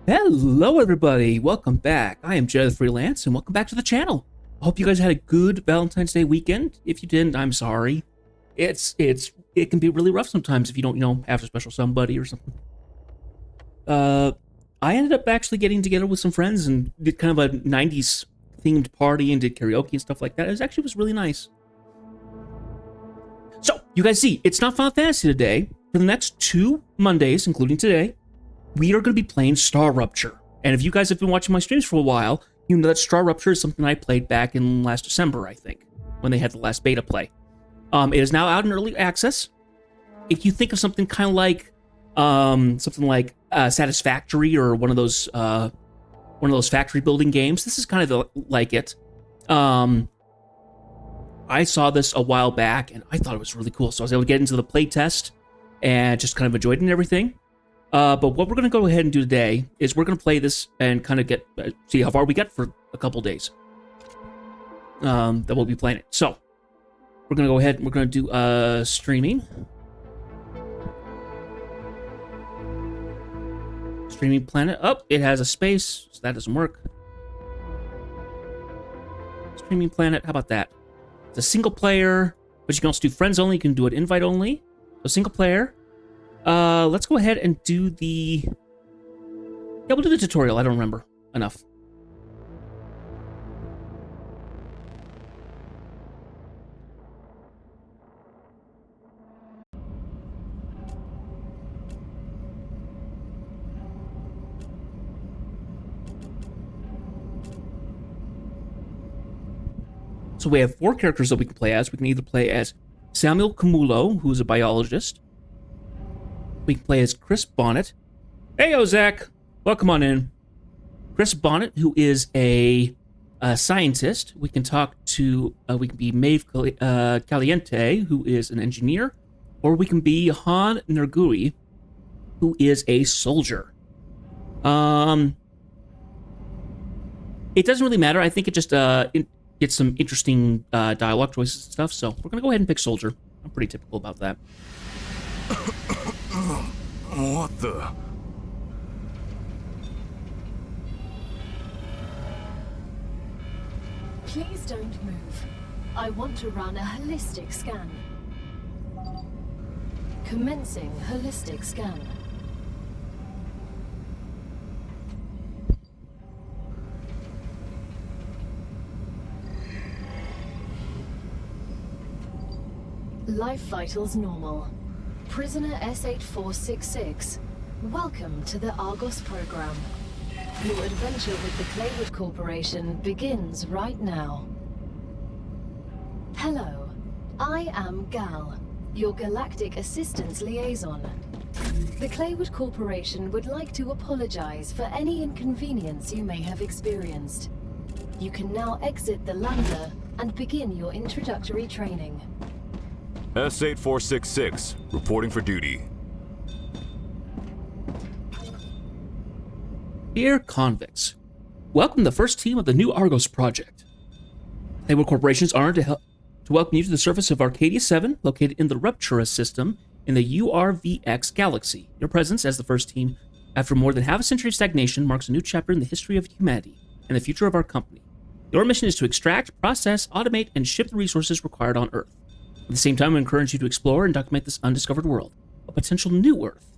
Hello, everybody. Welcome back. I am Jed Freelance, and welcome back to the channel. I hope you guys had a good Valentine's Day weekend. If you didn't, I'm sorry. It can be really rough sometimes if you don't, have a special somebody or something. I ended up actually getting together with some friends and did kind of a 90s themed party and did karaoke and stuff like that. It was really nice. So, you guys see, it's not Final Fantasy today. For the next 2 Mondays, including today, we are going to be playing Star Rupture. And if you guys have been watching my streams for a while, you know that Star Rupture is something I played back in last December, I think, when they had the last beta play. It is now out in early access. If you think of something kind of like, Satisfactory or one of those factory building games, this is kind of like it. I saw this a while back and I thought it was really cool, so I was able to get into the playtest and just kind of enjoyed it and everything. But what we're going to go ahead and do today is we're going to play this and kind of see how far we get for a couple days. That we'll be playing it. So, we're going to go ahead and we're going to do streaming. Streaming planet. Oh, it has a space, so that doesn't work. Streaming planet, how about that? It's a single player, but you can also do friends only. You can do it invite only. So single player. Let's go ahead and do the... Yeah, we'll do the tutorial. I don't remember enough. So we have 4 characters that we can play as. We can either play as Samuel Camulo, who's a biologist. We can play as Chris Bonnet. Hey, Zach! Welcome on in. Chris Bonnet, who is a scientist. We can we can be Maeve Caliente, who is an engineer. Or we can be Han Nergui, who is a soldier. It doesn't really matter. I think it just gets some interesting dialogue choices and stuff. So we're going to go ahead and pick soldier. I'm pretty typical about that. What the? Please don't move. I want to run a holistic scan. Commencing holistic scan. Life vitals normal. Prisoner S8466, welcome to the Argos program. Your adventure with the Claywood Corporation begins right now. Hello, I am Gal, your Galactic Assistance Liaison. The Claywood Corporation would like to apologize for any inconvenience you may have experienced. You can now exit the lander and begin your introductory training. S8466, reporting for duty. Dear convicts, welcome the first team of the new Argos project. Claywood Corporation is honored to welcome you to the surface of Arcadia 7, located in the Ruptura system in the URVX galaxy. Your presence as the first team, after more than half a century of stagnation, marks a new chapter in the history of humanity and the future of our company. Your mission is to extract, process, automate, and ship the resources required on Earth. At the same time, we encourage you to explore and document this undiscovered world, a potential new Earth.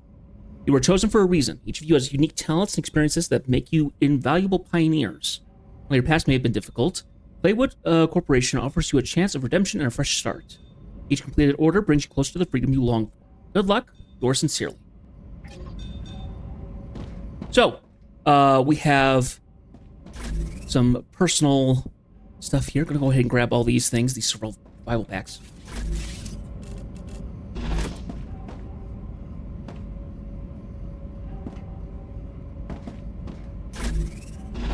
You were chosen for a reason. Each of you has unique talents and experiences that make you invaluable pioneers. While your past may have been difficult, Claywood Corporation offers you a chance of redemption and a fresh start. Each completed order brings you closer to the freedom you long for. Good luck, yours sincerely. So, we have some personal stuff here. I'm going to go ahead and grab all these things, these survival packs.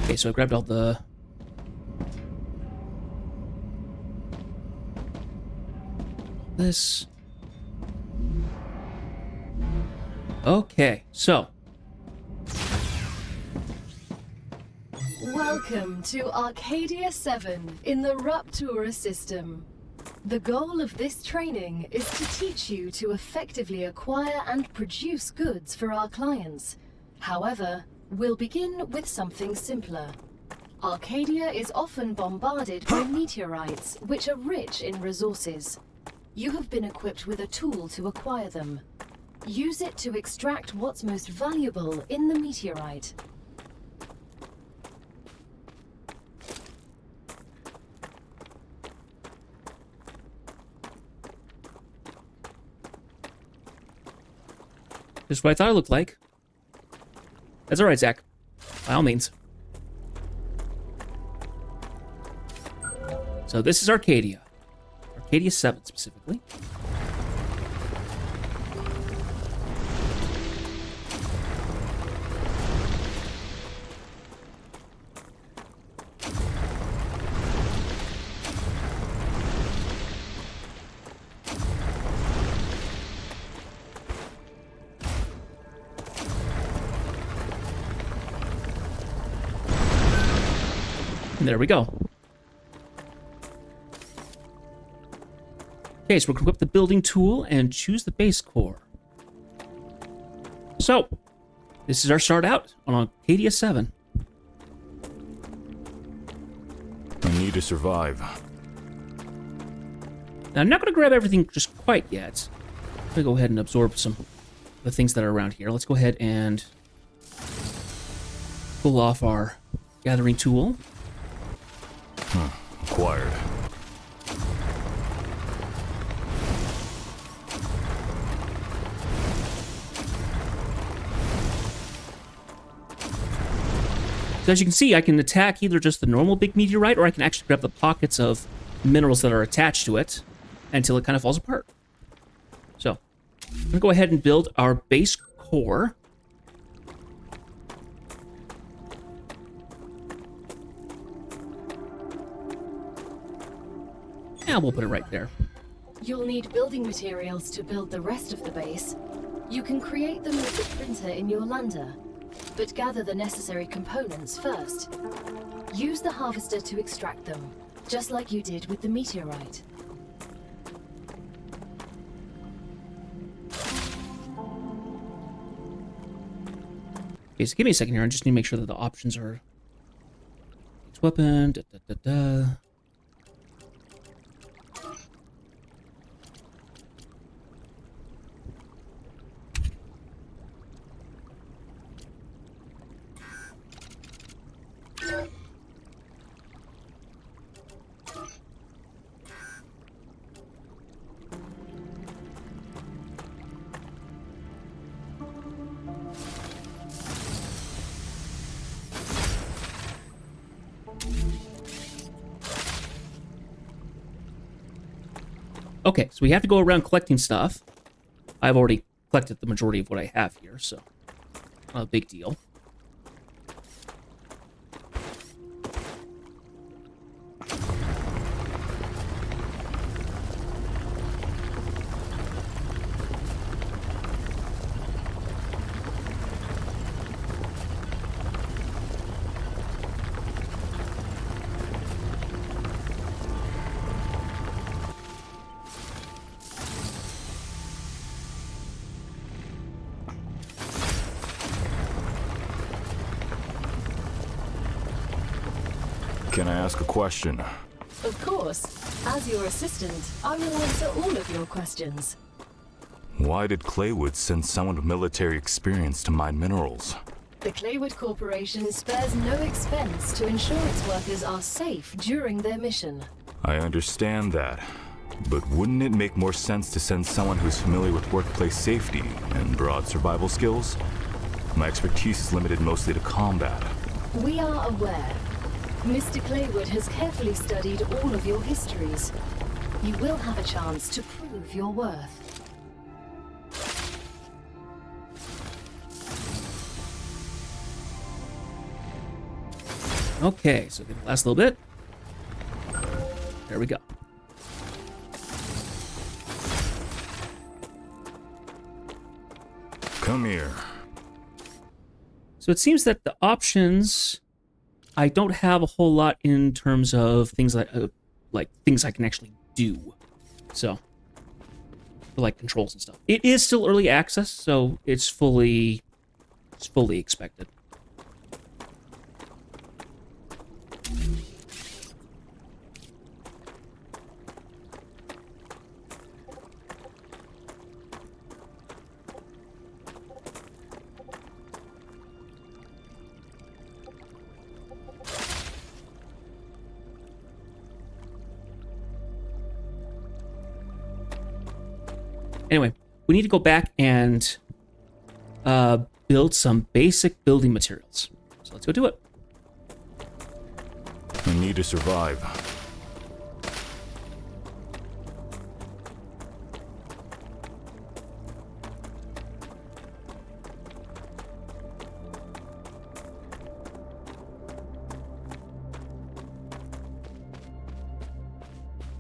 Okay, so I grabbed all this. Okay, so. Welcome to Arcadia 7 in the Ruptura system. The goal of this training is to teach you to effectively acquire and produce goods for our clients. However, We'll begin with something simpler. Arcadia is often bombarded by meteorites, which are rich in resources. You have been equipped with a tool to acquire them. Use it to extract what's most valuable in the meteorite. Just what I thought it looked like. That's alright, Zach. By all means. So this is Arcadia. Arcadia 7 specifically. And there we go. Okay, so we're going to equip the building tool and choose the base core. So, this is our start out on Arcadia 7. I need to survive. Now, I'm not going to grab everything just quite yet. I'm going to go ahead and absorb some of the things that are around here. Let's go ahead and pull off our gathering tool. Acquired. So as you can see, I can attack either just the normal big meteorite, or I can actually grab the pockets of minerals that are attached to it until it kind of falls apart. So, I'm going to go ahead and build our base core. And we'll put it right there. You'll need building materials to build the rest of the base. You can create them with the printer in your lander, but gather the necessary components first. Use the harvester to extract them, just like you did with the meteorite. Okay, so give me a second here. I just need to make sure that the options are... Weapon, Okay, so we have to go around collecting stuff. I've already collected the majority of what I have here, so not a big deal. Can I ask a question? Of course. As your assistant, I will answer all of your questions. Why did Claywood send someone with military experience to mine minerals? The Claywood Corporation spares no expense to ensure its workers are safe during their mission. I understand that, but wouldn't it make more sense to send someone who's familiar with workplace safety and broad survival skills? My expertise is limited mostly to combat. We are aware. Mr. Claywood has carefully studied all of your histories. You will have a chance to prove your worth. Okay, so the last little bit. There we go. Come here. So it seems that the options, I don't have a whole lot in terms of things like things I can actually do. So, like controls and stuff. It is still early access, so it's fully expected. Anyway, we need to go back and build some basic building materials. So let's go do it. I need to survive.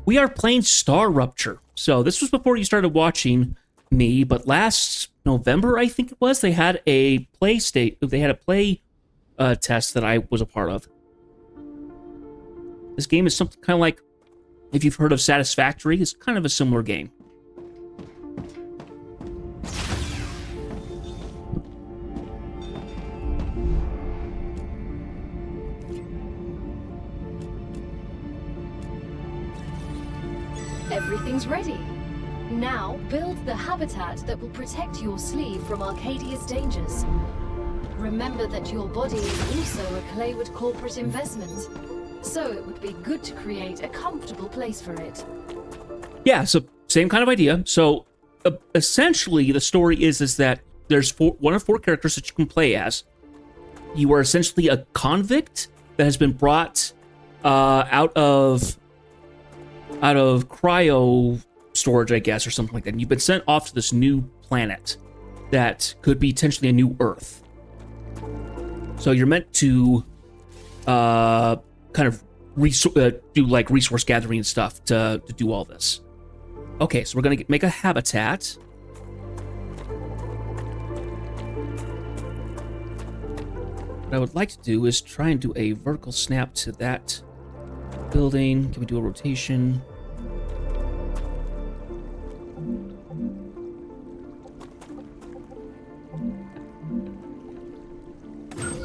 We are playing Star Rupture. So this was before you started watching me, but last November, I think it was, they had a play test that I was a part of. This game is something kind of like, if you've heard of Satisfactory, it's kind of a similar game. Everything's ready. Now, build the habitat that will protect your sleeve from Arcadia's dangers. Remember that your body is also a Claywood corporate investment, so it would be good to create a comfortable place for it. Yeah, so same kind of idea. So essentially, the story is that there's one of four characters that you can play as. You are essentially a convict that has been brought out of cryo storage, I guess, or something like that. And you've been sent off to this new planet that could be potentially a new Earth. So you're meant to kind of do like resource gathering and stuff to do all this. Okay, so we're gonna make a habitat. What I would like to do is try and do a vertical snap to that building. Can we do a rotation?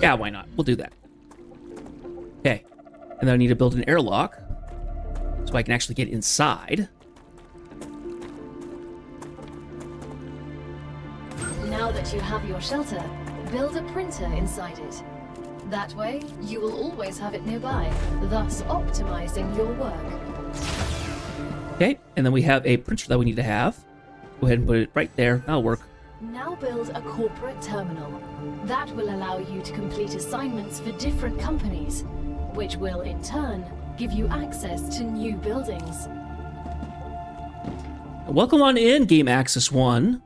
Yeah, why not? We'll do that. Okay. And then I need to build an airlock so I can actually get inside. Now that you have your shelter, build a printer inside it. That way, you will always have it nearby, thus optimizing your work. Okay, and then we have a printer that we need to have. Go ahead and put it right there. That'll work. Now build a corporate terminal. That will allow you to complete assignments for different companies, which will, in turn, give you access to new buildings. Welcome on in, Game Access 1.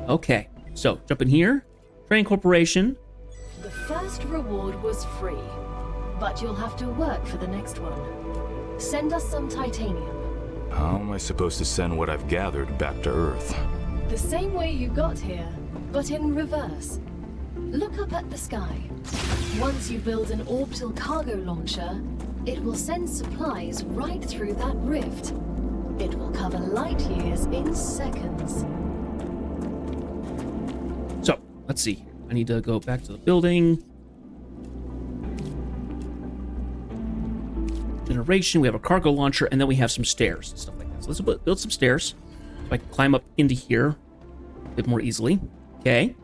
Okay, so jump in here. Train Corporation. The first reward was free, but you'll have to work for the next one. Send us some titanium. How am I supposed to send what I've gathered back to Earth? The same way you got here, but in reverse. Look up at the sky. Once you build an orbital cargo launcher, it will send supplies right through that rift. It will cover light years in seconds. So, let's see. I need to go back to the building. Generation, we have a cargo launcher, and then we have some stairs and stuff like that. So let's build some stairs so I can climb up into here a bit more easily. Okay.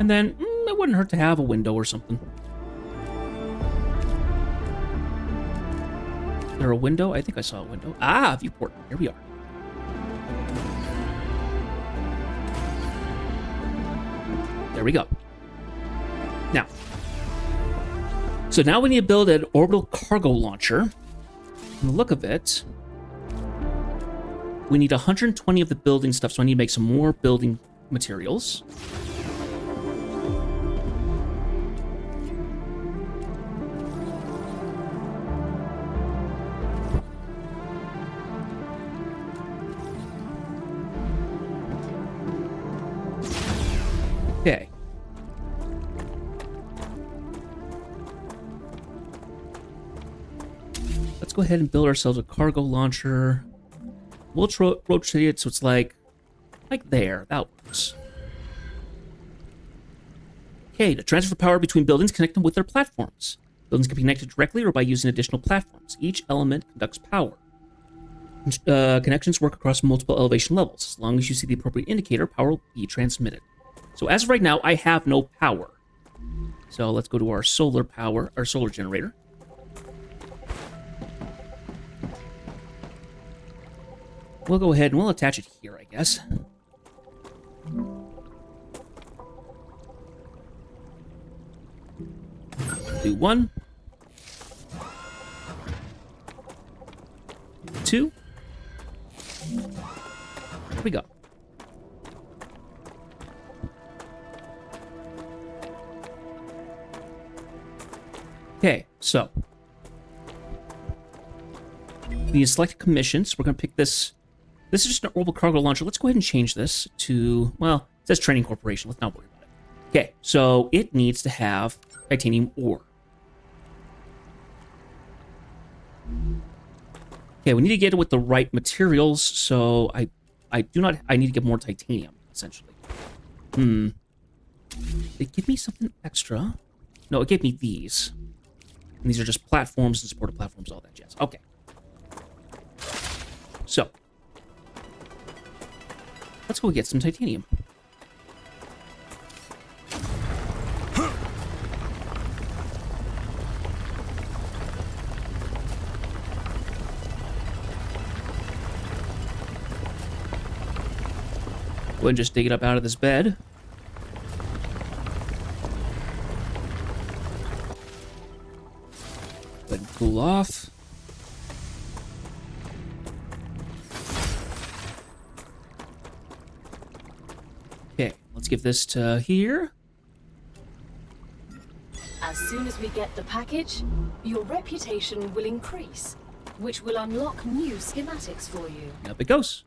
And then, it wouldn't hurt to have a window or something. Is there a window? I think I saw a window. Ah, viewport. Here we are. There we go. Now, so now we need to build an orbital cargo launcher. From the look of it, we need 120 of the building stuff, so I need to make some more building materials. Okay. Let's go ahead and build ourselves a cargo launcher. We'll rotate it so it's like there. That works. Okay, to transfer power between buildings, connect them with their platforms. Buildings can be connected directly or by using additional platforms. Each element conducts power. Connections work across multiple elevation levels. As long as you see the appropriate indicator, power will be transmitted. So as of right now, I have no power. So let's go to our solar power, our solar generator. We'll go ahead and we'll attach it here, I guess. Do 1, 2. There we go. Okay, so the select commissions. We're going to pick this. This is just an orbital cargo launcher. Let's go ahead and change this to, well, it says Training Corporation. Let's not worry about it. Okay, so it needs to have titanium ore. Okay, we need to get it with the right materials, so I need to get more titanium, essentially. Did it give me something extra? No, it gave me these. And these are just platforms and supported platforms, all that jazz. Okay. So, let's go get some titanium. Go ahead and just dig it up out of this bed. Go ahead and cool off. Okay, let's give this to here. As soon as we get the package, your reputation will increase, which will unlock new schematics for you. Up it goes.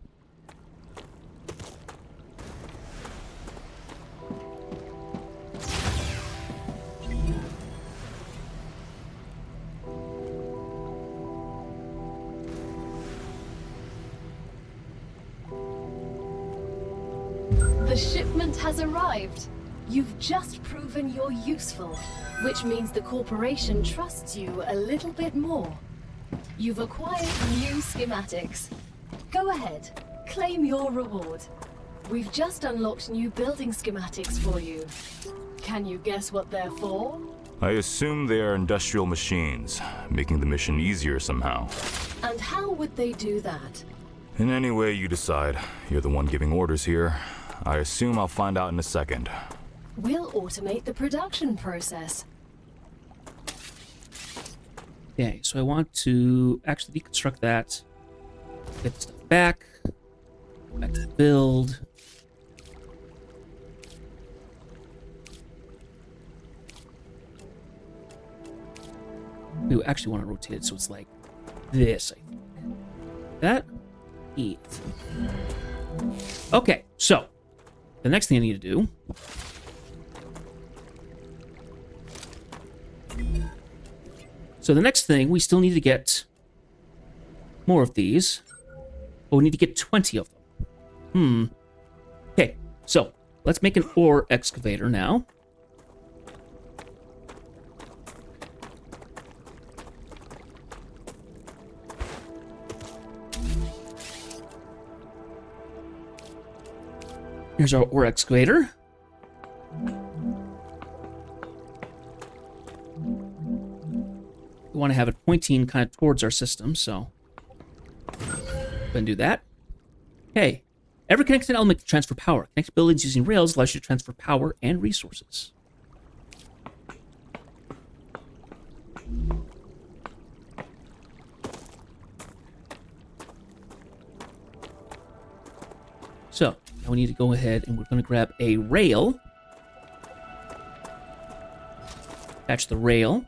The shipment has arrived. You've just proven you're useful, which means the corporation trusts you a little bit more. You've acquired new schematics. Go ahead, claim your reward. We've just unlocked new building schematics for you. Can you guess what they're for? I assume they are industrial machines, making the mission easier somehow. And how would they do that? In any way you decide, you're the one giving orders here. I assume I'll find out in a second. We'll automate the production process. Okay, so I want to actually deconstruct that. Get the stuff back. Go back to the build. We actually want to rotate it so it's like this, I think. That? Eat. Okay, so the next thing I need to do we still need to get more of these. But we need to get 20 of them. Okay, so let's make an ore excavator now. Here's our ore excavator. We want to have it pointing kind of towards our system, so go ahead and do that. Okay. Every connected element can transfer power. Connect buildings using rails allows you to transfer power and resources. So, now we need to go ahead and we're going to grab a rail. Attach the rail.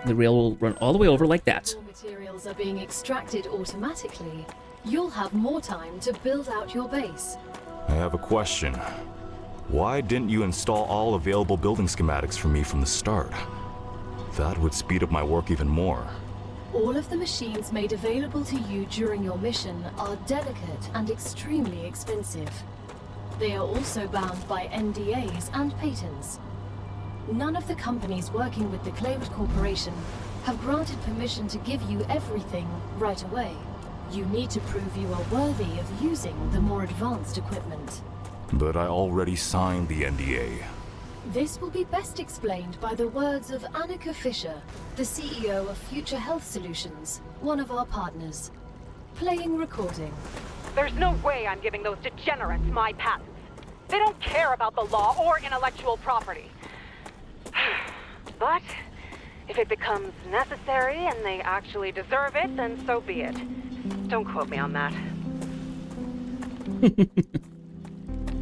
The rail will run all the way over like that. Raw materials are being extracted automatically. You'll have more time to build out your base. I have a question. Why didn't you install all available building schematics for me from the start? That would speed up my work even more. All of the machines made available to you during your mission are delicate and extremely expensive. They are also bound by NDAs and patents. None of the companies working with the Claywood Corporation have granted permission to give you everything right away. You need to prove you are worthy of using the more advanced equipment. But I already signed the NDA. This will be best explained by the words of Annika Fisher, the CEO of Future Health Solutions, one of our partners. Playing recording. There's no way I'm giving those degenerates my patents. They don't care about the law or intellectual property. But if it becomes necessary and they actually deserve it, then so be it. Don't quote me on that.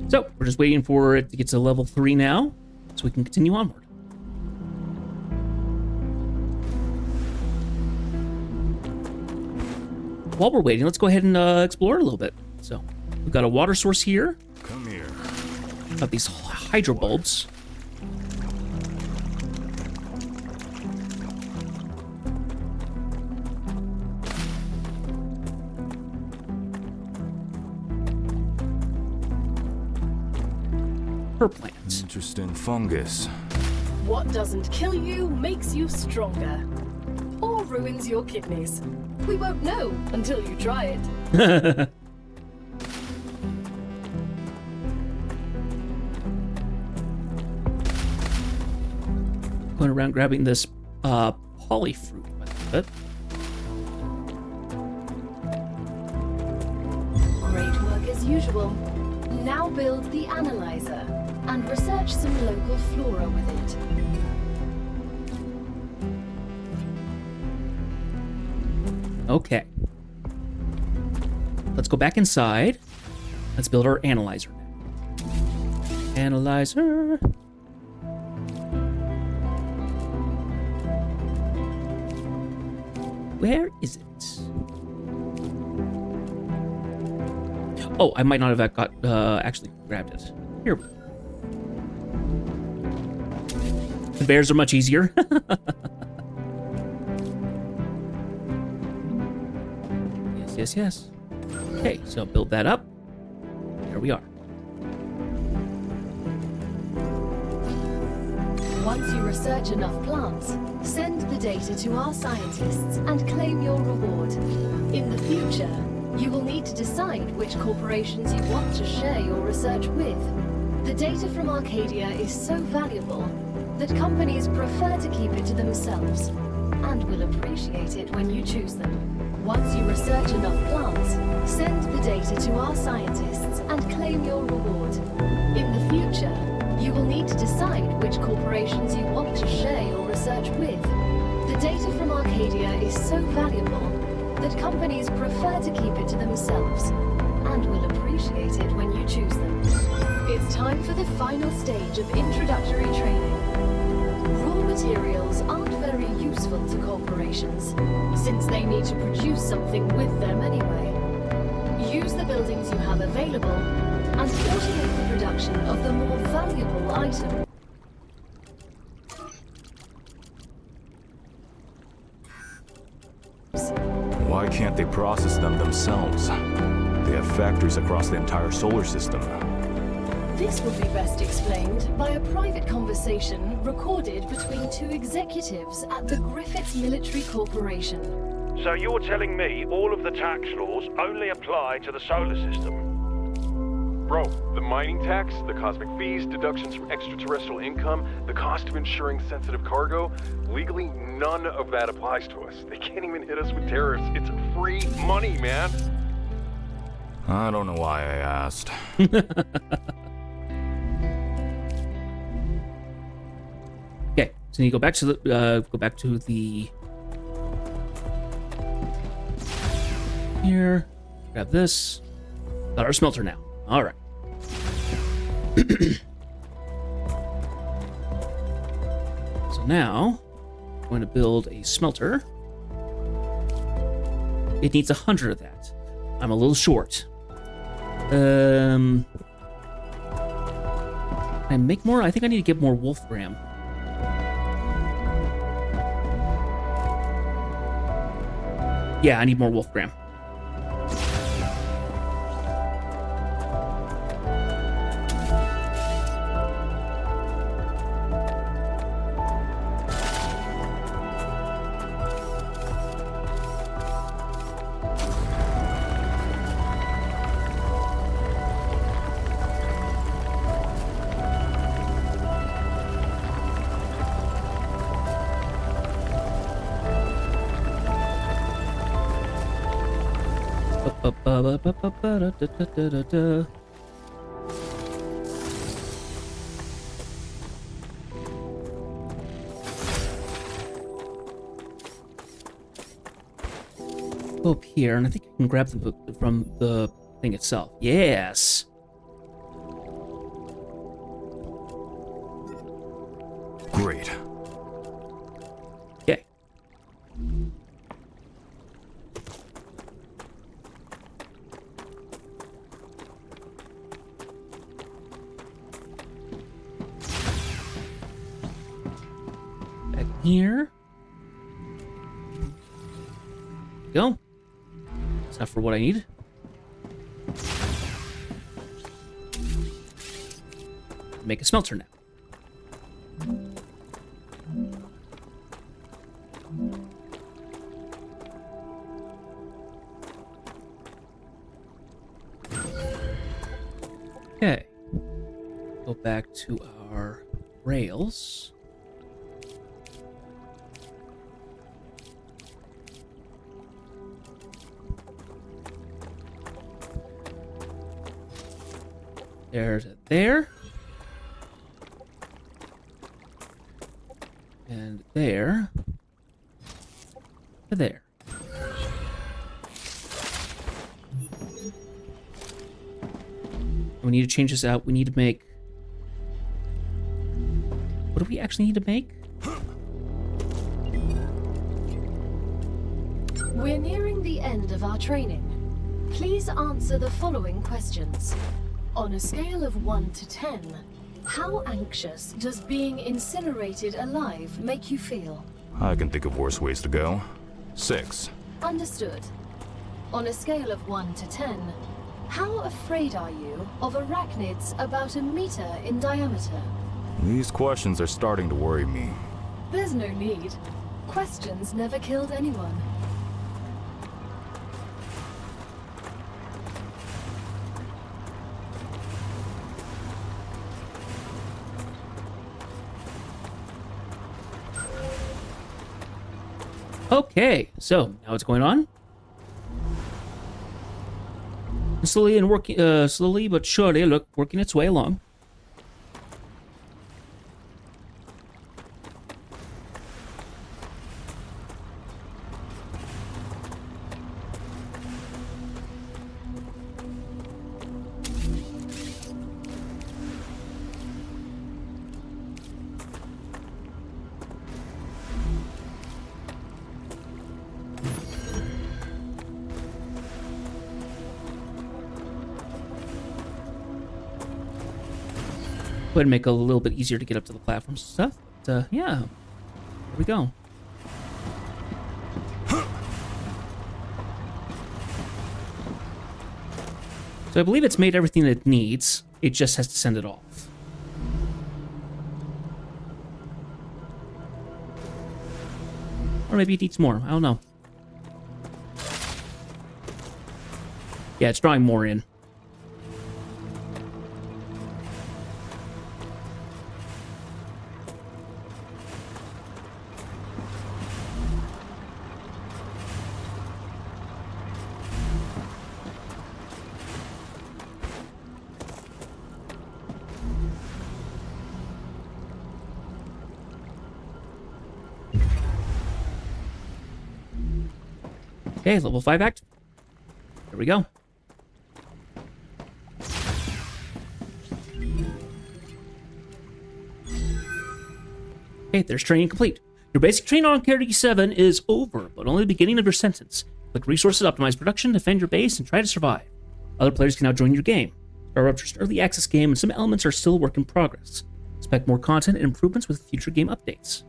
So, we're just waiting for it to get to level 3 now, so we can continue onward. While we're waiting, let's go ahead and explore it a little bit. So, we've got a water source here. Come here. Got these hydro bulbs. Her plants. Interesting fungus. What doesn't kill you makes you stronger. Or ruins your kidneys. We won't know until you try it. Going around grabbing this polyfruit. Great work as usual. Now build the analyzer and research some local flora with it. Okay. Let's go back inside. Let's build our analyzer now. Analyzer. Where is it? Oh, I might not have got actually grabbed it. Here we go. The bears are much easier. Yes. Okay, so build that up. There we are. Once you research enough plants, send the data to our scientists and claim your reward. In the future, you will need to decide which corporations you want to share your research with. The data from Arcadia is so valuable that companies prefer to keep it to themselves and will appreciate it when you choose them. Once you research enough plants, send the data to our scientists and claim your reward. In the future, you will need to decide which corporations you want to share your research with. The data from Arcadia is so valuable that companies prefer to keep it to themselves and will appreciate it when you choose them. It's time for the final stage of introductory training. Raw materials aren't very useful to corporations, since they need to produce something with them anyway. Use the buildings you have available and automate the production of the more valuable item. Why can't they process them themselves? They have factories across the entire solar system. This will be best explained by a private conversation recorded between two executives at the Griffiths Military Corporation. So you're telling me all of the tax laws only apply to the solar system? Bro, the mining tax, the cosmic fees, deductions from extraterrestrial income, the cost of insuring sensitive cargo, legally none of that applies to us. They can't even hit us with tariffs. It's free money, man. I don't know why I asked. Okay, so you go back to the here. Grab this. Got our smelter now. All right. So now, I'm going to build a smelter. It needs 100 of that. I'm a little short. Can I make more? I think I need to get more Wolfgram. Yeah, I need more Wolfgram. Ba-ba-ba-ba-ba-ba-da-da-da-da-da. Go up here, and I think I can grab the book from the thing itself. Yes. Great. Okay. Back here. Go. It's not for what I need. Make a smelter now. Okay. Go back to our rails. There to there. And there to there. We need to change this out. We need to make... What do we actually need to make? We're nearing the end of our training. Please answer the following questions. On a scale of 1 to 10, how anxious does being incinerated alive make you feel? I can think of worse ways to go. 6. Understood. On a scale of 1 to 10, how afraid are you of arachnids about 1 meter in diameter? These questions are starting to worry me. There's no need. Questions never killed anyone. Okay, so now what's going on? Slowly but surely, look, working its way along. Go ahead and make it a little bit easier to get up to the platforms and stuff. But, yeah, here we go. So I believe it's made everything that it needs. It just has to send it off. Or maybe it needs more. I don't know. Yeah, it's drawing more in. Okay, level 5 act. There we go. Okay, there's training complete. Your basic training on KD 7 is over, but only the beginning of your sentence. Click resources, optimize production, defend your base, and try to survive. Other players can now join your game. Starrupture's an early access game, and some elements are still a work in progress. Expect more content and improvements with future game updates.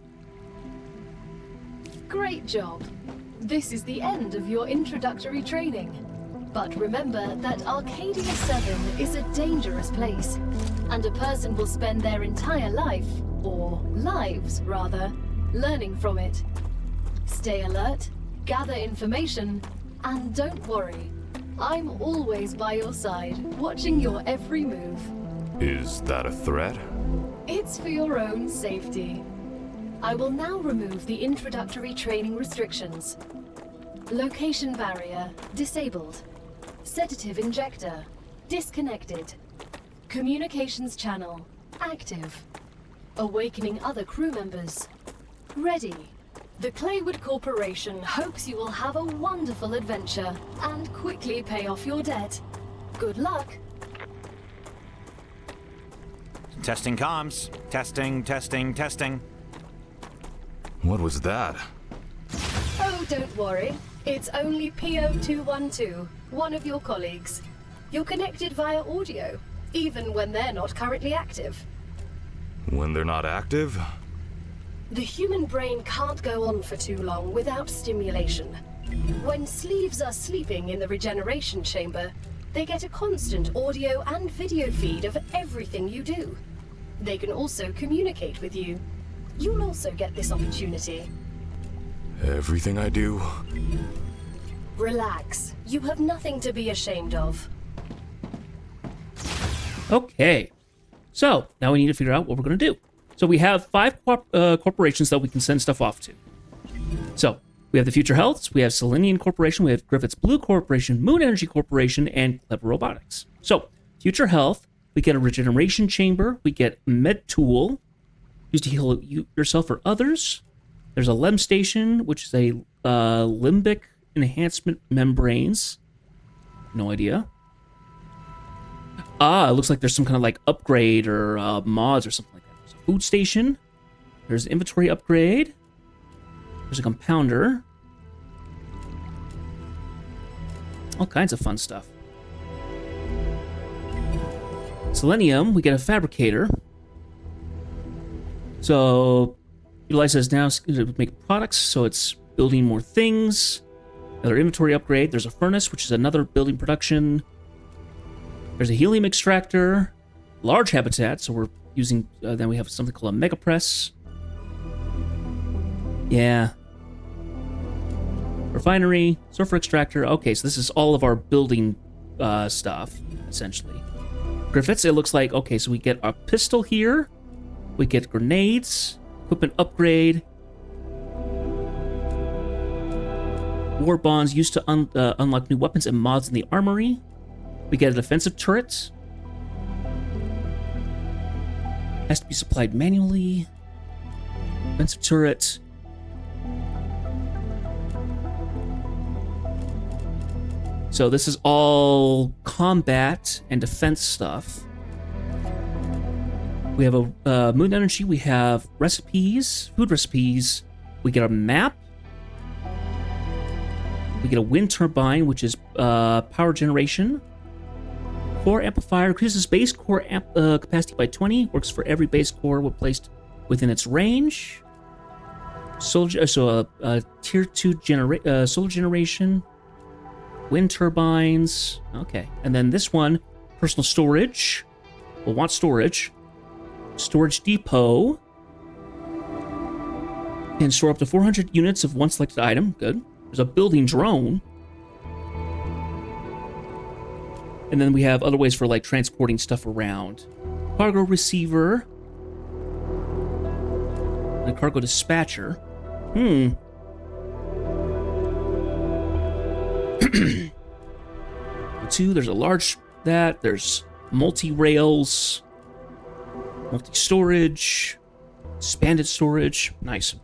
Great job. This is the end of your introductory training. But remember that Arcadia 7 is a dangerous place, and a person will spend their entire life, or lives rather, learning from it. Stay alert, gather information, and don't worry. I'm always by your side, watching your every move. Is that a threat? It's for your own safety. I will now remove the introductory training restrictions. Location barrier disabled. Sedative injector. Disconnected. Communications channel. Active. Awakening other crew members. Ready. The Claywood Corporation hopes you will have a wonderful adventure and quickly pay off your debt. Good luck. Testing comms. Testing, testing, testing. What was that? Oh, don't worry. It's only PO212, one of your colleagues. You're connected via audio, even when they're not currently active. When they're not active? The human brain can't go on for too long without stimulation. When sleeves are sleeping in the regeneration chamber, they get a constant audio and video feed of everything you do. They can also communicate with you. You'll also get this opportunity. Everything I do? Relax. You have nothing to be ashamed of. Okay. So, now we need to figure out what we're going to do. So we have 5 corporations that we can send stuff off to. So, we have the Future Healths, we have Selenian Corporation, we have Griffith's Blue Corporation, Moon Energy Corporation, and Clever Robotics. So, Future Health, we get a regeneration chamber, we get a med tool, used to heal yourself or others. There's a LEM station, which is a limbic enhancement membranes. No idea. It looks like there's some kind of like upgrade or mods or something like that. There's a food station. There's an inventory upgrade. There's a compounder. All kinds of fun stuff. Selenium, we get a fabricator. So, utilizes now to make products, so it's building more things. Another inventory upgrade. There's a furnace, which is another building production. There's a helium extractor, large habitat, so we're using, then we have something called a mega press. Yeah. Refinery, sulfur extractor. Okay, so this is all of our building stuff, essentially. Griffiths, it looks like, okay, so we get our pistol here. We get grenades, equipment upgrade. War bonds used to unlock new weapons and mods in the armory. We get a defensive turret. Has to be supplied manually. Defensive turret. So this is all combat and defense stuff. We have a Moon Energy. We have recipes, food recipes. We get a map. We get a wind turbine, which is power generation. Core amplifier increases base core capacity by 20. Works for every base core when placed within its range. Tier 2 solar generation. Wind turbines. Okay. And then this one, personal storage. We'll want storage. Storage depot. Can store up to 400 units of one selected item. Good. There's a building drone. And then we have other ways for like transporting stuff around. Cargo receiver. And a cargo dispatcher. Two, there's a large that. There's multi-rails. Multi-storage. Expanded storage. Nice.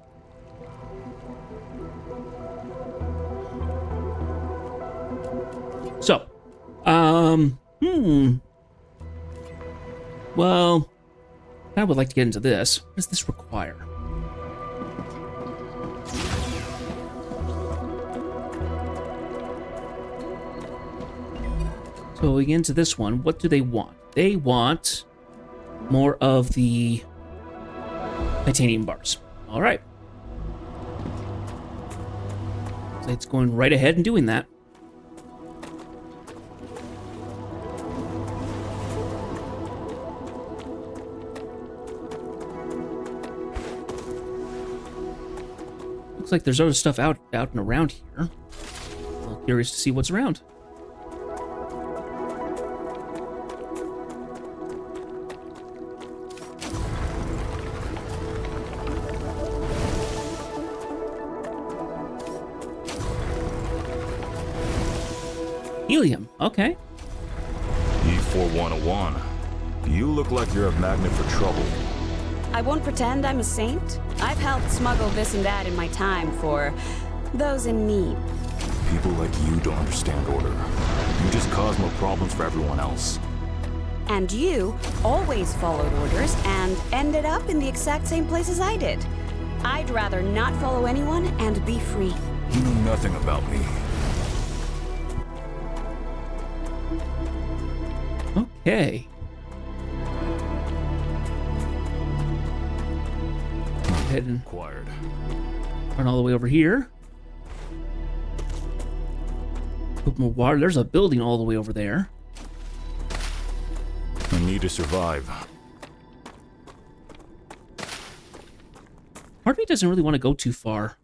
So, well, I would like to get into this. What does this require? So we get into this one. What do they want? They want more of the titanium bars. All right. So it's going right ahead and doing that. Looks like there's other stuff out and around here. I'm curious to see what's around. Helium. Okay. E4101. You look like you're a magnet for trouble. I won't pretend I'm a saint. I've helped smuggle this and that in my time for those in need. People like you don't understand order. You just cause more problems for everyone else. And you always followed orders and ended up in the exact same place as I did. I'd rather not follow anyone and be free. You know nothing about me. Okay. Go ahead and Acquired. run all the way over here. Put more water. There's a building all the way over there. I need to survive. Part of me doesn't really want to go too far.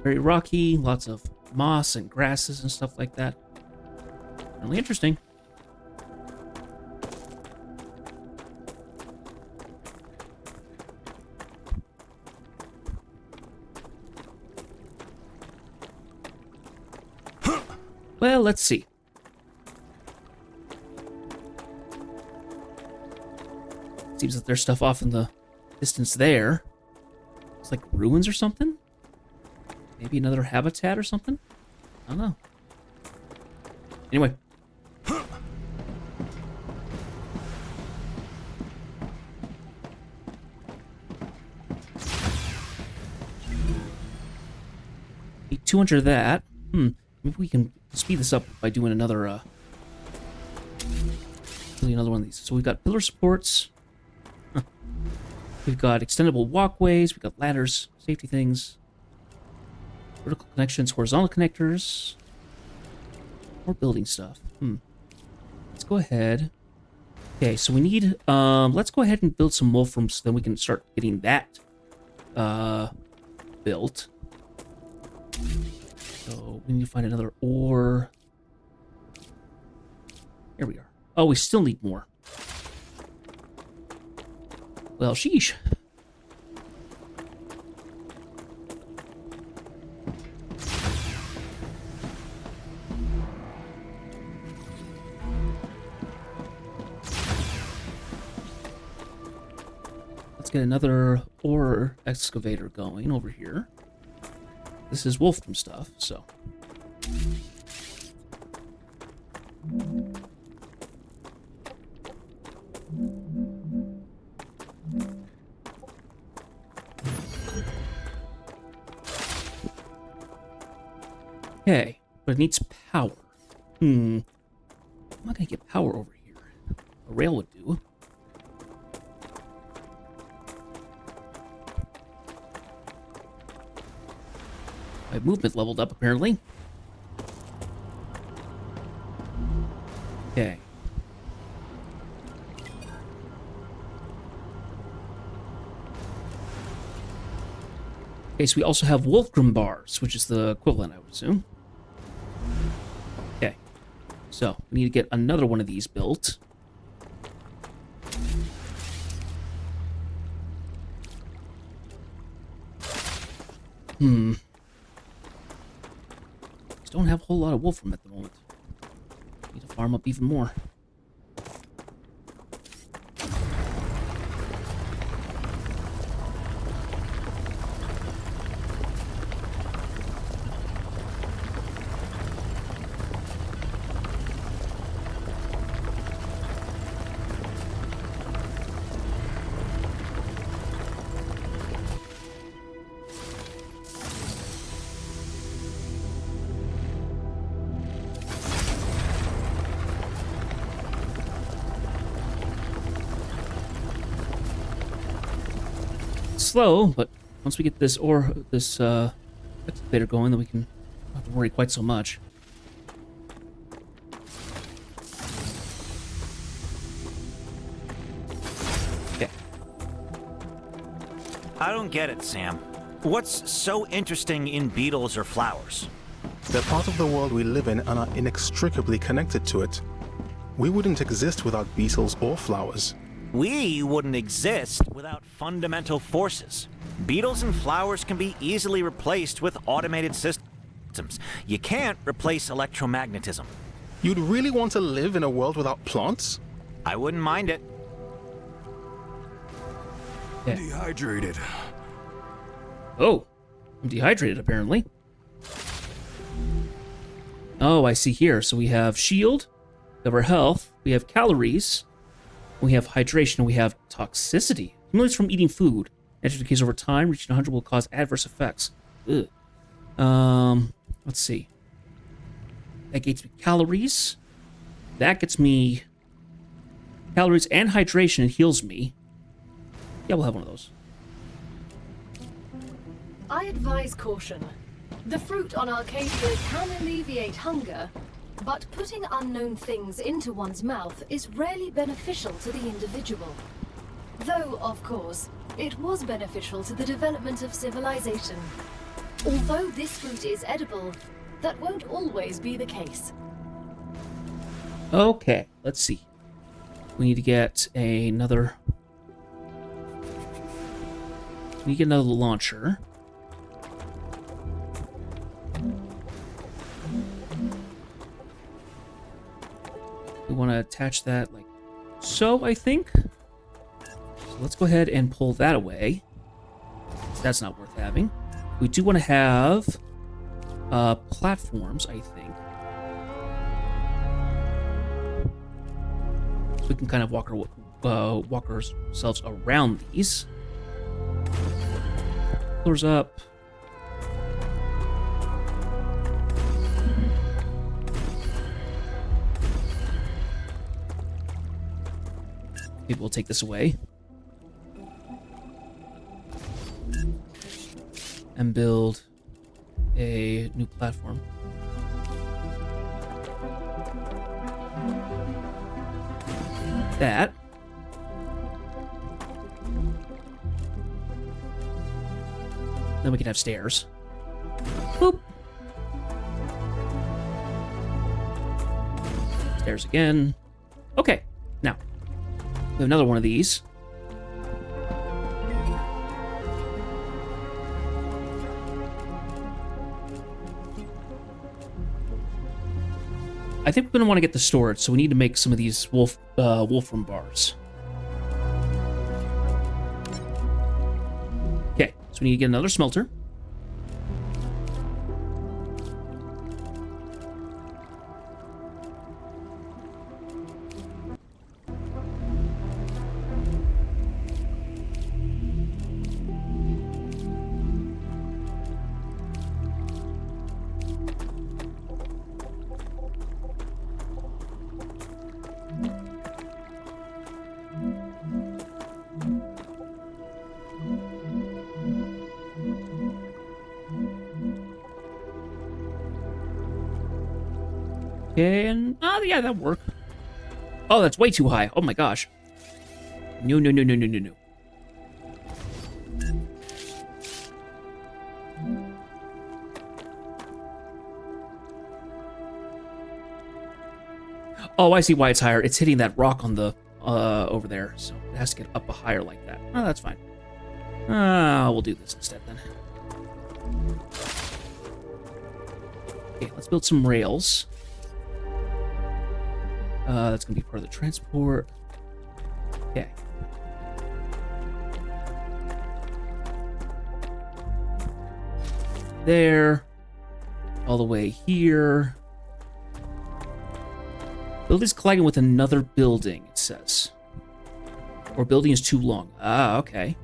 Very rocky, lots of moss and grasses and stuff like that. Really interesting. Well, let's see. Seems that there's stuff off in the distance there. It's like ruins or something? Maybe another habitat or something? I don't know. Anyway. Need 200 of that. Maybe we can speed this up by doing another, really another one of these. So we've got pillar supports. We've got extendable walkways. We've got ladders, safety things. Vertical connections, horizontal connectors. More building stuff. Let's go ahead. Okay, so we need, let's go ahead and build some wolframs so then we can start getting that, built. So we need to find another ore. Here we are. Oh, we still need more. Well, sheesh. Let's get another ore excavator going over here. This is wolfram stuff, so. Okay, but it needs power. I'm not gonna get power over here. A rail would do. My movement leveled up, apparently. Okay. Okay, so we also have Wolfgram bars, which is the equivalent, I would assume. Okay. So, we need to get another one of these built. Just don't have a whole lot of wolfram at the moment. Need to farm up even more. Slow, but once we get this excavator going, then we can not have to worry quite so much. Okay. I don't get it, Sam. What's so interesting in beetles or flowers? They're part of the world we live in and are inextricably connected to it. We wouldn't exist without beetles or flowers. We wouldn't exist without fundamental forces. Beetles and flowers can be easily replaced with automated systems. You can't replace electromagnetism. You'd really want to live in a world without plants? I wouldn't mind it. Yeah. Dehydrated. Oh, I'm dehydrated apparently. Oh, I see here. So we have shield, we have our health, we have calories, we have hydration, and we have toxicity. Accumulates from eating food. Enters the case over time. Reaching 100 will cause adverse effects. Ugh. Let's see. That gets me calories. That gets me calories and hydration and heals me. Yeah, we'll have one of those. I advise caution. The fruit on Arcadia can alleviate hunger, but putting unknown things into one's mouth is rarely beneficial to the individual. Though, of course, it was beneficial to the development of civilization. Although this fruit is edible, that won't always be the case. Okay, let's see. We need to get another... We need to get another launcher. We want to attach that like so, I think. So let's go ahead and pull that away. That's not worth having. We do want to have platforms, I think. So we can kind of walk ourselves around these. Pillars up. Maybe we'll take this away. And build a new platform. That. Then we can have stairs. Boop. Stairs again. Okay, now. We have another one of these. I think we're going to want to get the storage, so we need to make some of these Wolfram bars. Okay, so we need to get another smelter. And, yeah, that'll work. Oh, that's way too high. Oh my gosh. No, no, no, no, no, no, no. Oh, I see why it's higher. It's hitting that rock on the, over there. So it has to get up a higher like that. Oh, that's fine. We'll do this instead then. Okay, let's build some rails. That's going to be part of the transport. Okay. There. All the way here. Building's colliding with another building, it says. Or building is too long. Ah, okay.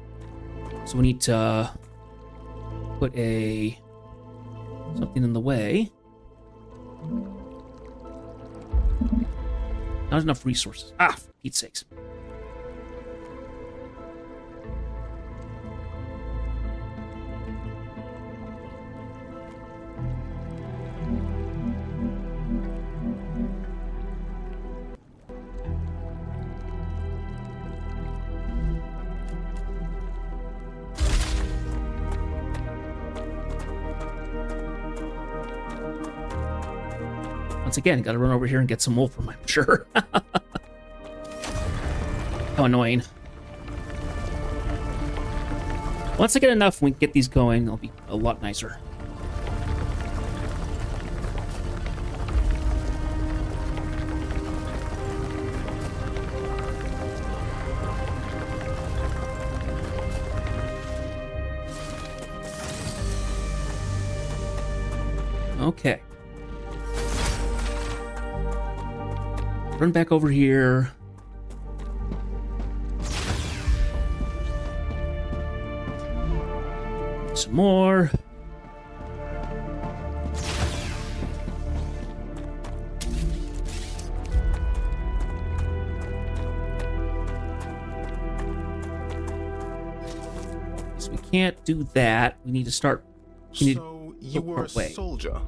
So we need to put something in the way. Not enough resources. Ah, for Pete's sakes. Once again, gotta run over here and get some wolfram, I'm sure. How annoying. Once I get enough, we can get these going, I'll be a lot nicer. Okay. Run back over here. Some more. So we can't do that. We need to start. So you were a soldier?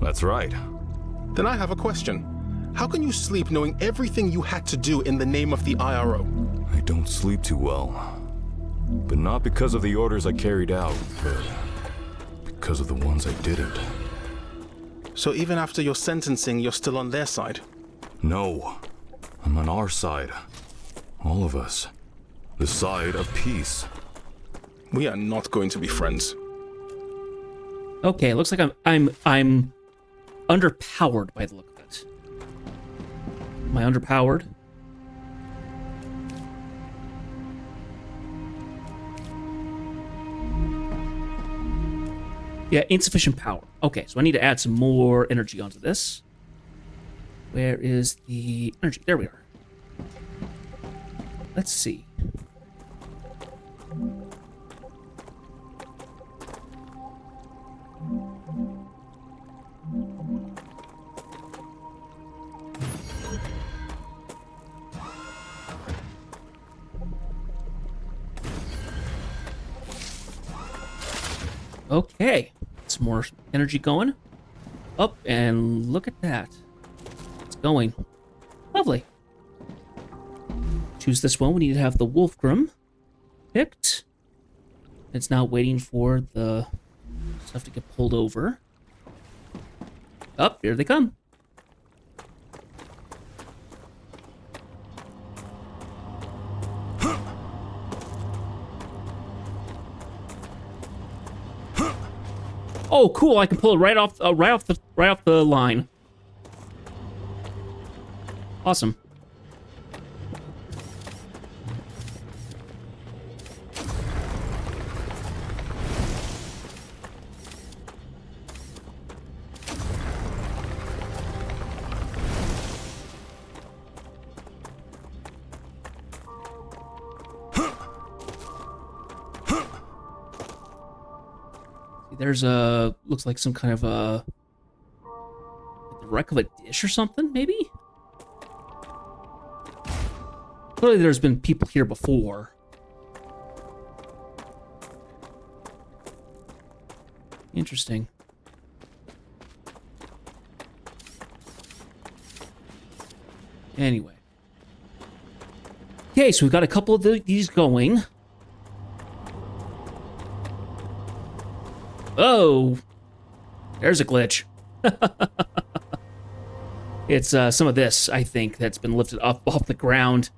That's right. Then I have a question. How can you sleep knowing everything you had to do in the name of the IRO? I don't sleep too well. But not because of the orders I carried out, but because of the ones I didn't. So even after your sentencing, you're still on their side? No. I'm on our side. All of us. The side of peace. We are not going to be friends. Okay, it looks like I'm underpowered by the look of it. Am I underpowered? Yeah, insufficient power. Okay, so I need to add some more energy onto this. Where is the energy? There we are. Let's see. Okay, some more energy going. Up, and look at that. It's going. Lovely. Choose this one. We need to have the Wolfgram picked. It's now waiting for the stuff to get pulled over. Up, here they come. Oh, cool! I can pull it right off the line. Awesome. There's a, looks like some kind of a, the wreck of a dish or something, maybe? Clearly there's been people here before. Interesting. Anyway. Okay, so we've got a couple of these going. Oh, there's a glitch. It's some of this, I think, that's been lifted up off the ground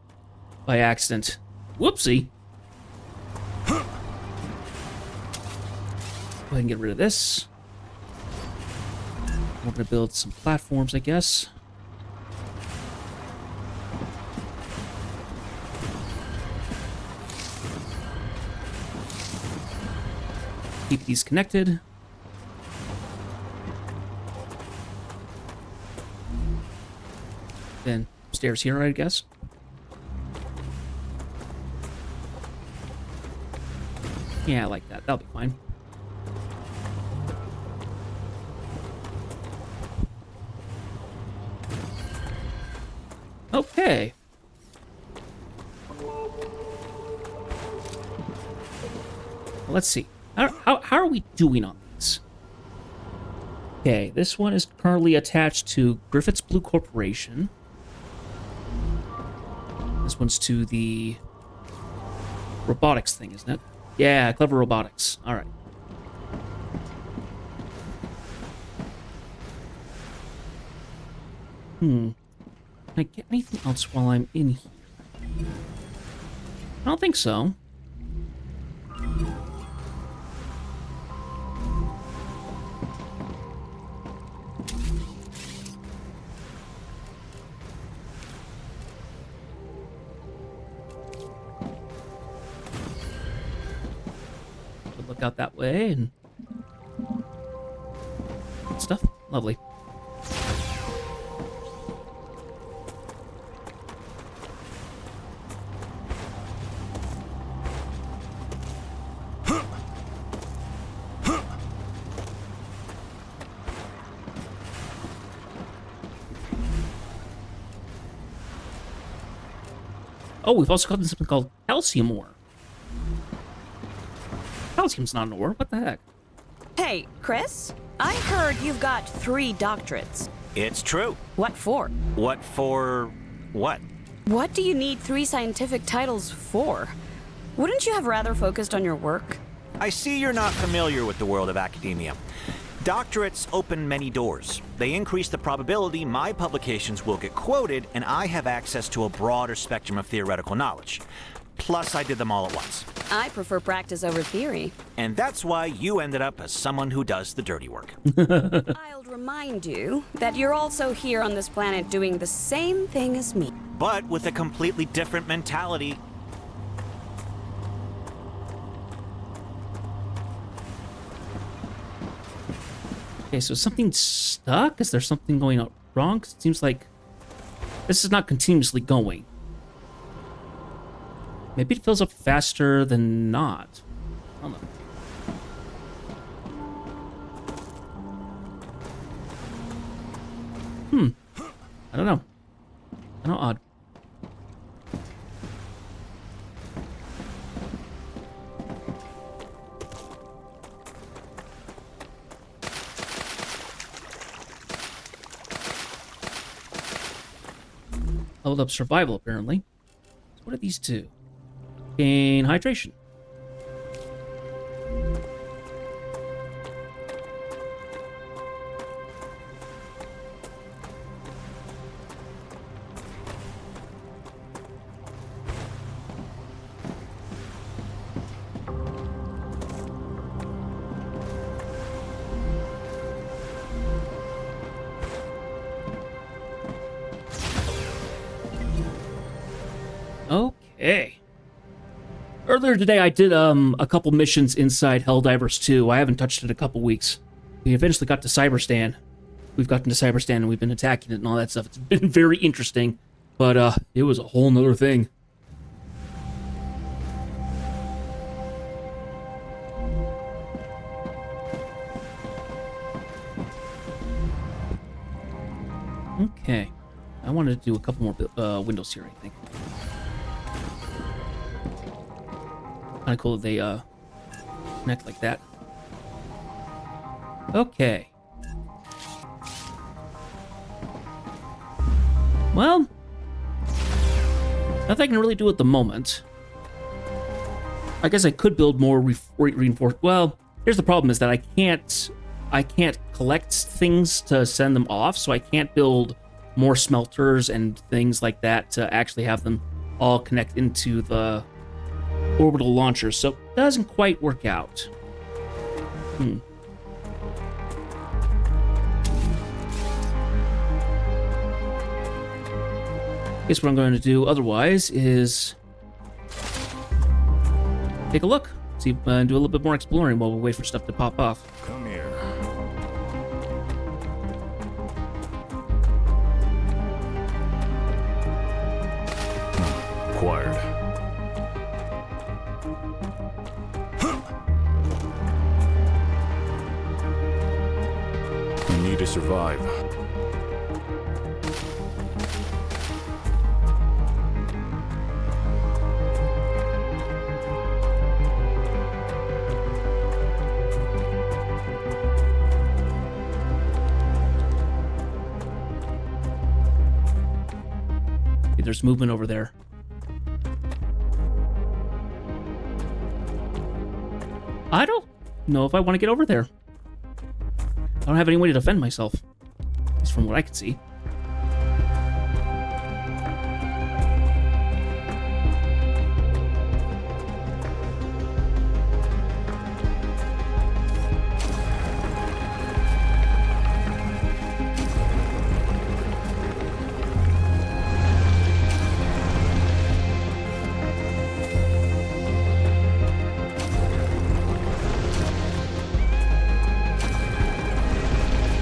by accident. Whoopsie. Go ahead and get rid of this. We're going to build some platforms, I guess. Keep these connected. Then stairs here, I guess. Yeah, I like that. That'll be fine. Okay. Well, let's see. How are we doing on this? Okay, this one is currently attached to Griffith's Blue Corporation. This one's to the robotics thing, isn't it? Yeah, Clever Robotics. All right. Can I get anything else while I'm in here? I don't think so. Look out that way and stuff. Lovely. Oh, we've also got something called calcium ore. Calcium's not an ore. What the heck? Hey, Chris, I heard you've got 3 doctorates. It's true. What for? What for what? What do you need 3 scientific titles for? Wouldn't you have rather focused on your work? I see you're not familiar with the world of academia. Doctorates open many doors. They increase the probability my publications will get quoted, and I have access to a broader spectrum of theoretical knowledge. Plus, I did them all at once. I prefer practice over theory. And that's why you ended up as someone who does the dirty work. I'll remind you that you're also here on this planet doing the same thing as me. But with a completely different mentality. Okay, so something's stuck? Is there something going on wrong? 'Cause it seems like this is not continuously going. Maybe it fills up faster than not. I don't know. I don't know. Kind of odd. Leveled up survival, apparently. So what do these do? Gain hydration. Okay. Earlier today, I did a couple missions inside Helldivers 2. I haven't touched it in a couple weeks. We eventually got to Cyberstan. We've gotten to Cyberstan and we've been attacking it and all that stuff. It's been very interesting, but it was a whole nother thing. Okay. I wanted to do a couple more windows here, I think. Kind of cool that they connect like that. Okay. Well, nothing I can really do at the moment. I guess I could build more reinforced. Well, here's the problem: is that I can't collect things to send them off, so I can't build more smelters and things like that to actually have them all connect into the orbital launcher, so it doesn't quite work out. Guess what I'm going to do otherwise is take a look, see, do a little bit more exploring while we wait for stuff to pop off. Come here. Acquired. You need to survive. Okay, there's movement over there. I don't know if I want to get over there. I don't have any way to defend myself. At least from what I can see.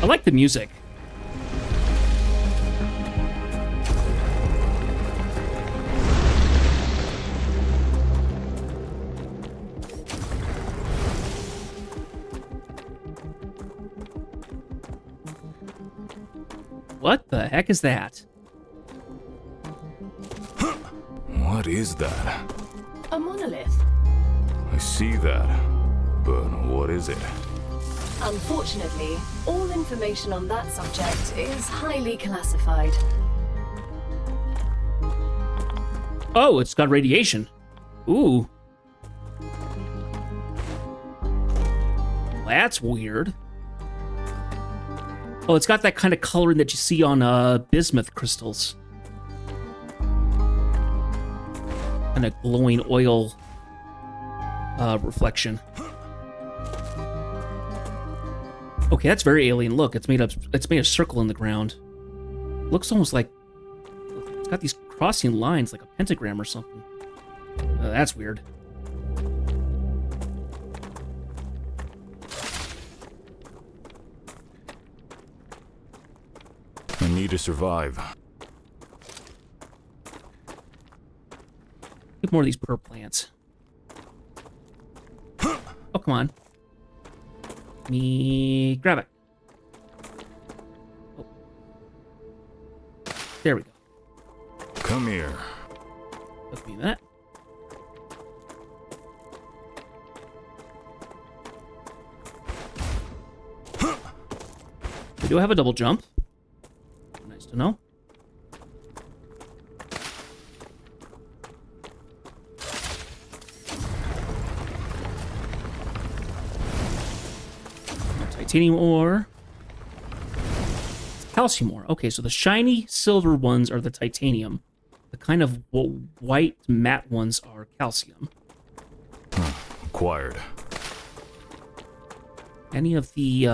I like the music. What the heck is that? What is that? A monolith. I see that, but what is it? Unfortunately, all information on that subject is highly classified. Oh, it's got radiation. Ooh. That's weird. Oh, it's got that kind of coloring that you see on bismuth crystals. Kind of glowing oil reflection. Okay, that's very alien. Look, it's made a circle in the ground. Looks almost like it's got these crossing lines like a pentagram or something. That's weird. I need to survive. Get more of these purple plants. Oh, come on. Me grab it. Oh. There we go. Come here. Took me a minute. We do have a double jump. Nice to know. Titanium ore. Calcium ore. Okay, so the shiny silver ones are the titanium. The kind of white matte ones are calcium. Acquired. Any of the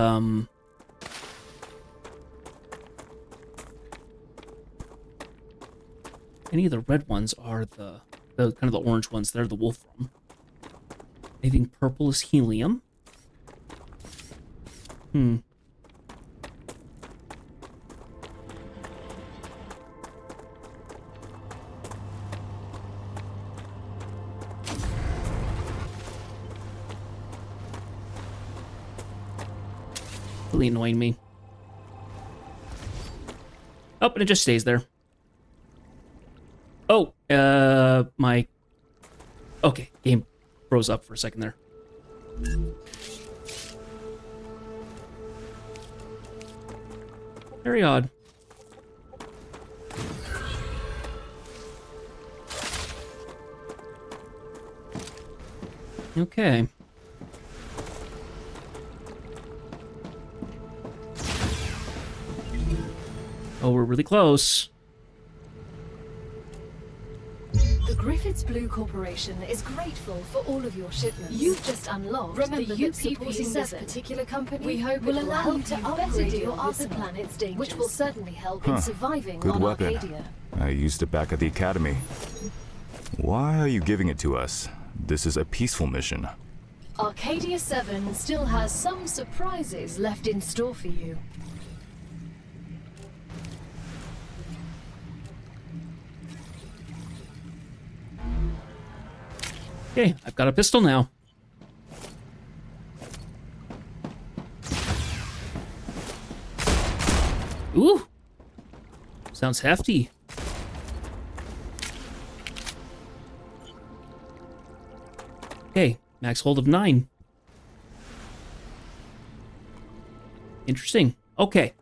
any of the red ones are the kind of the orange ones. They're the wolfram. Anything purple is helium. Really annoying me. Oh, and it just stays there. Oh, my... Okay, game froze up for a second there. Very odd. Okay. Oh, we're really close. The Griffiths Blue Corporation is grateful for all of your shipments. You've just unlocked Remember the that supporting this particular company. We hope will it will allow help you to you better upgrade deal your with the arsenal, planet's dangers, which will certainly help in Huh. surviving Good on weapon. Arcadia. I used it back at the Academy. Why are you giving it to us? This is a peaceful mission. Arcadia 7 still has some surprises left in store for you. Okay, I've got a pistol now. Ooh! Sounds hefty. Okay, max hold of 9. Interesting. Okay.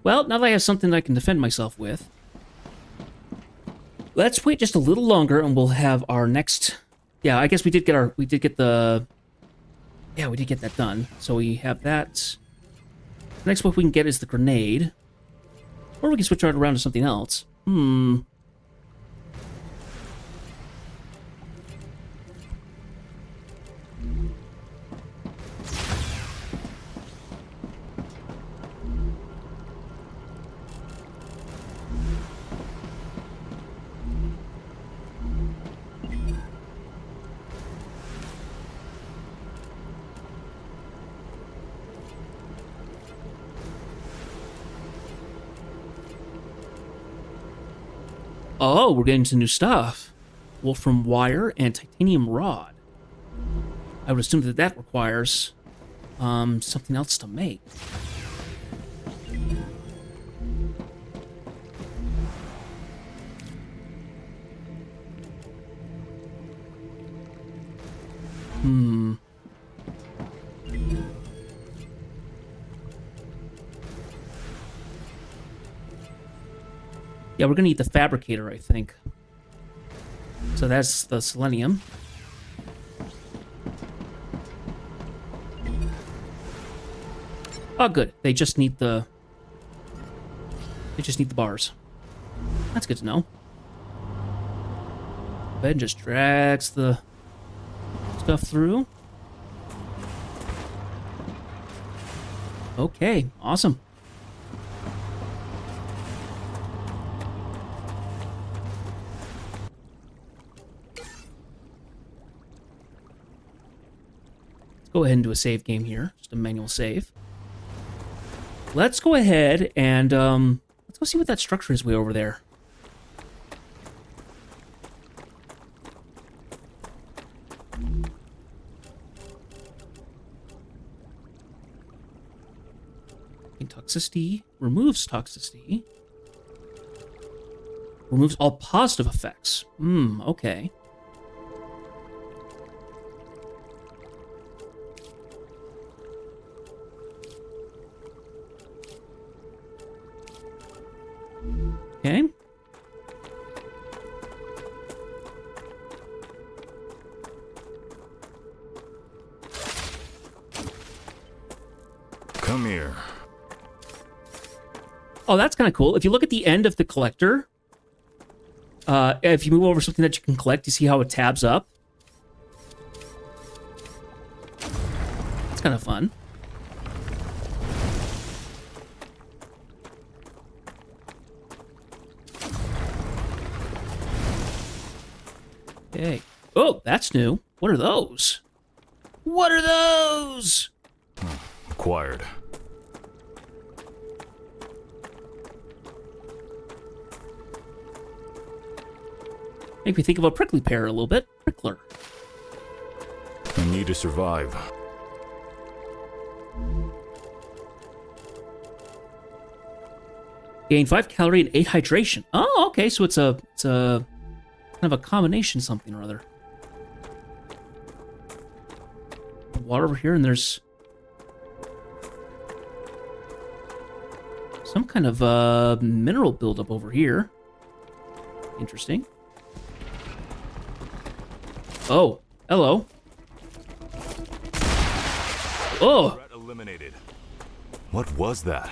Well, now that I have something that I can defend myself with, let's wait just a little longer and we'll have our next... Yeah, I guess we did get that done. So we have that. The next one we can get is the grenade. Or we can switch it around to something else. Oh, we're getting some new stuff. Wolfram wire and titanium rod. I would assume that that requires something else to make. Yeah, we're gonna need the fabricator, I think. So that's the selenium. Oh, good. They just need the bars. That's good to know. Ben just drags the stuff through. Okay, awesome. Let's go ahead and do a save game here. Just a manual save. Let's go ahead and let's go see what that structure is way over there. Toxicity removes toxicity. Removes all positive effects. Okay. Okay. Come here. Oh, that's kind of cool. If you look at the end of the collector, if you move over something that you can collect, you see how it tabs up? It's kind of fun. Okay. Oh, that's new. What are those? What are those? Acquired. Make me think of a prickly pear a little bit. Prickler. I need to survive. Gain 5 calorie and 8 hydration. Oh, okay, so it's a kind of a combination something or other. Water over here, and there's some kind of mineral buildup over here. Interesting. Oh, hello. Oh! Threat eliminated. What was that?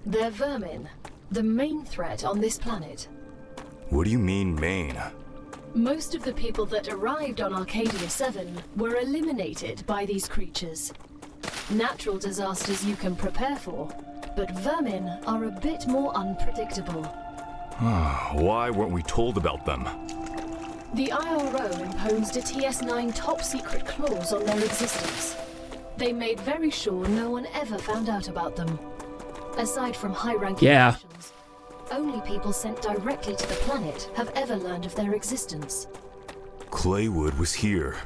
They're vermin, the main threat on this planet. What do you mean, main? Most of the people that arrived on Arcadia 7 were eliminated by these creatures. Natural disasters you can prepare for, but vermin are a bit more unpredictable. Why weren't we told about them? The IRO imposed a TS9 top-secret clause on their existence. They made very sure no one ever found out about them. Aside from high-ranking officials, only people sent directly to the planet have ever learned of their existence. Claywood was here.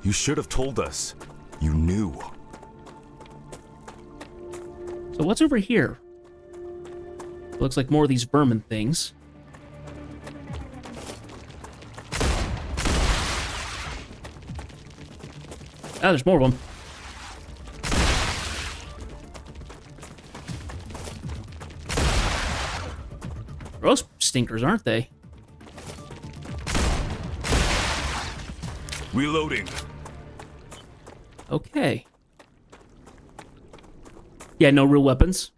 You should have told us. You knew. So what's over here? Looks like more of these vermin things. Ah, there's more of them. Gross stinkers, aren't they? Reloading. Okay. Yeah, no real weapons.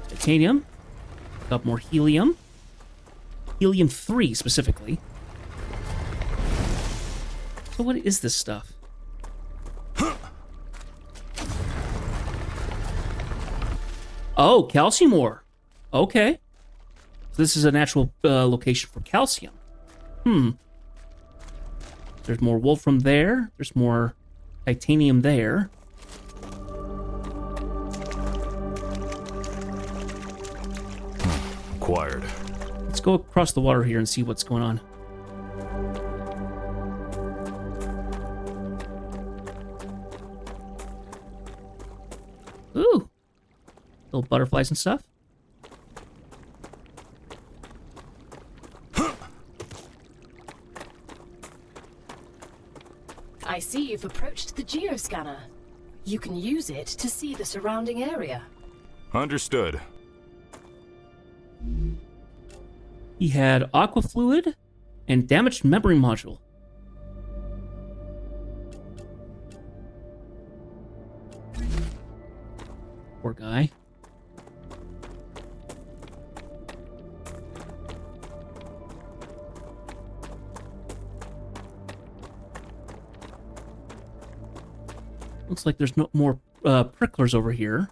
Titanium. Got more helium. Helium-3 specifically. So what is this stuff? Oh, calcium ore. Okay. So this is a natural location for calcium. There's more wolfram there. There's more titanium there. acquired. Let's go across the water here and see what's going on. Ooh. Little butterflies and stuff. I see you've approached the geoscanner. You can use it to see the surrounding area. Understood. He had aqua fluid and damaged memory module. Poor guy. Looks like there's no more pricklers over here.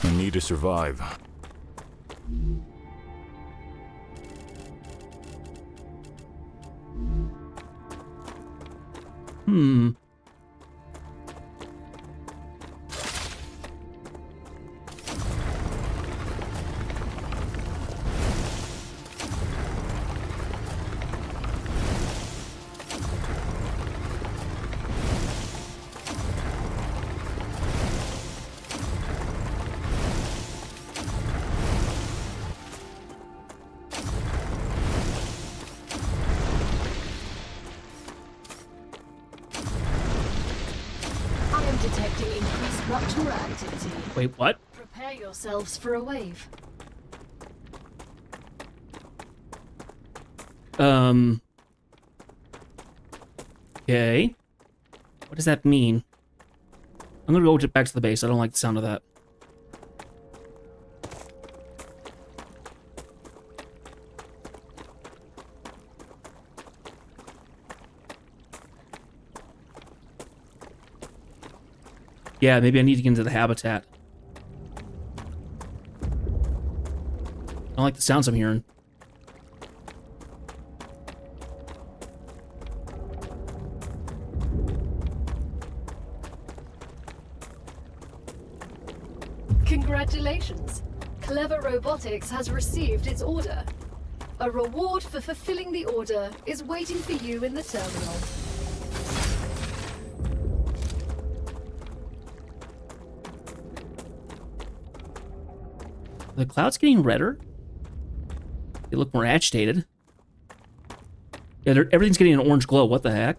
I need to survive. I am detecting increased rupture activity. Wait, what? Prepare yourselves for a wave. Okay. What does that mean? I'm gonna go back to the base. I don't like the sound of that. Yeah, maybe I need to get into the habitat. I don't like the sounds I'm hearing. Congratulations! Clever Robotics has received its order. A reward for fulfilling the order is waiting for you in the terminal. The clouds getting redder? They look more agitated. Yeah, everything's getting an orange glow. What the heck?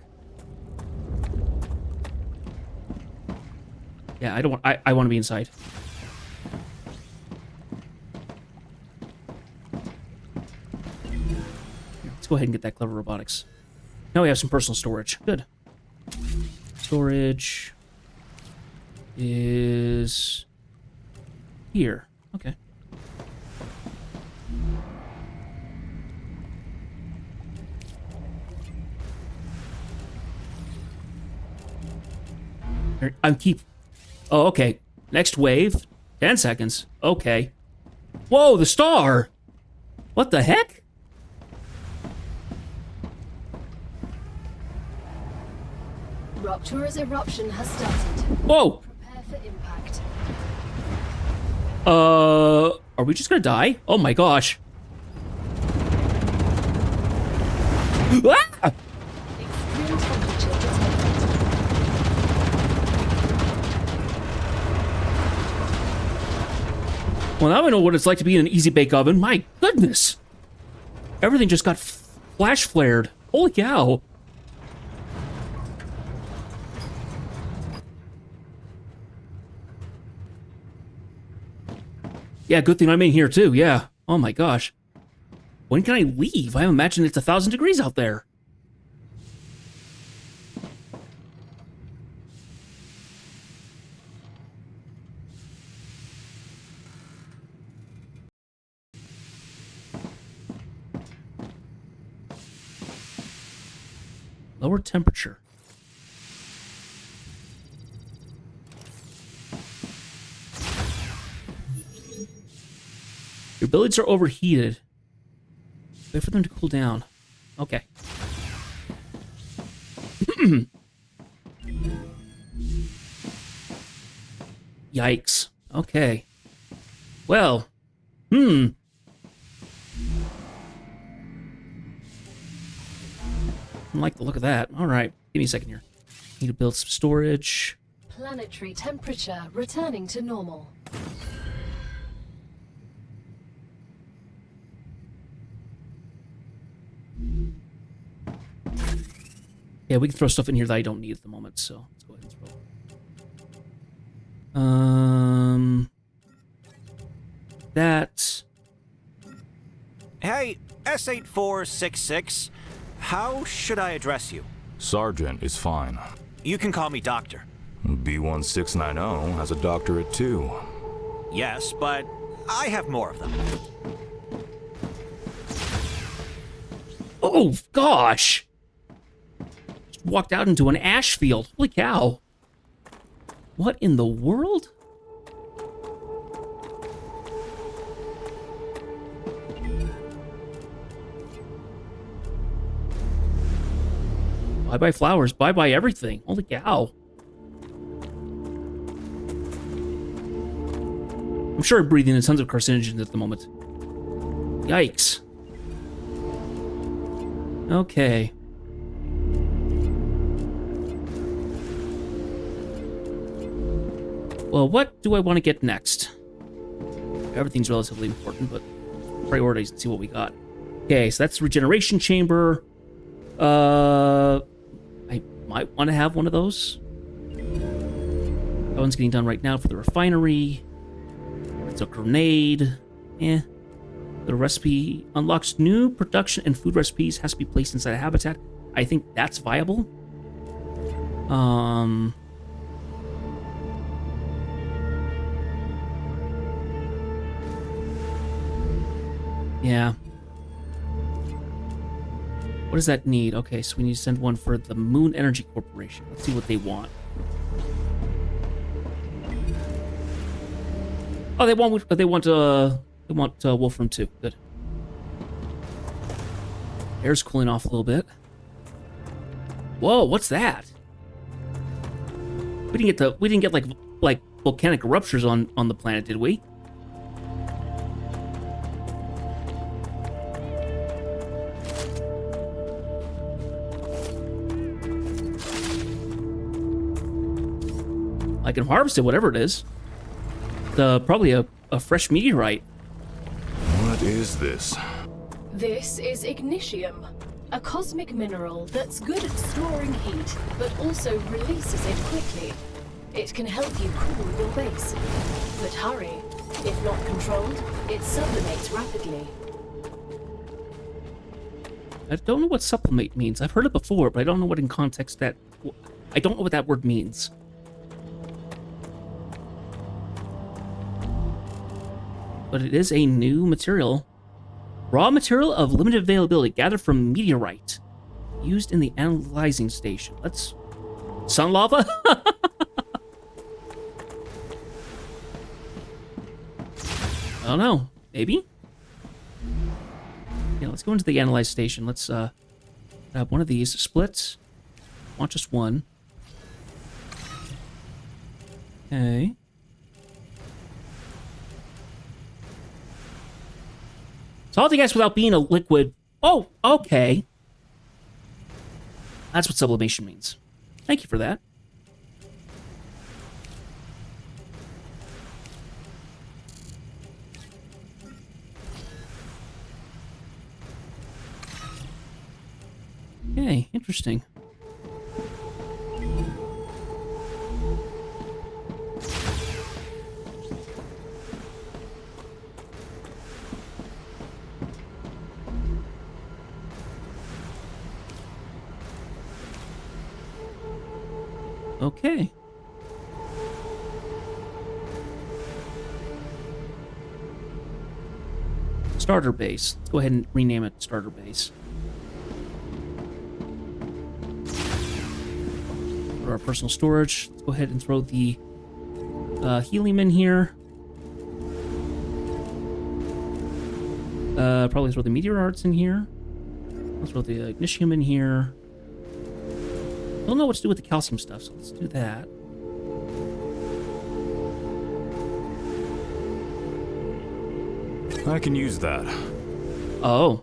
Yeah, I don't want. I want to be inside. Let's go ahead and get that Clever Robotics. Now we have some personal storage. Good. Storage is here. Okay. Oh, okay. Next wave. 10 seconds. Okay. Whoa, the star! What the heck? Rupture's eruption has started. Whoa! Prepare for impact. Are we just gonna die? Oh my gosh. Ah! Extreme temperature detected. Well, now I know what it's like to be in an easy bake oven. My goodness! Everything just got flash flared. Holy cow! Yeah, good thing I'm in here too, yeah. Oh my gosh. When can I leave? I imagine it's 1,000 degrees out there. Lower temperature. buildings are overheated. Wait for them to cool down. Okay. Yikes. Okay. Well. I like the look of that. All right. Give me a second here. Need to build some storage. Planetary temperature returning to normal. Yeah, we can throw stuff in here that I don't need at the moment, so let's go ahead and throw. That. Hey, S8466, how should I address you? Sergeant is fine. You can call me Doctor. B1690 has a doctorate too. Yes, but I have more of them. Oh, gosh! Just walked out into an ash field. Holy cow. What in the world? Bye-bye flowers. Bye-bye everything. Holy cow. I'm sure I'm breathing in tons of carcinogens at the moment. Yikes. Okay. Well, what do I want to get next? Everything's relatively important, but priorities and see what we got. Okay, so that's the regeneration chamber. I might want to have one of those. That one's getting done right now for the refinery. It's a grenade. The recipe unlocks new production and food recipes, has to be placed inside a habitat. I think that's viable. Yeah. What does that need? Okay, so we need to send one for the Moon Energy Corporation. Let's see what they want. Oh, they want Wolfram too. Good. Air's cooling off a little bit. Whoa, what's that? We didn't get like volcanic eruptions on the planet, did we? I can harvest it, whatever it is. Probably a fresh meteorite. What is this? This is ignitium, a cosmic mineral that's good at storing heat, but also releases it quickly. It can help you cool your base. But hurry, if not controlled, it sublimates rapidly. I don't know what sublimate means. I've heard it before, but I don't know what in context that... I don't know what that word means. But it is a new material. Raw material of limited availability gathered from meteorite. Used in the analyzing station. Let's... Sun lava? I don't know. Maybe? Yeah, let's go into the analyze station. Let's grab one of these. Split. Want just one. Okay. Salty gas without being a liquid. Oh, okay. That's what sublimation means. Thank you for that. Okay, interesting. Okay. Starter base. Let's go ahead and rename it starter base. For our personal storage, let's go ahead and throw the helium in here. Probably throw the meteor arts in here. Let's throw the ignitium in here. Don't know what to do with the calcium stuff, so let's do that. I can use that. Oh.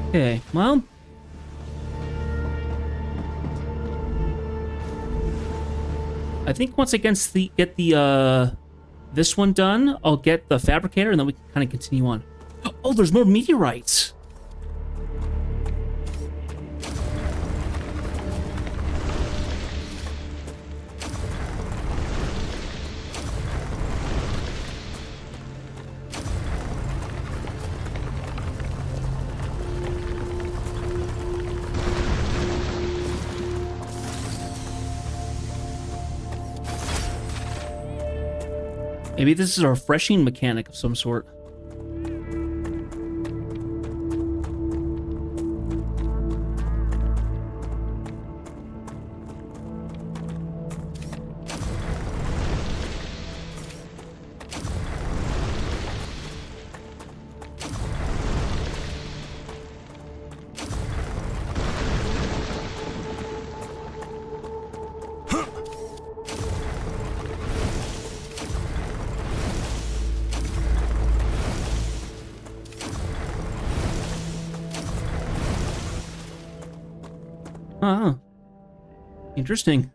Okay, well. I think once I get the this one done, I'll get the fabricator and then we can kind of continue on. Oh, there's more meteorites. Maybe this is a refreshing mechanic of some sort. Ah, interesting.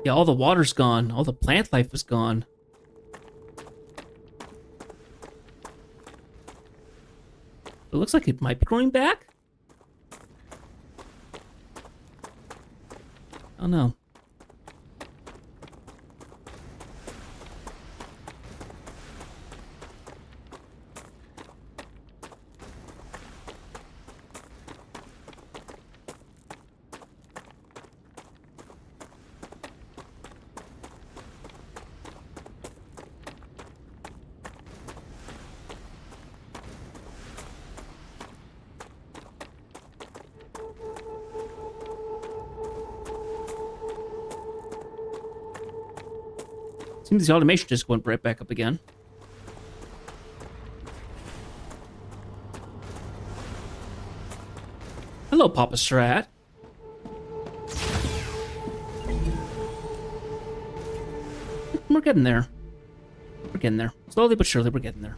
Yeah, all the water's gone. All the plant life is gone. It looks like it might be growing back. Oh no. Seems the automation just went right back up again. Hello, Papa Strat. We're getting there. We're getting there. Slowly but surely, we're getting there.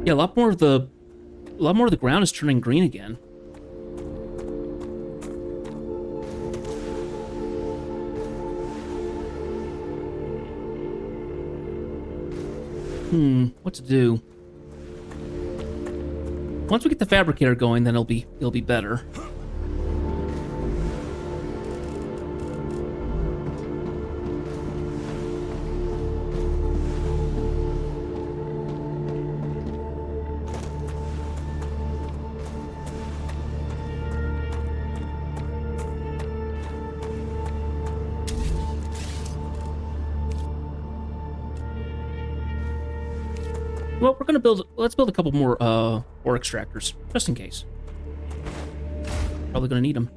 Yeah, a lot more of the ground is turning green again. What to do? Once we get the fabricator going, then it'll be better. Well, we're gonna let's build a couple more ore extractors, just in case. Probably gonna need them.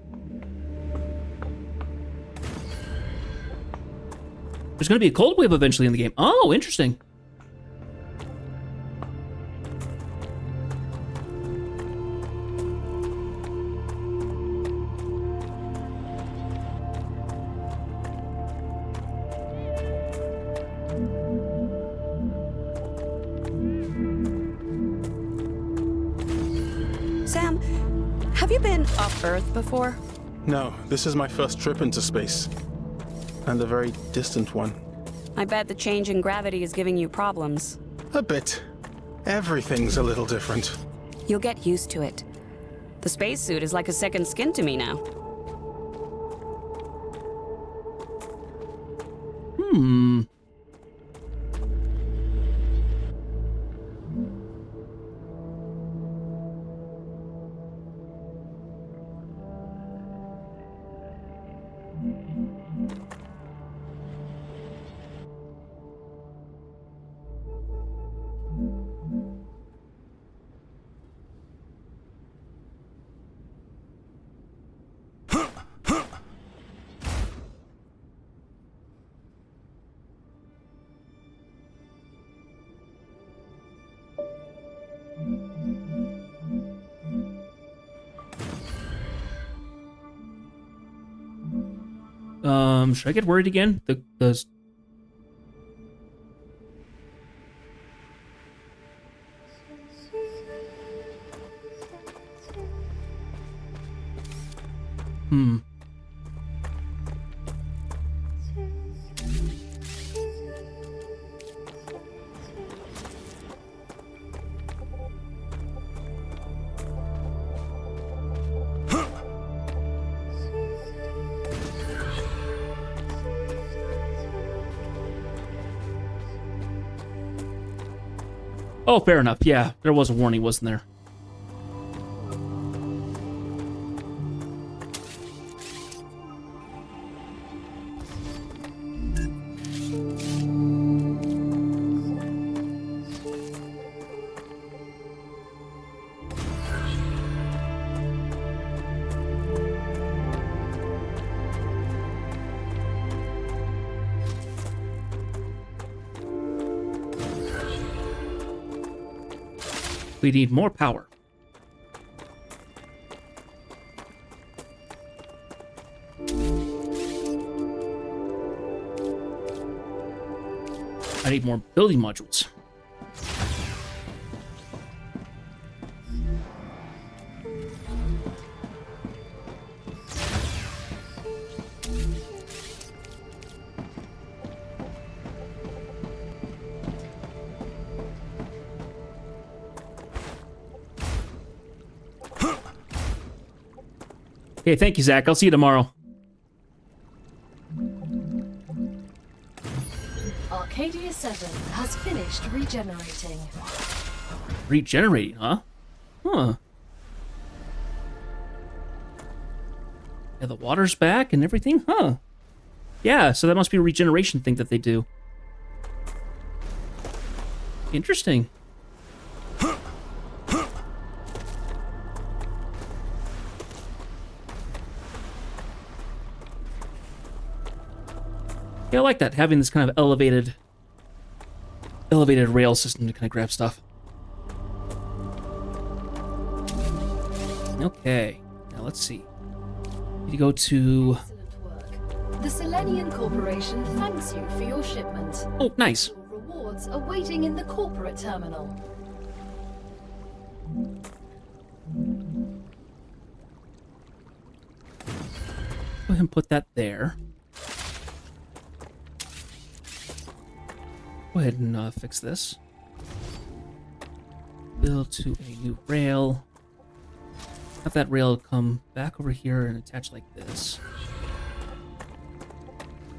There's gonna be a cold wave eventually in the game. Oh, interesting. Sam, have you been off Earth before? No, this is my first trip into space. And a very distant one. I bet the change in gravity is giving you problems. A bit. Everything's a little different. You'll get used to it. The spacesuit is like a second skin to me now. Hmm. Should I get worried again? The Oh, fair enough. Yeah, there was a warning, wasn't there? We need more power. I need more building modules. Okay, thank you, Zach. I'll see you tomorrow. Arcadia 7 has finished regenerating. Regenerating, huh? Huh. Yeah, the water's back and everything? Huh. Yeah, so that must be a regeneration thing that they do. Interesting. Yeah, I like that, having this kind of elevated rail system to kind of grab stuff. Okay, now let's see. Need to go to... Excellent work. The Selenian Corporation thanks you for your shipment. Oh, nice. Your rewards are waiting in the corporate terminal. Go ahead and put that there. Go ahead and fix this. Build to a new rail. Have that rail come back over here and attach like this.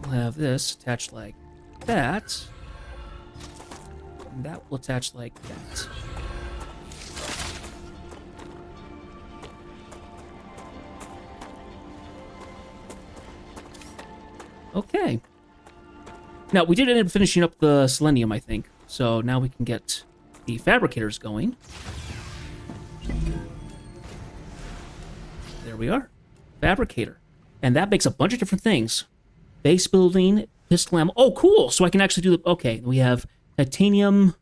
We'll have this attached like that. And that will attach like that. Okay. Now, we did end up finishing up the selenium, I think. So now we can get the fabricators going. There we are. Fabricator. And that makes a bunch of different things. Base building, pistol ammo. Oh, cool! So I can actually do the... Okay, we have titanium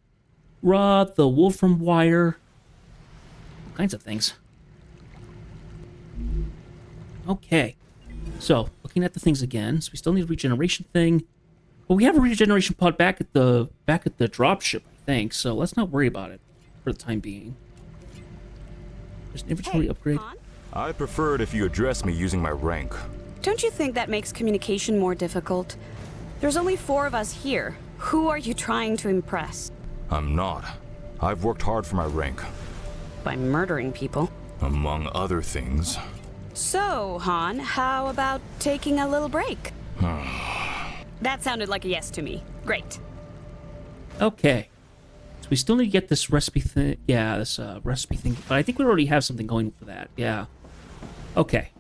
rod, the wolfram wire. All kinds of things. Okay. So, looking at the things again. So we still need a regeneration thing. But we have a regeneration pod back at the dropship, I think. So let's not worry about it for the time being. There's an inventory upgrade. Han? I'd prefer it if you address me using my rank. Don't you think that makes communication more difficult? There's only 4 of us here. Who are you trying to impress? I'm not. I've worked hard for my rank. by murdering people. Among other things. So, Han, how about taking a little break? That sounded like a yes to me. Great. Okay. So we still need to get this recipe thing. Yeah, this recipe thing. But I think we already have something going for that. Yeah. Okay.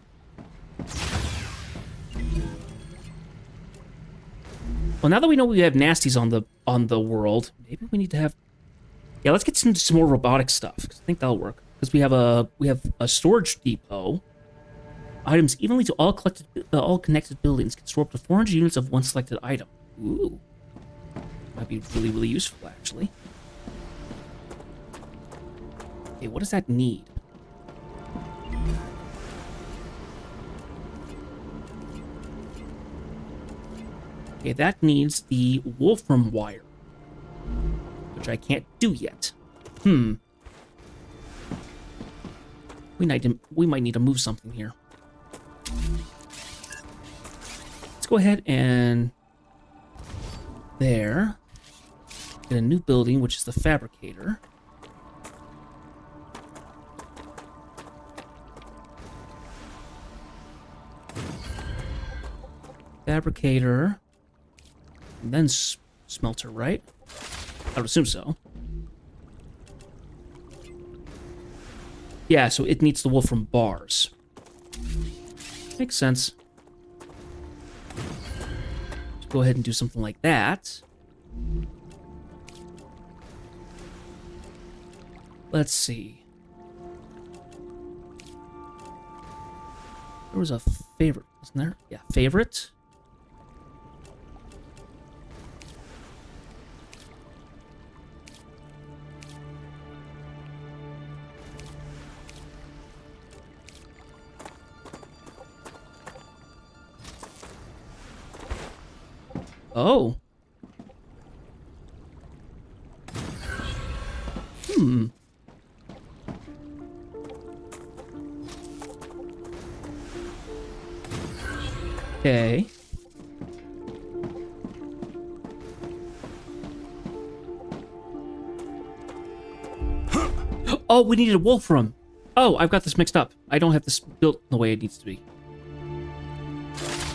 Well, now that we know we have nasties on the world, maybe we need to have. Yeah, let's get some more robotic stuff. 'Cause I think that'll work. Because we have a storage depot. Items evenly to all connected buildings can store up to 400 units of one selected item. Ooh. Might be really, really useful, actually. Okay, what does that need? Okay, that needs the Wolfram wire, which I can't do yet. We might need to move something here. Let's go ahead and there. Get a new building, which is the fabricator. Fabricator. And then smelter, right? I would assume so. Yeah, so it needs the Wolfram bars. Makes sense. Let's go ahead and do something like that. Let's see. There was a favorite, wasn't there? Yeah, favorite. Oh. Okay. Oh, we needed a Wolfram. Oh, I've got this mixed up. I don't have this built the way it needs to be.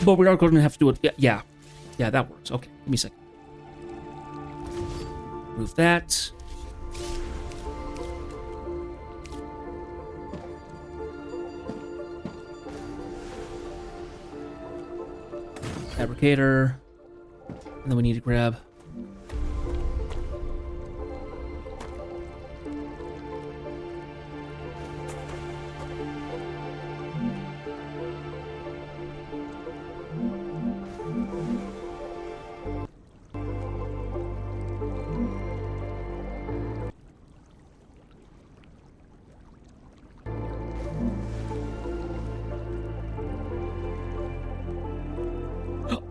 But we are going to have to do it. Yeah. Yeah, that works. Okay, give me a second. Move that. Fabricator. And then we need to grab...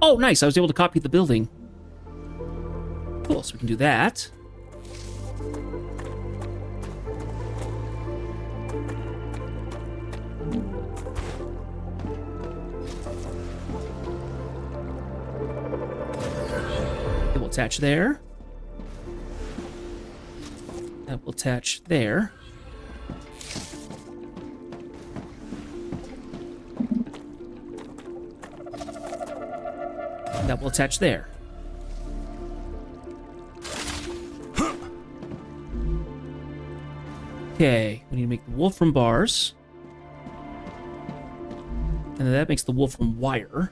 Oh, nice. I was able to copy the building. Cool, so we can do that. It will attach there. That will attach there. That will attach there. Okay, we need to make the Wolfram bars. And then that makes the Wolfram wire.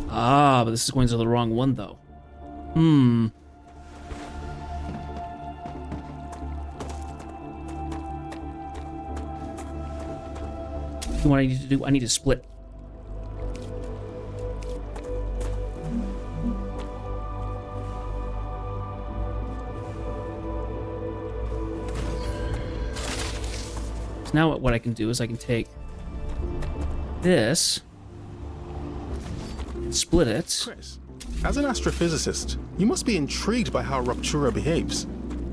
Ah, but this is going to the wrong one, though. You know what I need to do? I need to split. So now what I can do is I can take this and split it. Chris, as an astrophysicist, you must be intrigued by how Ruptura behaves.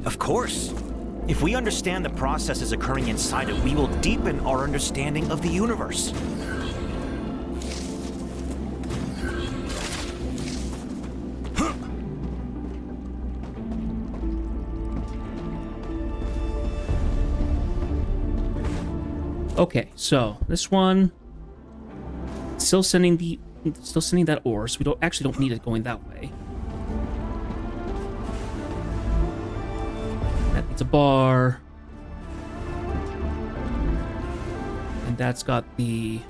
Of course. If we understand the processes occurring inside it, we will deepen our understanding of the universe. Okay, so this one still sending that ore, so we don't need it going that way. That needs a bar. And that's got the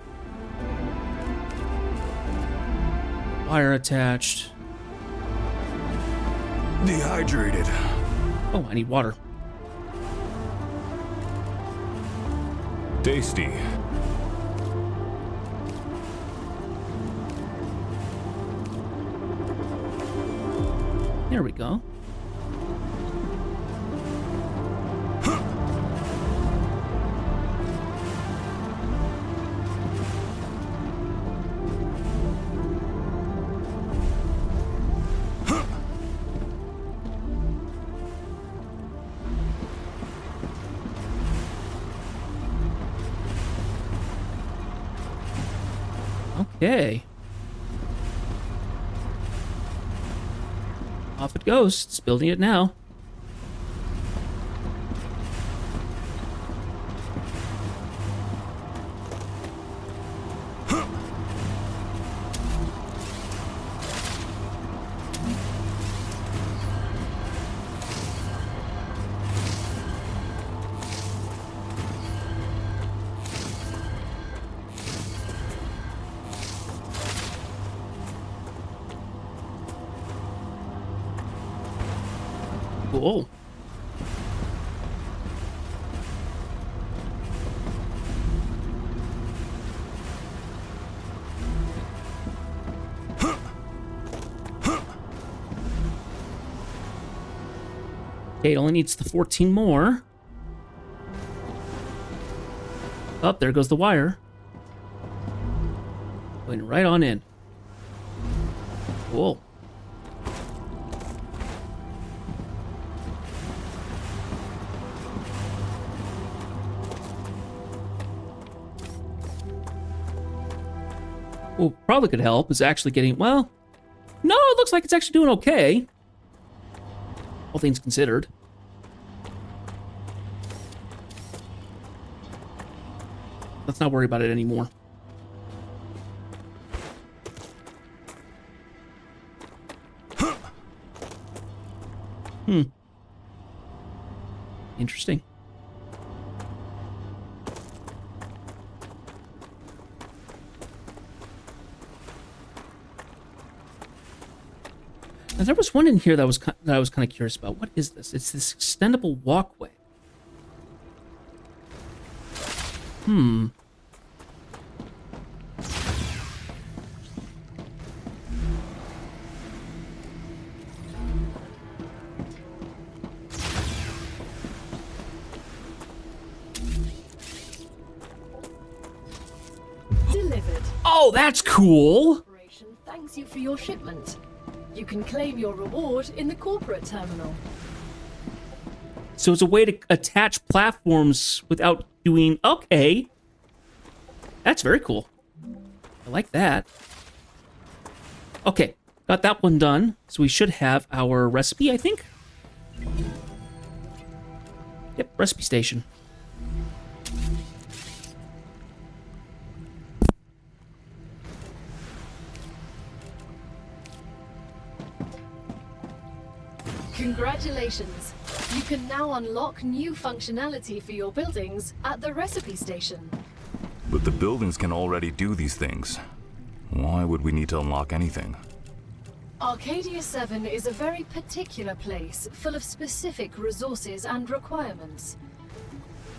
wire attached. Dehydrated. Oh, I need water. Tasty. There we go. Okay. Off it goes. It's building it now. Cool. Okay, it only needs the 14 more. Oh, there goes the wire. Going right on in. Cool. Well, probably could help is actually getting, well, no, it looks like it's actually doing okay. All things considered. Let's not worry about it anymore. Interesting. Now, there was one in here that I was kind of curious about. What is this? It's this extendable walkway. Delivered. Oh, that's cool. Operation thanks you for your shipment. You can claim your reward in the corporate terminal. So it's a way to attach platforms without doing... Okay. That's very cool. I like that. Okay, got that one done. So we should have our recipe, I think. Yep, recipe station. Congratulations! You can now unlock new functionality for your buildings at the recipe station. But the buildings can already do these things. Why would we need to unlock anything? Arcadia 7 is a very particular place, full of specific resources and requirements.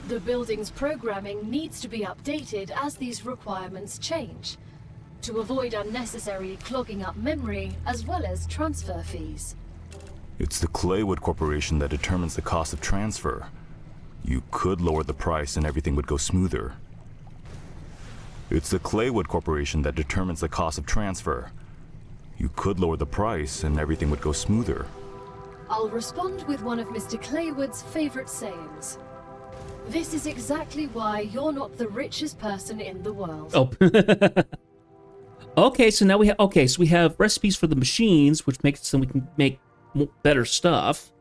The building's programming needs to be updated as these requirements change, to avoid unnecessarily clogging up memory as well as transfer fees. It's the Claywood Corporation that determines the cost of transfer. You could lower the price and everything would go smoother. It's the Claywood Corporation that determines the cost of transfer. You could lower the price and everything would go smoother. I'll respond with one of Mr. Claywood's favorite sayings. This is exactly why you're not the richest person in the world. Oh. Okay, so now we have recipes for the machines, which makes it so we can make better stuff.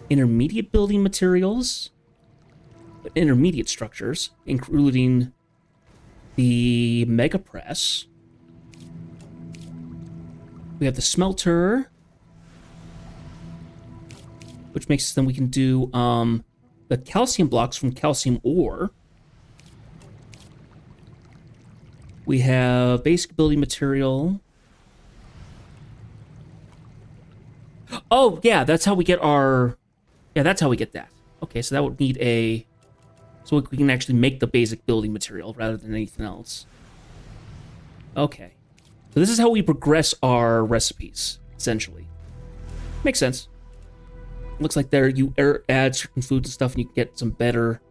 Intermediate building materials, intermediate structures, including the mega press. We have the smelter, which makes it so we can do the calcium blocks from calcium ore. We have basic building material. Oh, yeah, that's how we get our... Yeah, that's how we get that. Okay, so that would need a... So we can actually make the basic building material rather than anything else. Okay. So this is how we progress our recipes, essentially. Makes sense. Looks like there you add certain foods and stuff and you can get some better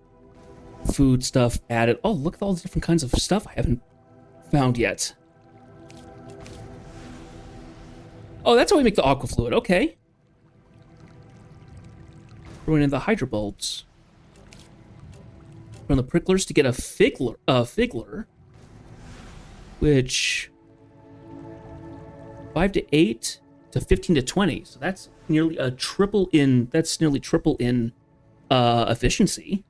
food stuff added. Oh, look at all the different kinds of stuff I haven't found yet. Oh, that's how we make the aqua fluid. Okay. Throwing in the hydrobulbs. From the pricklers to get a figler, which 5 to 8 to 15 to 20. So that's nearly a triple in. That's nearly triple in efficiency.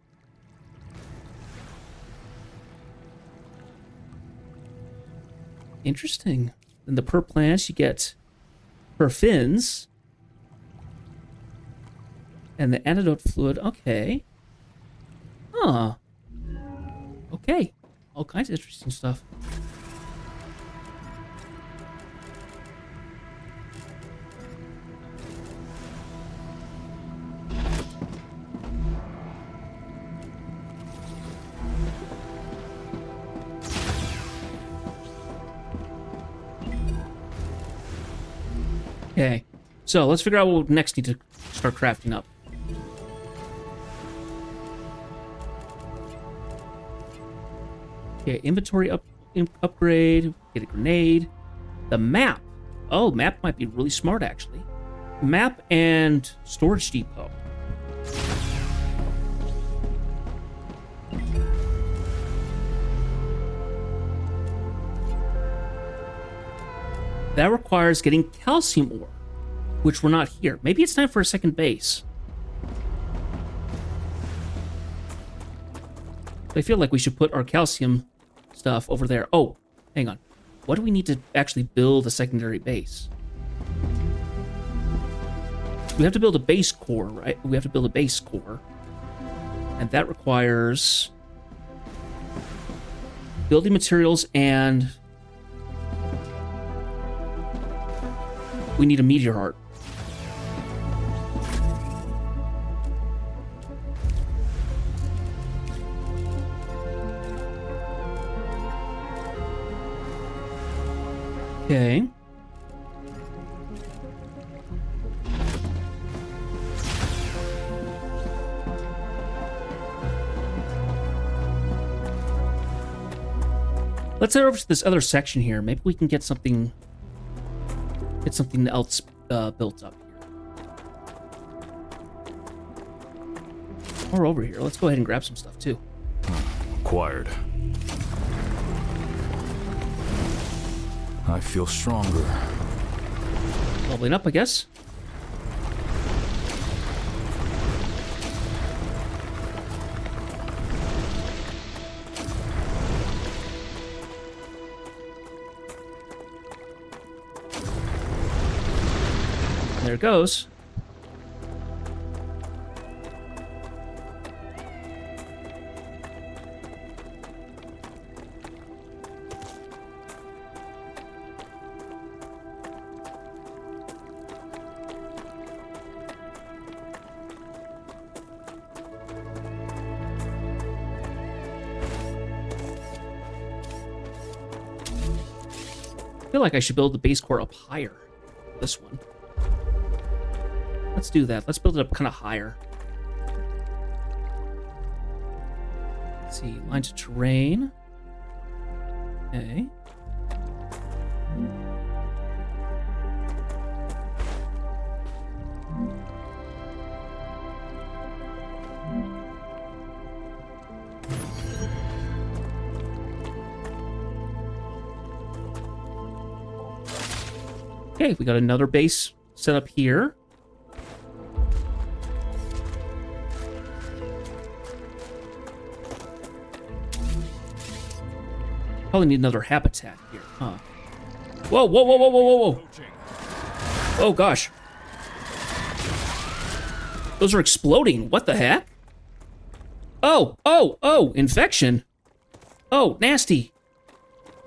Interesting. Then the per plants you get per fins. And the antidote fluid, okay. Huh. Okay. All kinds of interesting stuff. Okay, so let's figure out what we next need to start crafting up. Okay, inventory upgrade, get a grenade. The map. Oh, map might be really smart, actually. Map and storage depot. That requires getting calcium ore, which we're not here. Maybe it's time for a second base. I feel like we should put our calcium stuff over there. Oh, hang on. What do we need to actually build a secondary base? We have to build a base core, right? We have to build a base core. And that requires building materials and... we need a meteor heart. Okay. Let's head over to this other section here. Maybe we can get something else built up here. Or over here. Let's go ahead and grab some stuff too. Acquired. I feel stronger. Leveling up, I guess. There it goes. I feel like I should build the base core up higher. This one. Let's do that. Let's build it up kind of higher. Let's see. Lines of terrain. Okay. Okay, we got another base set up here. Probably need another habitat here, huh? Whoa, whoa, whoa, whoa, whoa, whoa, whoa. Oh, gosh. Those are exploding. What the heck? Oh, oh, oh, infection. Oh, nasty.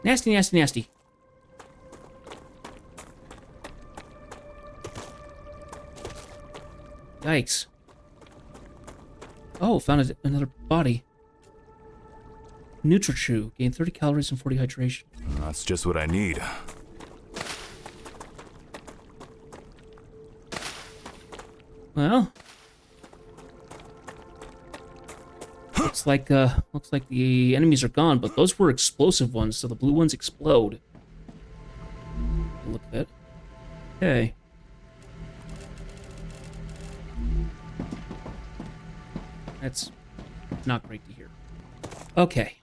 Nasty, nasty, nasty. Yikes. Oh, found another body. NutriChew. Gain 30 calories and 40 hydration. That's just what I need. Well, looks like the enemies are gone, but those were explosive ones, so the blue ones explode. Look at it. Okay. That's not great to hear. Okay.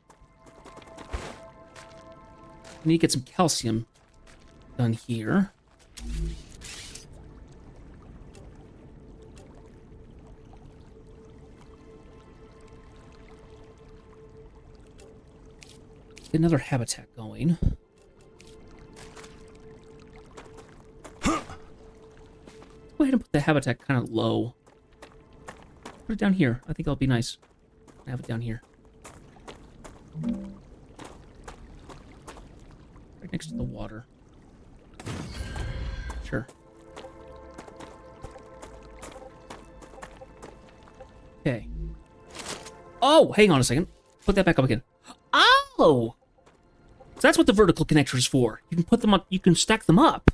I need to get some calcium done here. Get another habitat going. Go ahead and put the habitat kind of low. Put it down here. I think that'll be nice. Have it down here. Right next to the water. Sure. Okay. Oh, hang on a second. Put that back up again. Oh! So that's what the vertical connector is for. You can put them up, you can stack them up.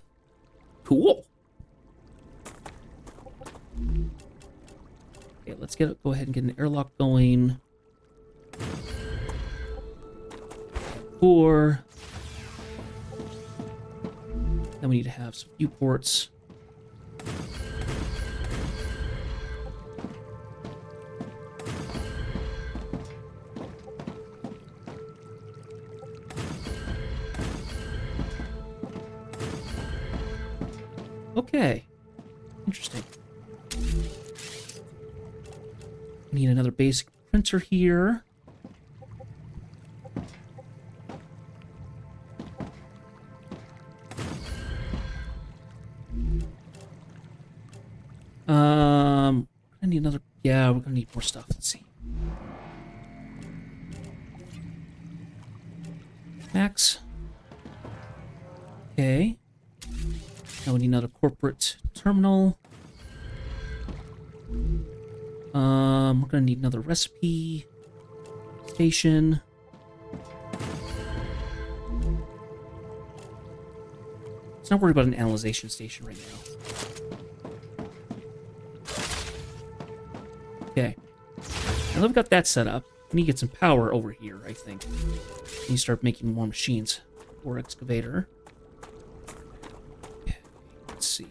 Cool. Okay, let's go ahead and get an airlock going. 4. Then we need to have some viewports. Okay. Interesting. Need another basic printer here. I need another. Yeah, we're gonna need more stuff. Let's see. Max. Okay. Now we need another corporate terminal. We're gonna need another recipe station. Let's not worry about an analyzation station right now. Okay. Now that we've got that set up, we need to get some power over here, I think. We need to start making more machines. Or excavator. Okay, let's see.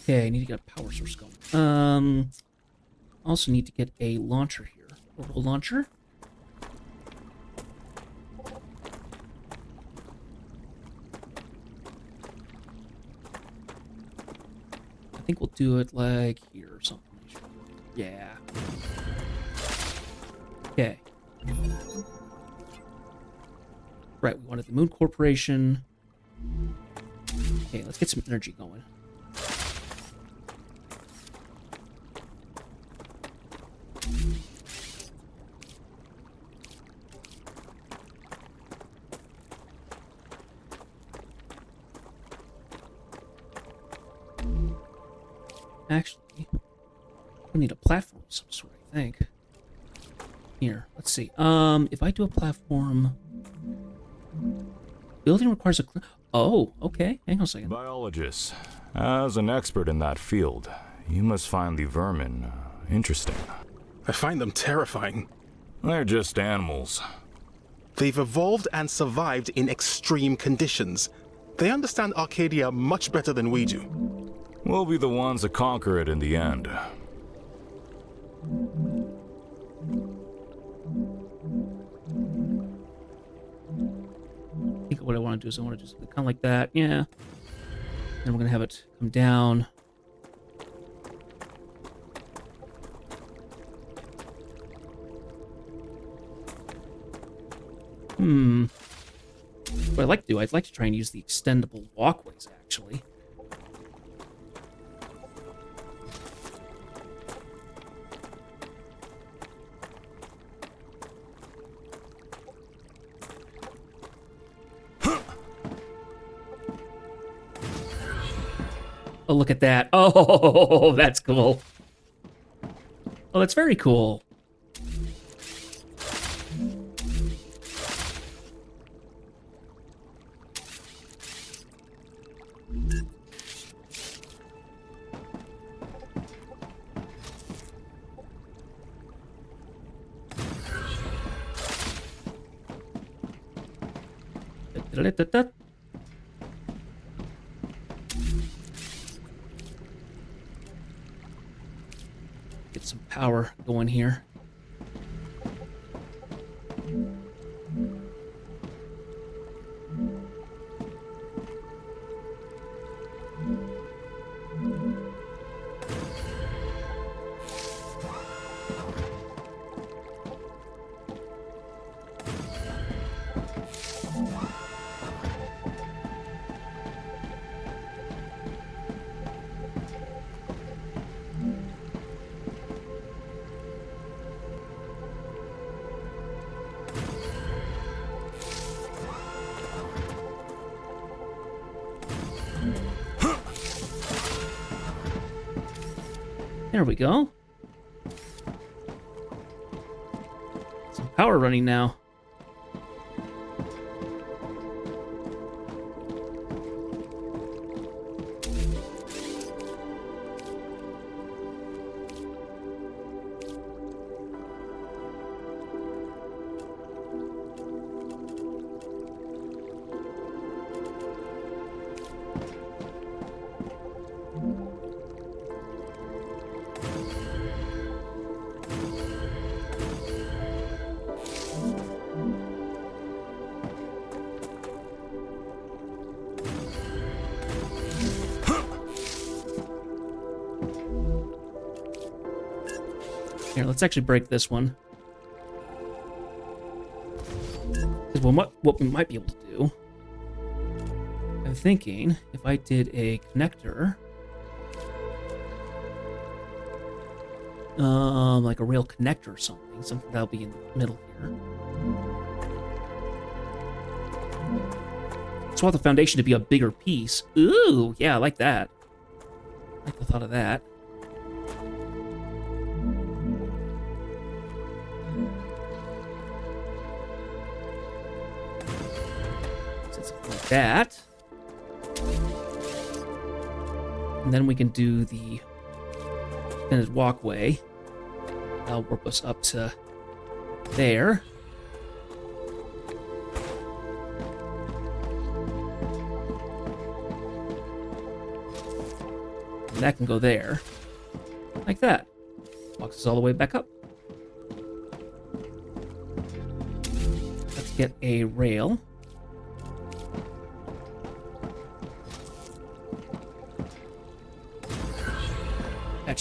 Okay, I need to get a power source going. Also need to get a launcher here. Orbital launcher. I think we'll do it like here or something. Yeah. Okay. Right, we wanted the Moon Corporation. Okay, let's get some energy going. Actually, we need a platform of some sort, I think. Here, let's see. If I do a platform... Building requires a... Oh, okay. Hang on a second. Biologists. As an expert in that field, you must find the vermin interesting. I find them terrifying. They're just animals. They've evolved and survived in extreme conditions. They understand Arcadia much better than we do. We'll be the ones that conquer it in the end. I think what I want to do is I want to just kind of like that. Yeah. Then we're going to have it come down. What I'd like to do, I'd like to try and use the extendable walkways, actually. Oh, look at that. Oh, that's cool. Oh, that's very cool. Da-da-da-da-da. Get some power going here. There we go. Some power running now. Here, let's actually break this one. Because what we might be able to do, I'm thinking if I did a connector, like a rail connector or something that'll be in the middle here. So I want the foundation to be a bigger piece. Ooh, yeah, I like that. I like the thought of that. Like that. And then we can do the extended walkway. That'll warp us up to there. And that can go there. Like that. Walks us all the way back up. Let's get a rail.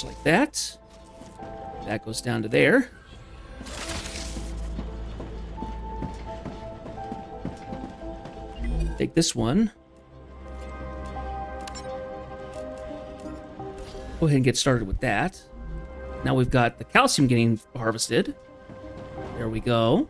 Like that. That goes down to there. Take this one. Go ahead and get started with that. Now we've got the calcium getting harvested. There we go.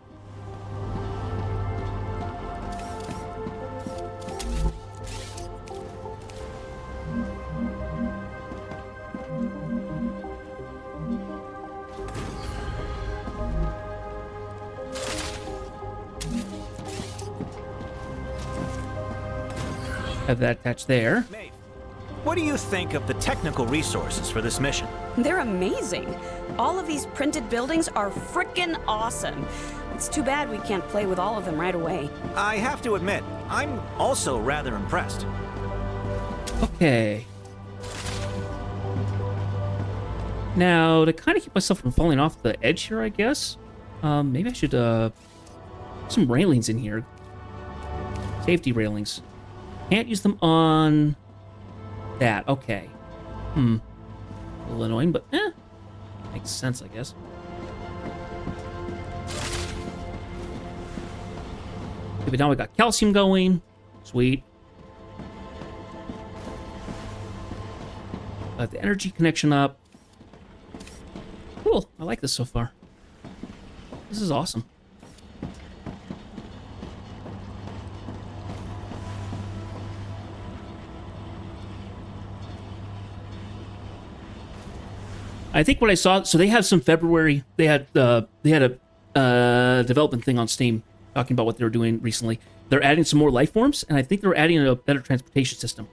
Have that attached there. Maeve, What do you think of the technical resources for this mission? They're amazing. All of these printed buildings are frickin' awesome. It's too bad we can't play with all of them right away. I have to admit, I'm also rather impressed. Okay. Now, to kind of keep myself from falling off the edge here, I guess, maybe I should, put some railings in here. Safety railings. Can't use them on that. Okay. A little annoying, but, makes sense, I guess. Okay, but now we got calcium going. Sweet. Got the energy connection up. Cool. I like this so far. This is awesome. I think what I saw, so they have some February, they had a development thing on Steam talking about what they were doing recently. They're adding some more life forms, and I think they're adding a better transportation system.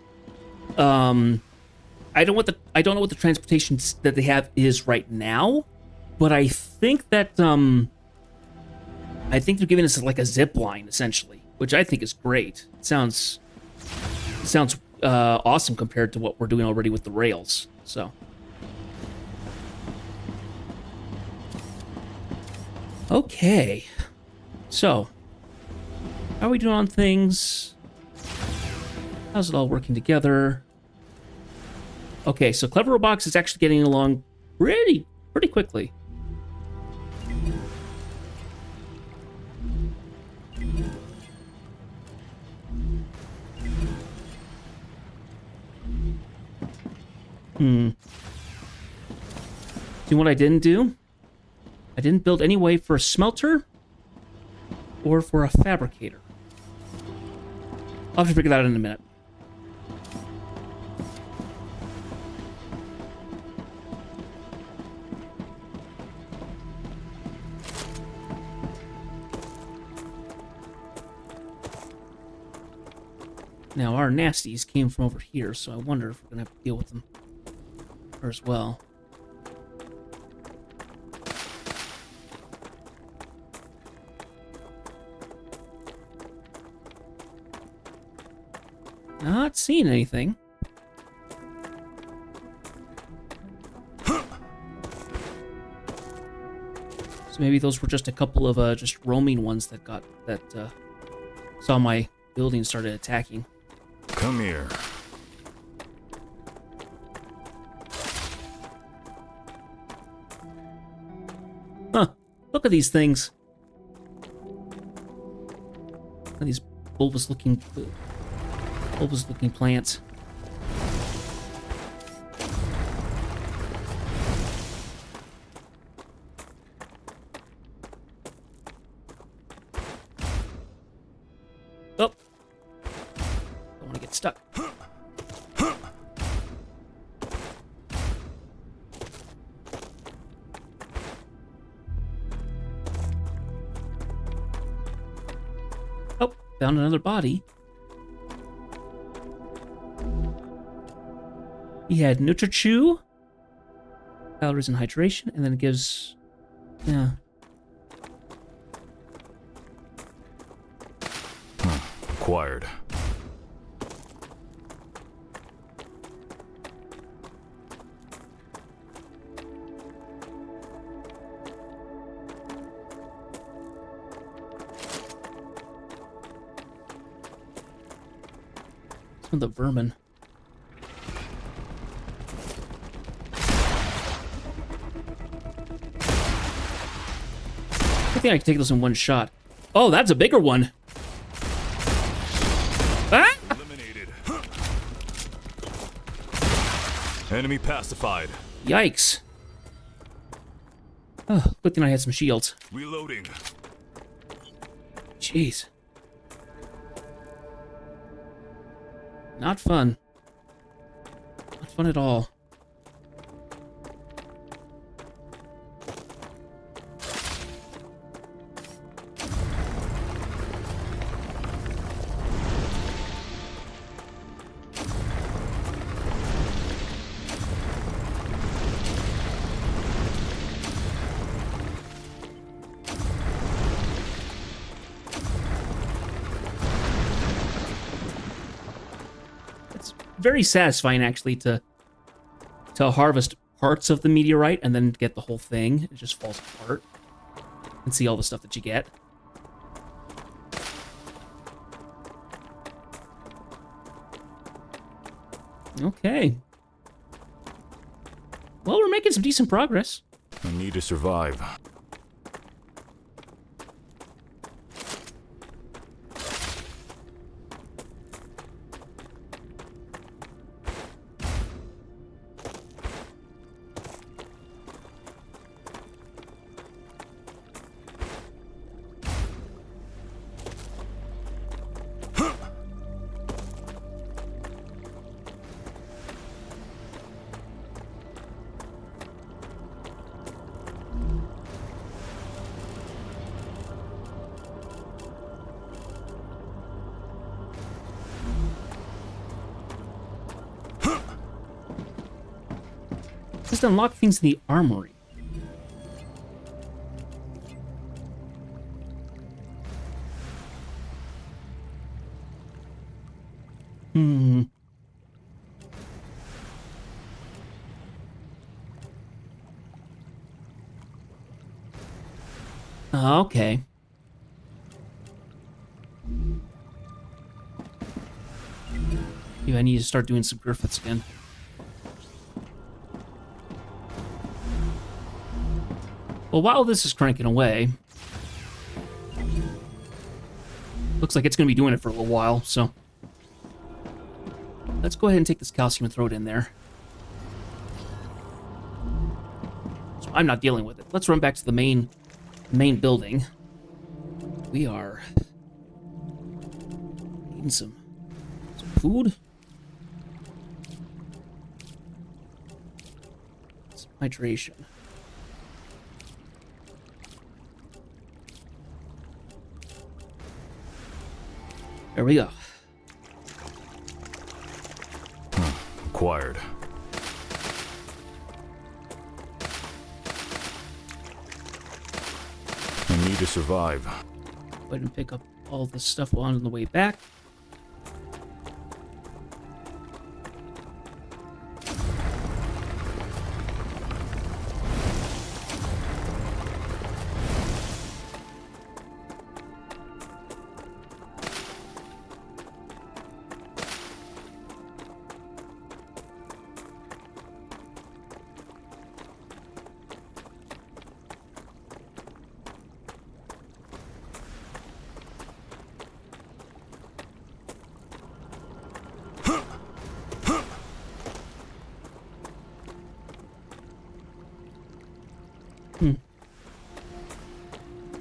I don't know what the transportation that they have is right now, but I think that I think they're giving us like a zip line essentially, which I think is great. It sounds awesome compared to what we're doing already with the rails. So. Okay, so how are we doing on things? How's it all working together? Okay, so Clever Robotics is actually getting along pretty quickly. See what I didn't do? I didn't build any way for a smelter or for a fabricator. I'll have to figure that out in a minute. Now, our nasties came from over here, so I wonder if we're going to have to deal with them as well. Not seeing anything. So maybe those were just a couple of just roaming ones that saw my building and started attacking. Come here. Huh. Look at these things. Look at these bulbous looking plants. Oh. Don't want to get stuck. Oh, found another body. He had NutriChew, calories and hydration, and then it gives, yeah. Acquired. Some of the vermin. I think I can take those in one shot. Oh, that's a bigger one. Ah! Eliminated. Enemy pacified. Yikes. Oh, good thing I had some shields. Reloading. Jeez. Not fun. Not fun at all. very satisfying, actually, to harvest parts of the meteorite and then get the whole thing. It just falls apart. And see all the stuff that you get. Okay. Well, we're making some decent progress. I need to survive. Just unlock things in the armory. Okay. Maybe I need to start doing some Griffiths again. Well, while this is cranking away, looks like it's going to be doing it for a little while, so let's go ahead and take this calcium and throw it in there. So I'm not dealing with it. Let's run back to the main building. We are eating some food. Some hydration. There we go. Acquired. I need to survive. Go ahead and pick up all this stuff on the way back.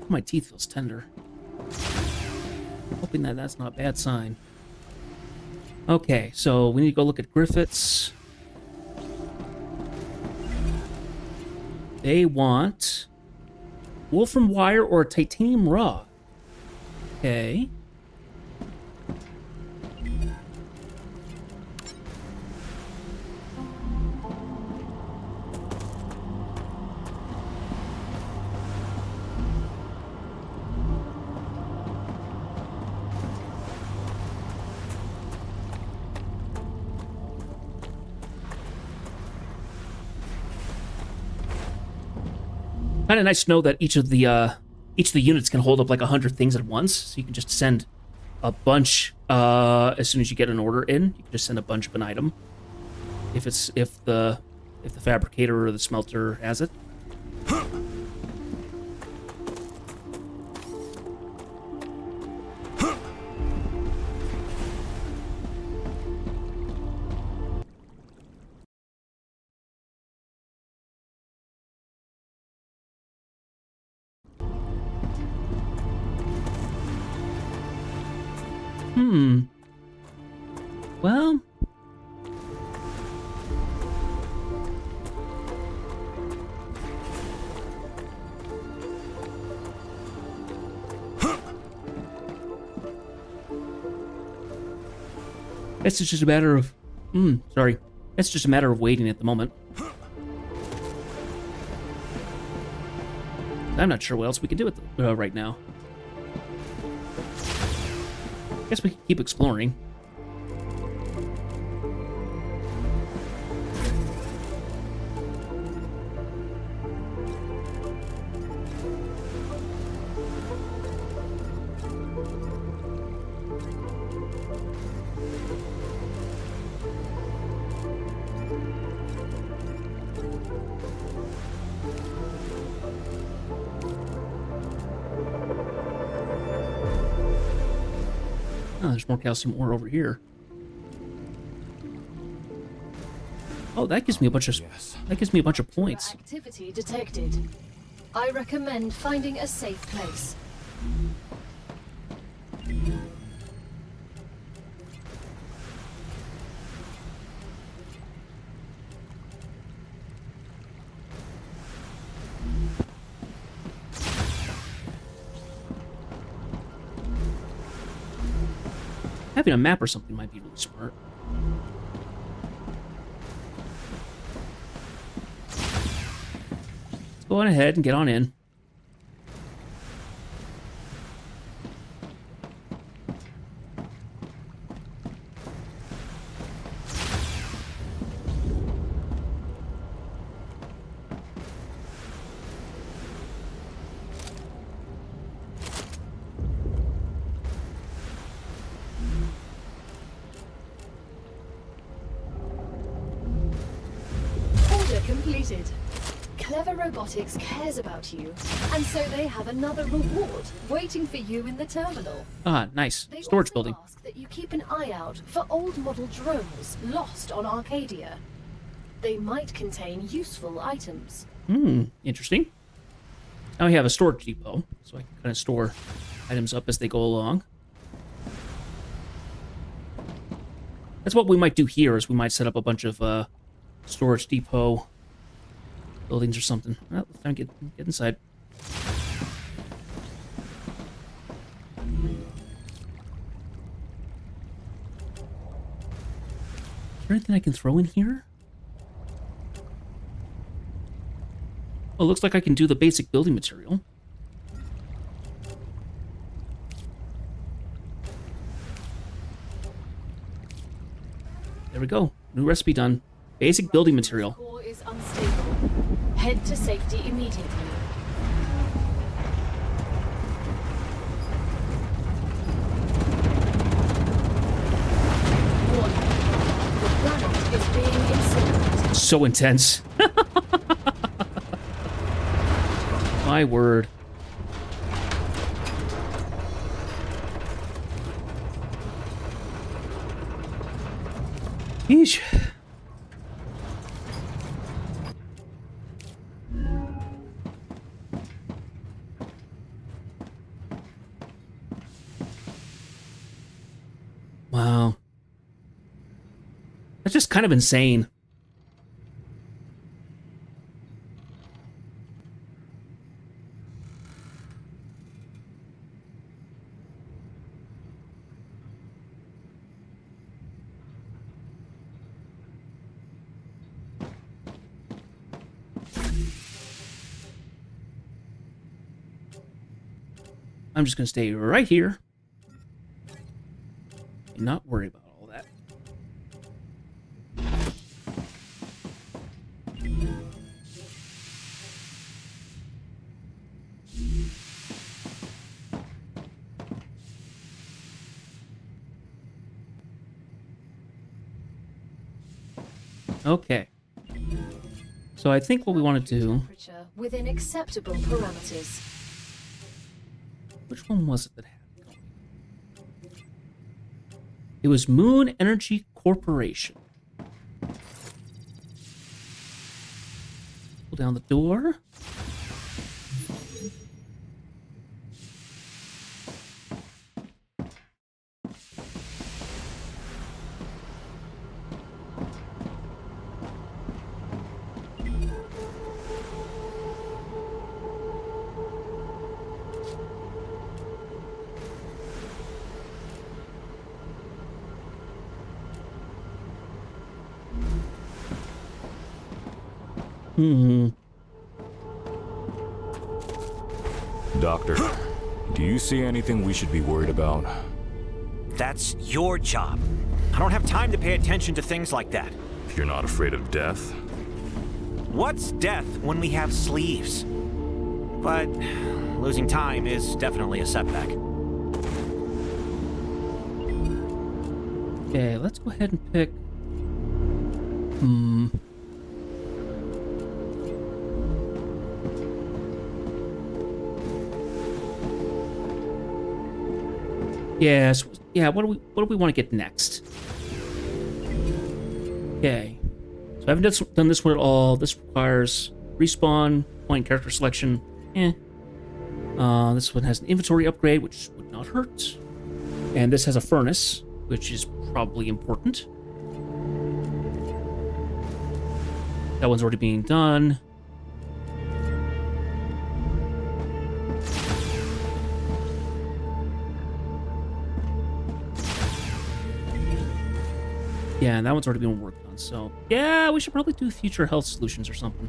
My teeth feels tender. Hoping that that's not a bad sign. Okay, so we need to go look at Griffiths. They want wolfram wire or titanium rod. Okay. Kind of nice to know that each of the units can hold up like 100 things at once, so you can just send a bunch as soon as you get an order in. You can just send a bunch of an item if the fabricator or the smelter has it. Well, it's just a matter of sorry. It's just a matter of waiting at the moment. I'm not sure what else we can do with right now. Guess we can keep exploring. Oh, there's more calcium ore over here. Oh, that gives me a bunch of points. Activity detected. I recommend finding a safe place. Having a map or something might be really smart. Let's go on ahead and get on in. Completed. Clever Robotics cares about you, and so they have another reward waiting for you in the terminal. Ah, nice. They Storage also building. ask that you keep an eye out for old model drones lost on Arcadia. They might contain useful items. Interesting. Now we have a storage depot, so I can kind of store items up as they go along. That's what we might do here, is we might set up a bunch of storage depot buildings or something. Well, let's try and get inside. Is there anything I can throw in here? Oh, it looks like I can do the basic building material. There we go. New recipe done. Basic building material. Core is unstable. Head to safety immediately. Warning. The planet is being incinerated. So intense. My word. Yeesh. Wow. That's just kind of insane. I'm just going to stay right here and not worry about all that. Okay. So I think what we want to do... Temperature within acceptable parameters. Which one was it that had it going? It was Moon Energy Corporation. Pull down the door. Doctor, do you see anything we should be worried about? That's your job. I don't have time to pay attention to things like that. You're not afraid of death? What's death when we have sleeves? But losing time is definitely a setback. Okay, let's go ahead and pick... Yes. Yeah. What do we want to get next? Okay. So I haven't done this one at all. This requires respawn, point character selection. This one has an inventory upgrade, which would not hurt. And this has a furnace, which is probably important. That one's already being done. Yeah, and that one's already been worked on, so... Yeah, we should probably do future health solutions or something.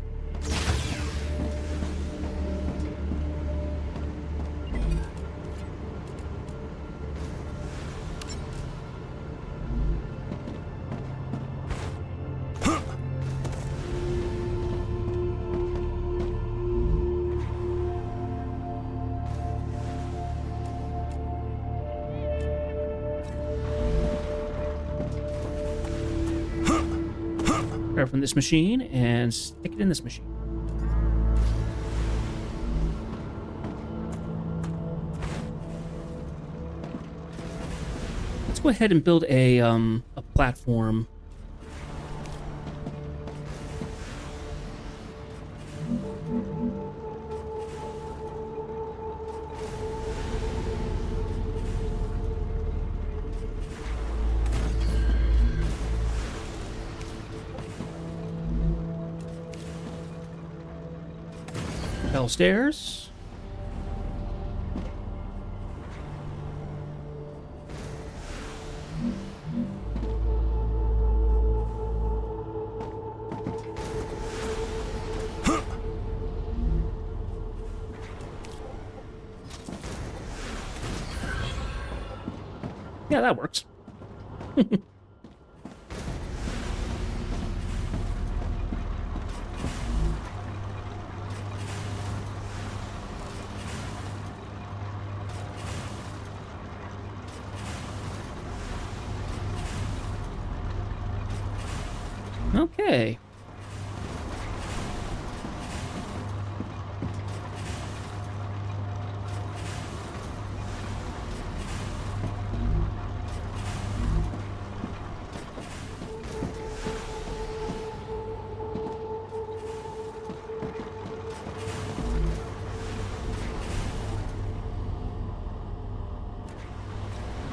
From this machine and stick it in this machine. Let's go ahead and build a platform. Stairs. Yeah, that works. Okay.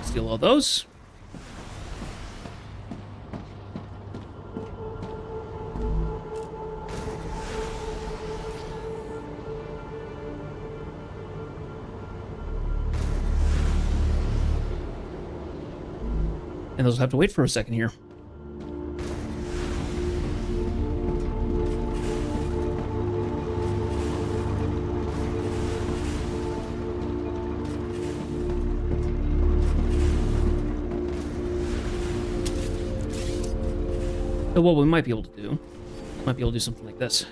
Steal all those. And those will have to wait for a second here. So what we might be able to do, something like this.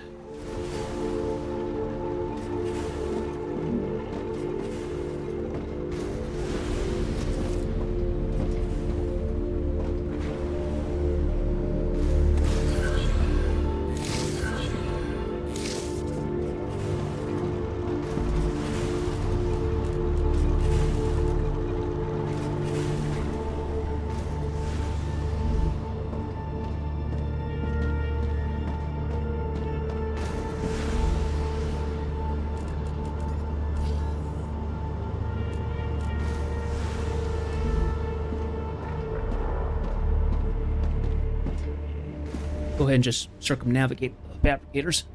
Go ahead and just circumnavigate the fabricators.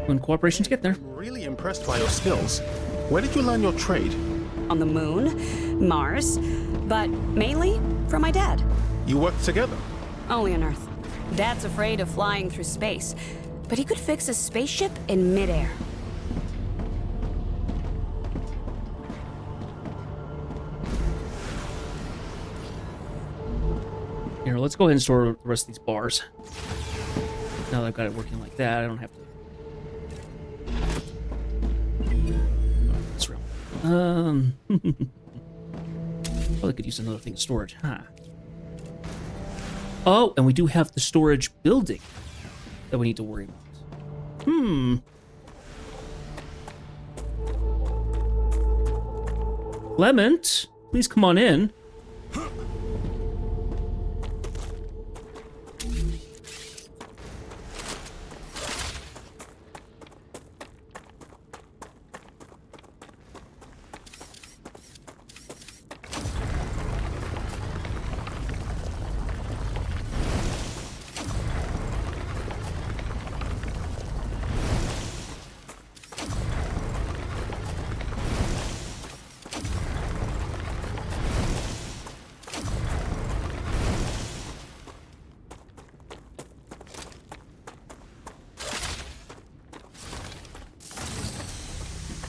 When cooperations get there. I'm really impressed by your skills. Where did you learn your trade? On the moon, Mars, but mainly from my dad. You worked together? Only on Earth. Dad's afraid of flying through space, but he could fix a spaceship in midair. Here, let's go ahead and store the rest of these bars. Now that I've got it working like that, I don't have to... This room. Probably could use another thing of storage, huh? Oh, and we do have the storage building that we need to worry about. Clement, please come on in.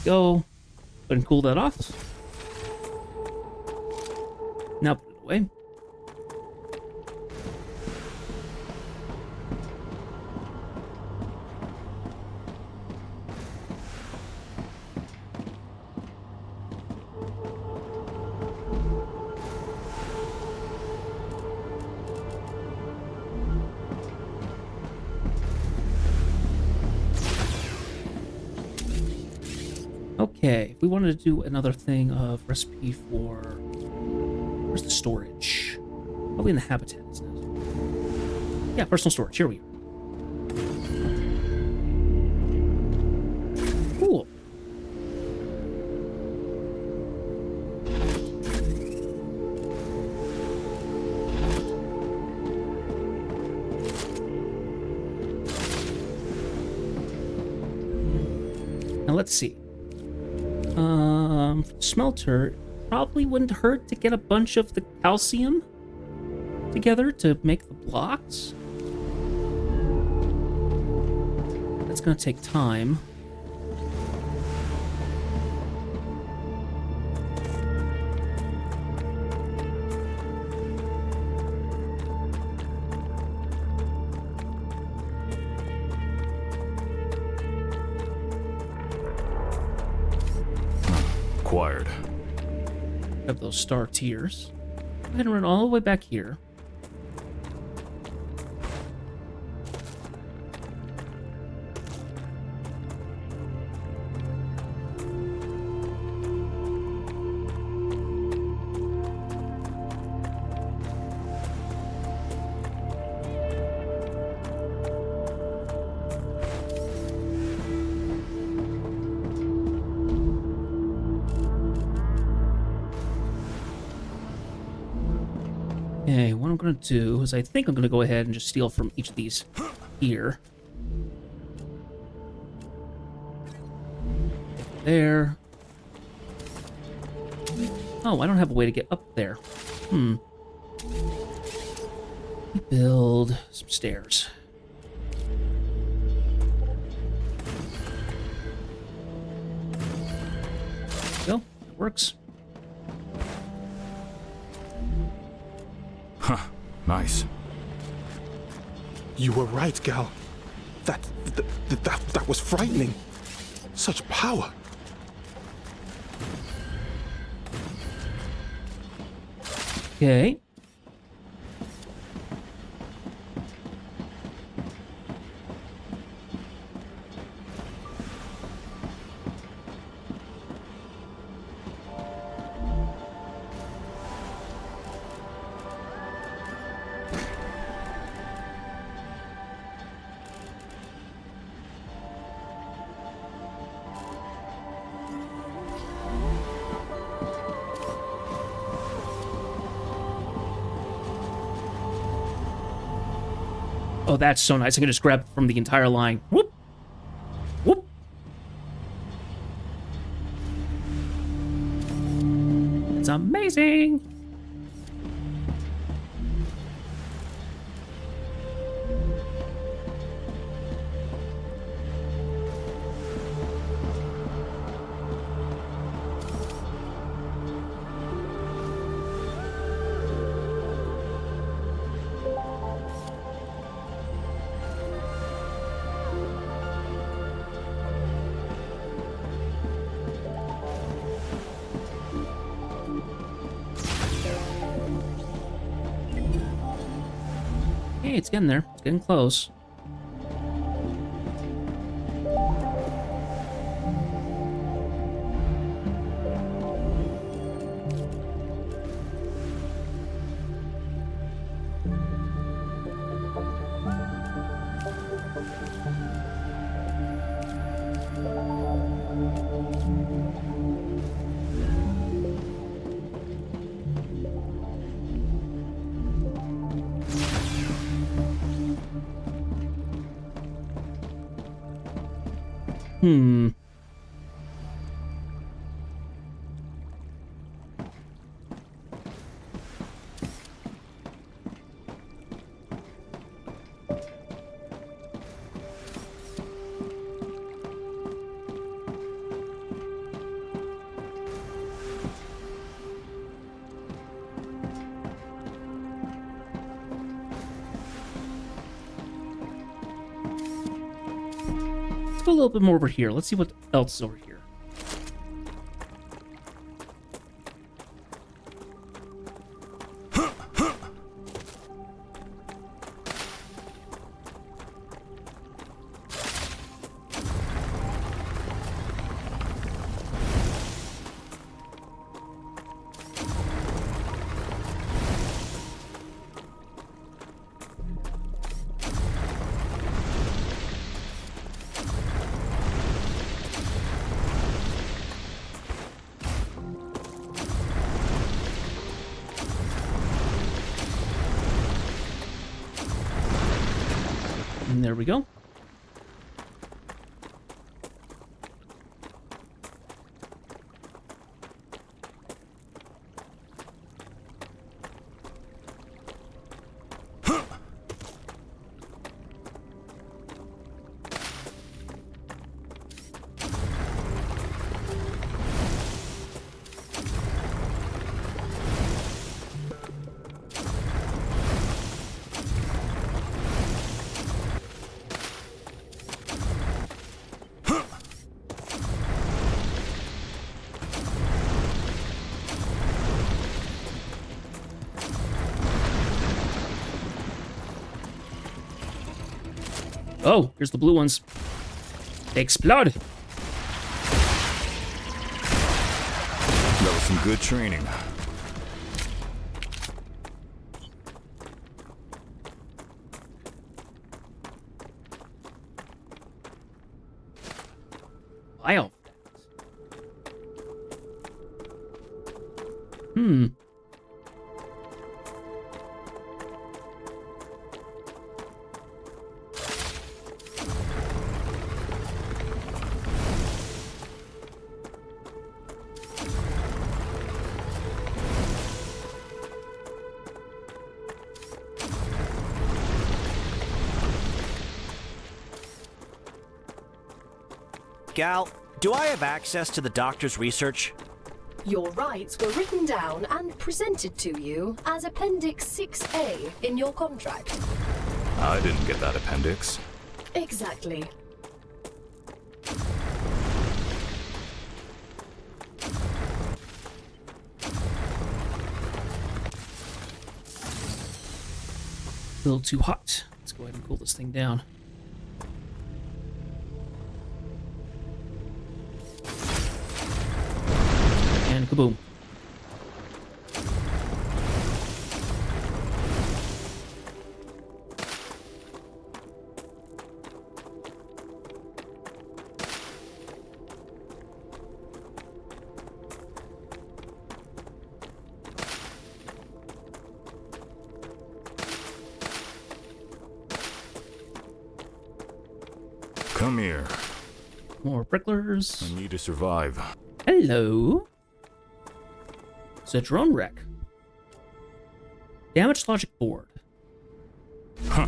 Go. Go ahead and cool that off. Now put it away. Okay, if we wanted to do another thing of recipe for... Where's the storage? Probably in the habitat, isn't it? Yeah, personal storage. Here we are. Cool. Now let's see. Smelter, probably wouldn't hurt to get a bunch of the calcium together to make the blocks. That's gonna take time. Acquired. Have those star tiers. Go ahead and run all the way back here. Okay, what I'm gonna do is I think I'm gonna go ahead and just steal from each of these here. There. Oh, I don't have a way to get up there. Build some stairs. There we go. That works. Huh. Nice. You were right, Gal. That was frightening. Such power. Okay. Oh, that's so nice. I can just grab from the entire line. Whoop! Whoop! It's amazing! Hey, it's getting there. It's getting close. Hmm. Let's go a little bit more over here. Let's see what else is over here. And there we go. Oh, here's the blue ones. They explode. That was some good training. Bio. Hmm. Gal, do I have access to the doctor's research? Your rights were written down and presented to you as Appendix 6A in your contract. I didn't get that appendix. Exactly. A little too hot. Let's go ahead and cool this thing down. And kaboom. Come here. More pricklers. I need to survive. Hello. It's a drone wreck. Damaged logic board. Huh.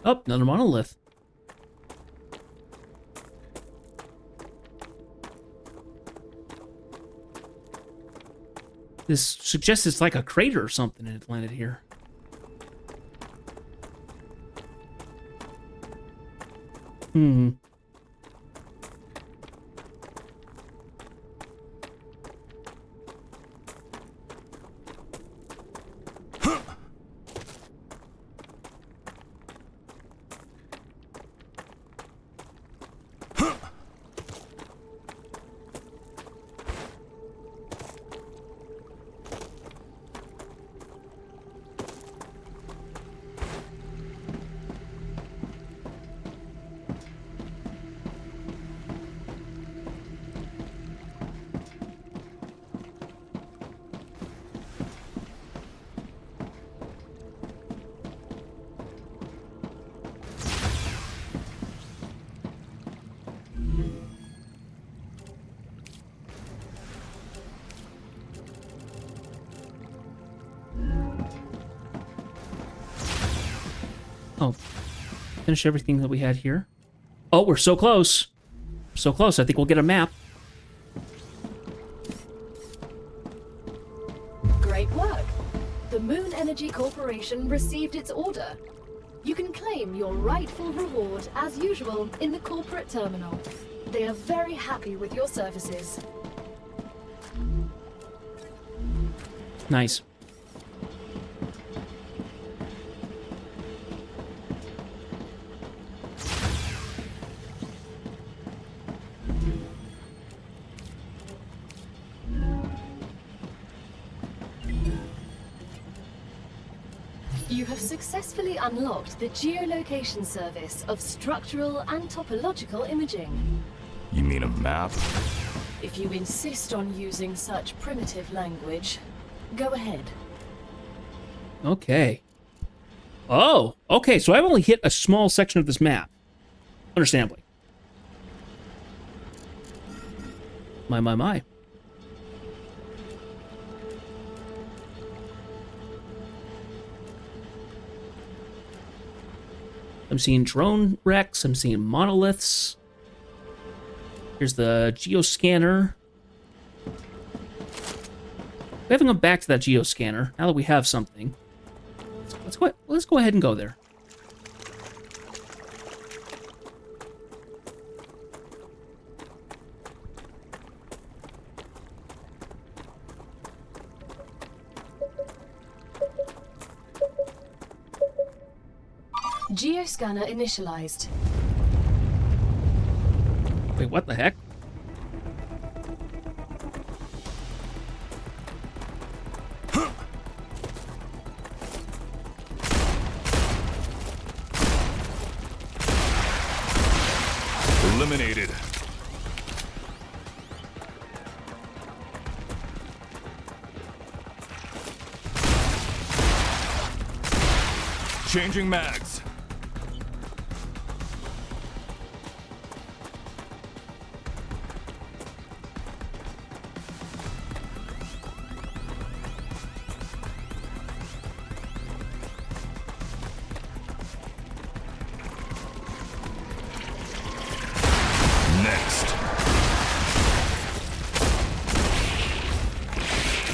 Oh, another monolith. This suggests it's like a crater or something and it landed here. Oh, finish everything that we had here. Oh, we're so close. So close. I think we'll get a map. Great work. The Moon Energy Corporation received its order. You can claim your rightful reward, as usual, in the corporate terminal. They are very happy with your services. Nice. You have successfully unlocked the geolocation service of structural and topological imaging. You mean a map? If you insist on using such primitive language, go ahead. Okay. Oh, okay, so I've only hit a small section of this map. Understandably. My. I'm seeing drone wrecks, I'm seeing monoliths. Here's the geoscanner. We haven't gone back to that geoscanner, now that we have something. Let's go ahead and go there. Geoscanner initialized. Wait, what the heck? Eliminated. Changing mags.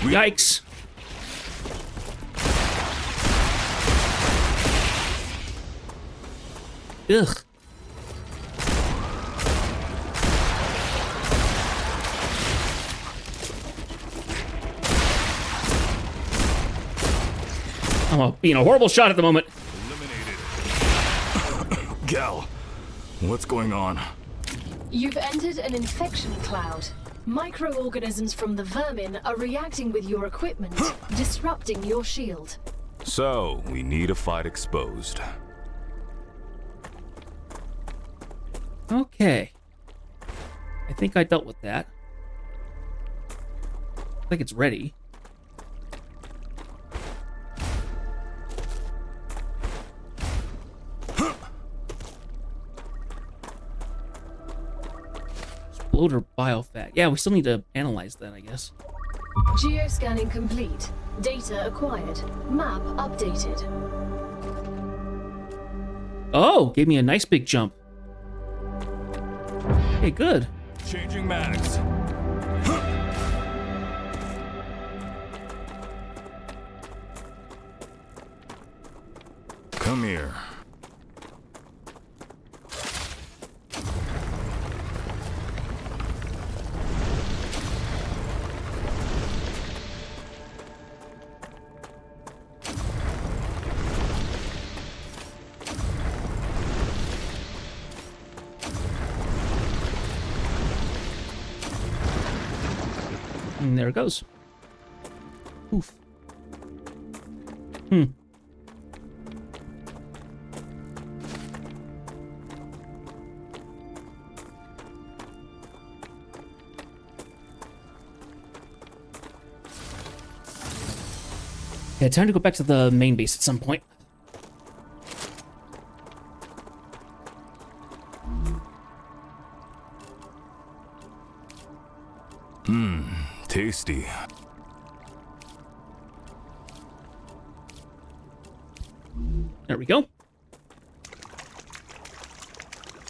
Yikes. Ugh. I'm being a horrible shot at the moment. Eliminated. Gal, what's going on? You've entered an infection cloud. Microorganisms from the vermin are reacting with your equipment, disrupting your shield. So, we need a fight exposed. Okay. I think I dealt with that. I think it's ready. Exploder biofat. Yeah, we still need to analyze that, I guess. Geoscanning complete. Data acquired. Map updated. Oh, gave me a nice big jump. Okay, good. Changing mags. Come here. And there it goes. Oof. Yeah, time to go back to the main base at some point. Tasty. There we go.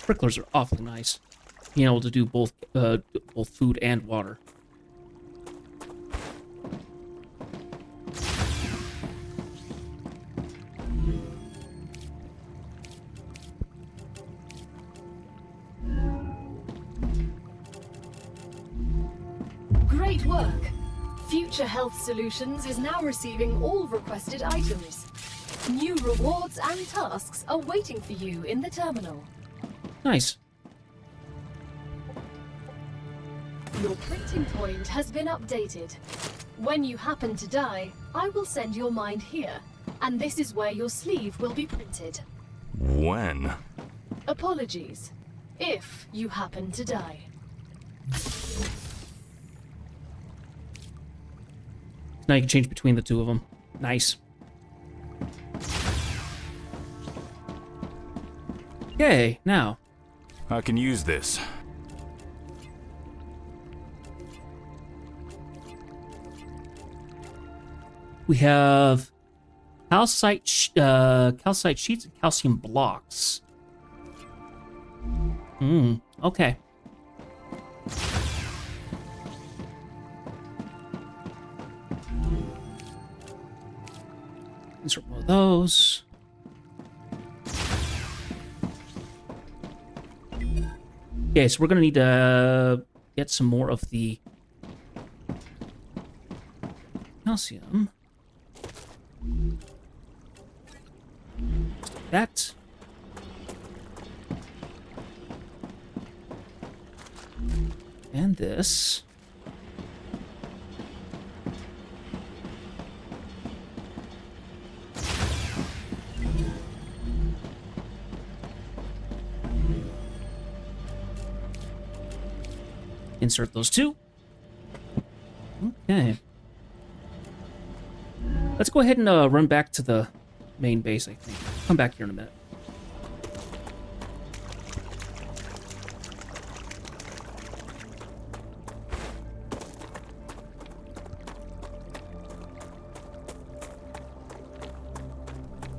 Sprinklers are awfully nice. Being able to do both food and water. Great work! Future Health Solutions is now receiving all requested items. New rewards and tasks are waiting for you in the terminal. Nice. Your printing point has been updated. When you happen to die, I will send your mind here, and this is where your sleeve will be printed. When? Apologies, if you happen to die. Now you can change between the two of them. Nice. Okay, now. I can use this. We have calcite sheets and calcium blocks. Okay. Insert more of those. Okay, so we're gonna need to get some more of the calcium. That. And this. Insert those two. Okay. Let's go ahead and run back to the main base, I think. Come back here in a minute.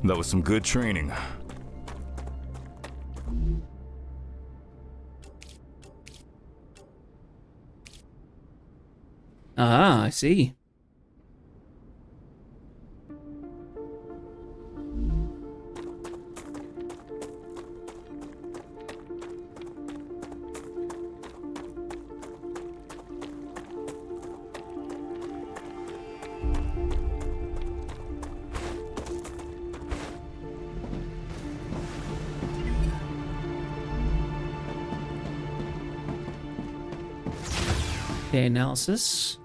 That was some good training. Ah, I see. Okay, analysis.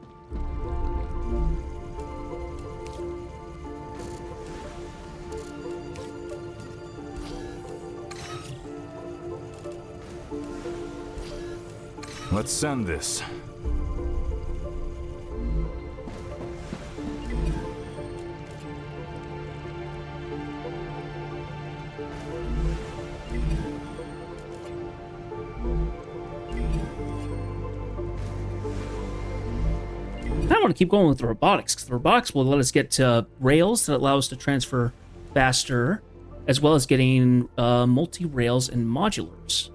Let's send this. I want to keep going with the robotics, because the robotics will let us get to rails that allow us to transfer faster, as well as getting multi-rails and modulars.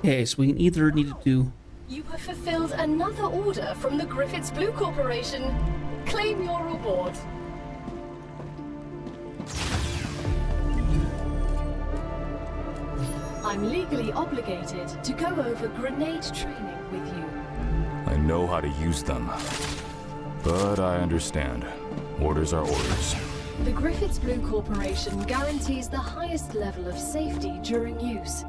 Okay, so we either need to do... You have fulfilled another order from the Griffiths Blue Corporation. Claim your reward. I'm legally obligated to go over grenade training with you. I know how to use them. But I understand. Orders are orders. The Griffiths Blue Corporation guarantees the highest level of safety during use.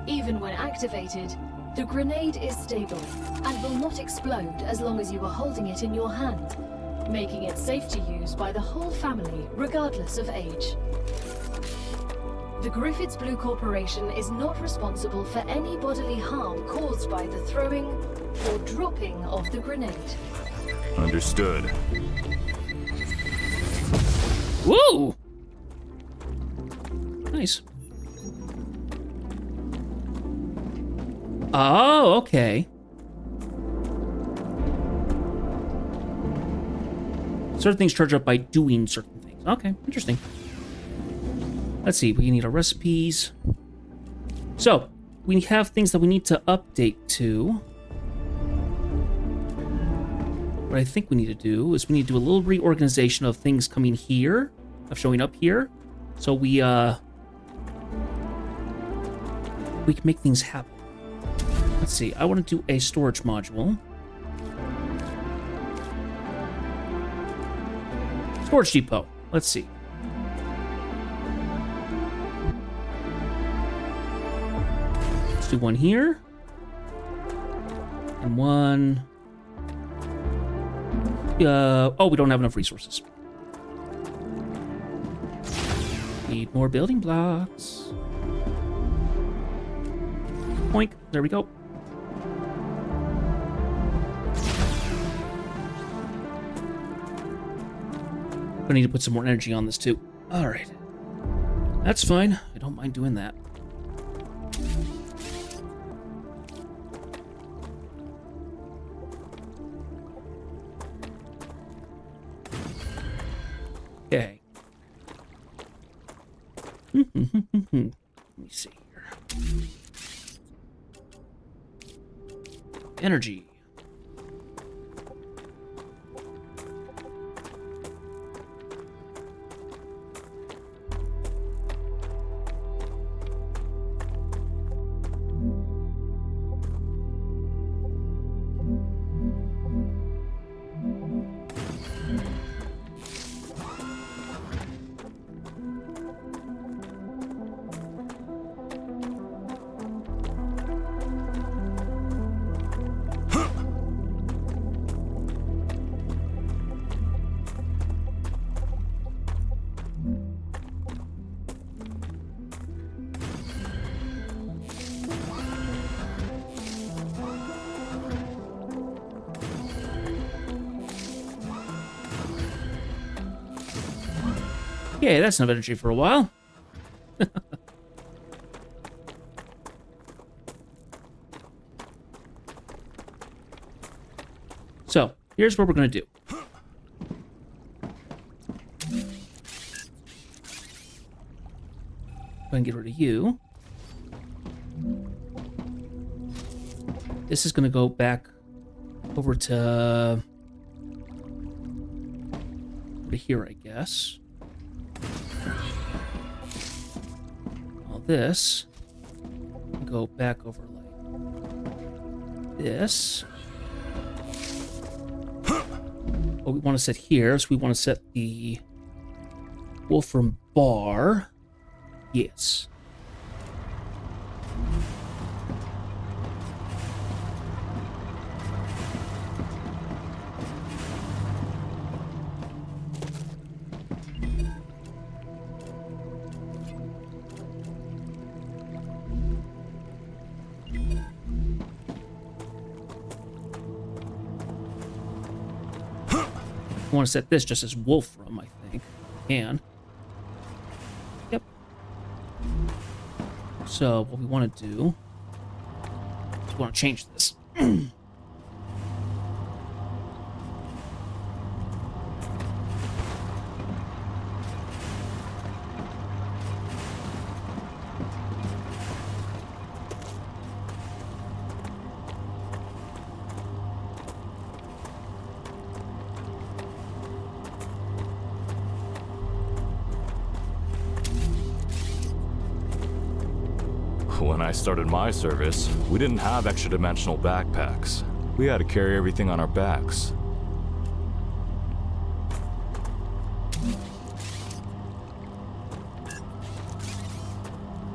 Even when activated, the grenade is stable and will not explode as long as you are holding it in your hand, making it safe to use by the whole family, regardless of age. The Griffiths Blue Corporation is not responsible for any bodily harm caused by the throwing or dropping of the grenade. Understood. Woo! Nice. Oh, okay. Certain things charge up by doing certain things. Okay, interesting. Let's see, we need our recipes. So, we have things that we need to update to. What I think we need to do is we need to do a little reorganization of things coming here, of showing up here. So we can make things happen. Let's see, I want to do a storage module. Storage depot. Let's see. Let's do one here. And one... oh, we don't have enough resources. Need more building blocks. Boink. There we go. I need to put some more energy on this too. All right. That's fine. I don't mind doing that. Okay. Let me see here. Energy. Okay, that's enough energy for a while. So, here's what we're going to do. Go ahead and get rid of you. This is going to go back over to here, I guess. All this go back over like this. What we want to set here is we want to set the Wolfram bar. Yes. I want to set this just as Wolfram, I think. And yep. So what we want to do is we want to change this. When I started my service, we didn't have extra-dimensional backpacks. We had to carry everything on our backs.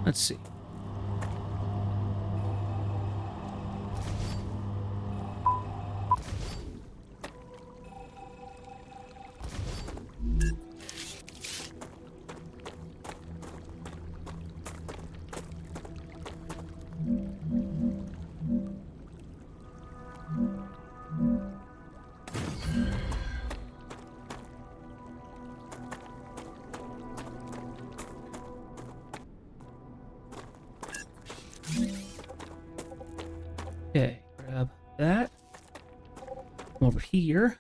Let's see. Okay, grab that. Come over here.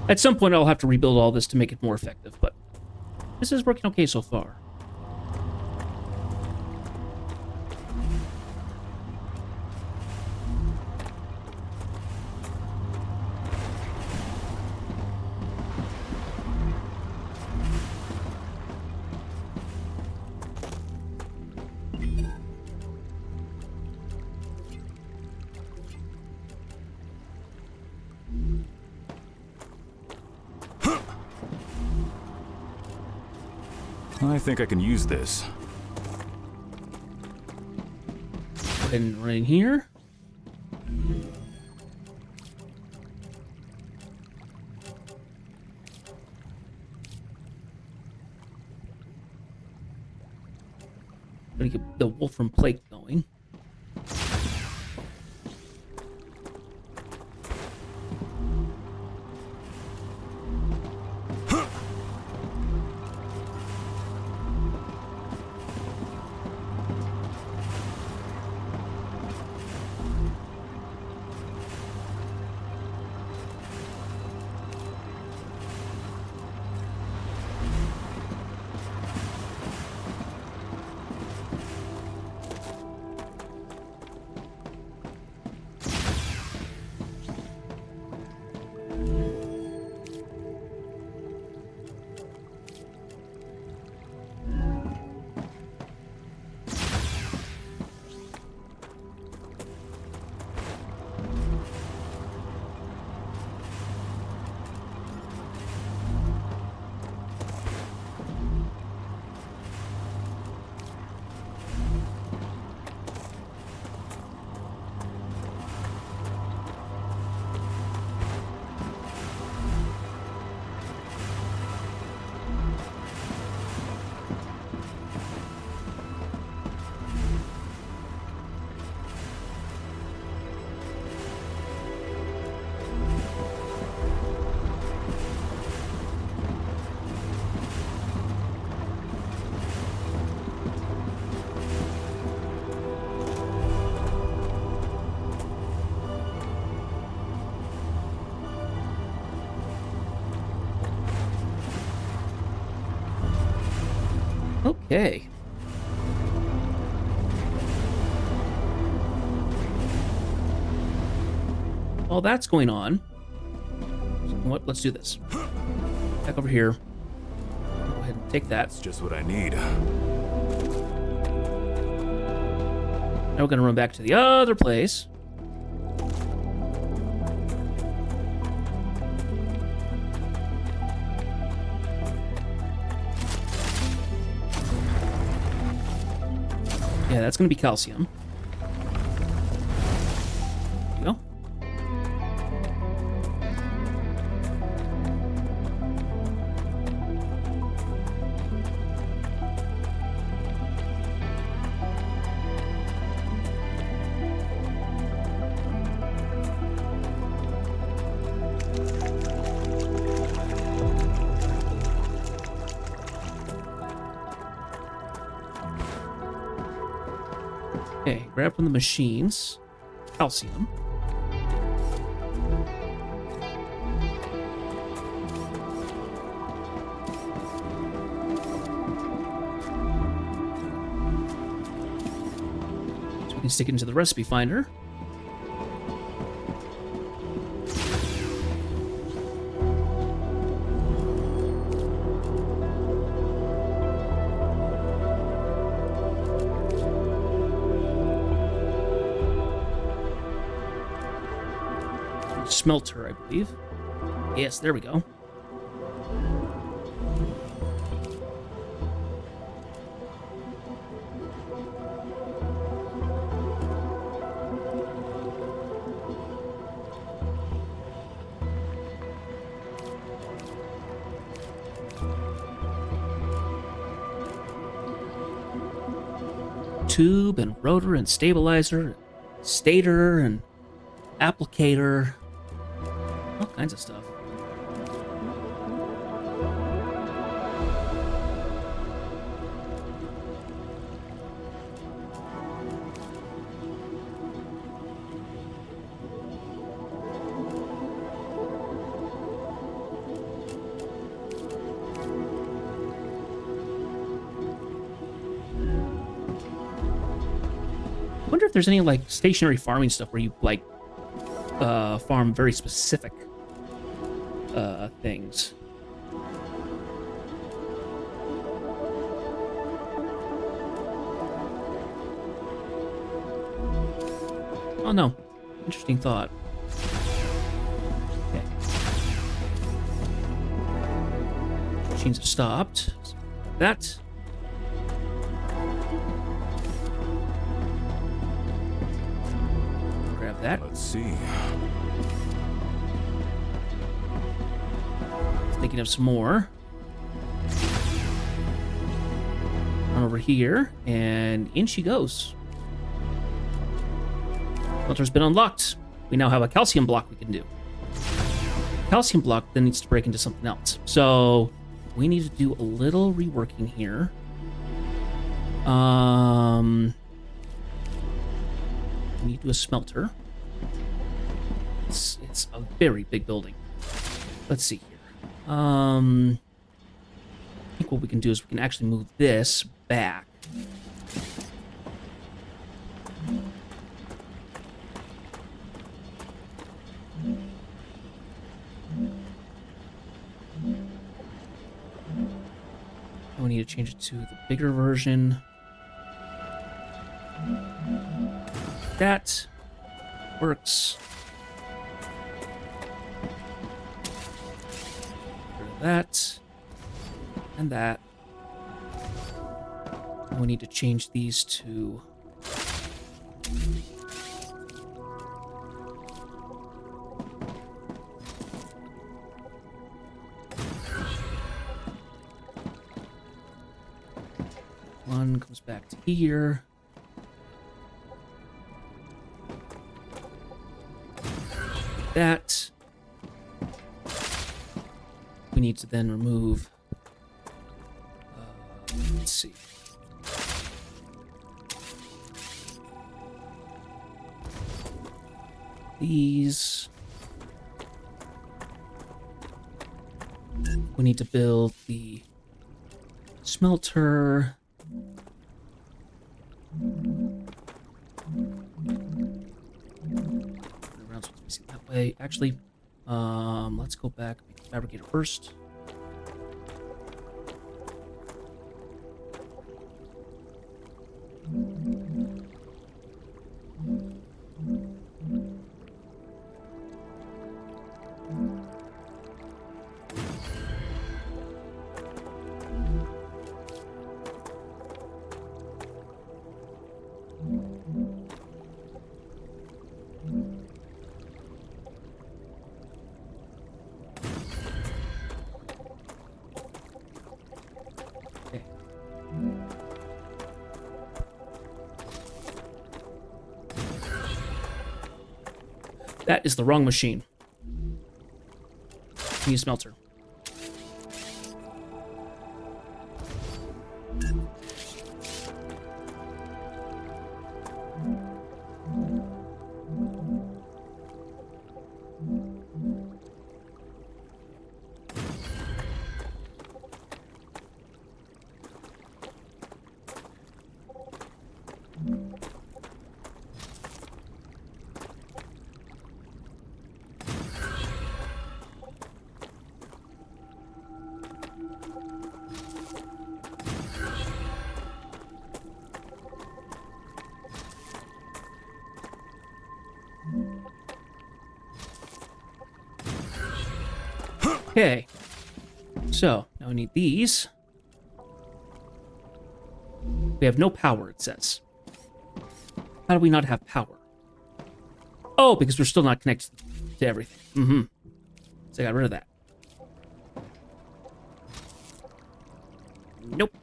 At some point, I'll have to rebuild all this to make it more effective, but this is working okay so far. I think I can use this. Go ahead and run in here. Gonna get the Wolfram plate going. Okay. While that's going on, you know what? Let's do this. Back over here. Go ahead and take that. That's just what I need. Now we're gonna run back to the other place. Yeah, that's gonna be calcium. There you go. Okay, grab from the machines. Calcium. So we can stick it into the recipe finder. Smelter, I believe. Yes, there we go. tube and rotor and stabilizer, stator and applicator, all kinds of stuff. I wonder if there's any like stationary farming stuff where you like farm very specific things. Oh no, interesting thought. Okay. Machines have stopped. So that. That. Let's see. Thinking of some more. Run over here, and in she goes. Filter's been unlocked. We now have a calcium block we can do. Calcium block then needs to break into something else. So we need to do a little reworking here. We need to do a smelter. It's a very big building. Let's see here. I think what we can do is we can actually move this back. And we need to change it to the bigger version. That works. That and that. And we need to change these to one comes back to here. That. We need to then remove, let's see. These. We need to build the smelter. Around that way. Actually, let's go back. Fabricator first. That is the wrong machine. Need a smelter. Okay, so now we need these. We have no power, it says. How do we not have power? Oh, because we're still not connected to everything. So I got rid of that. Nope.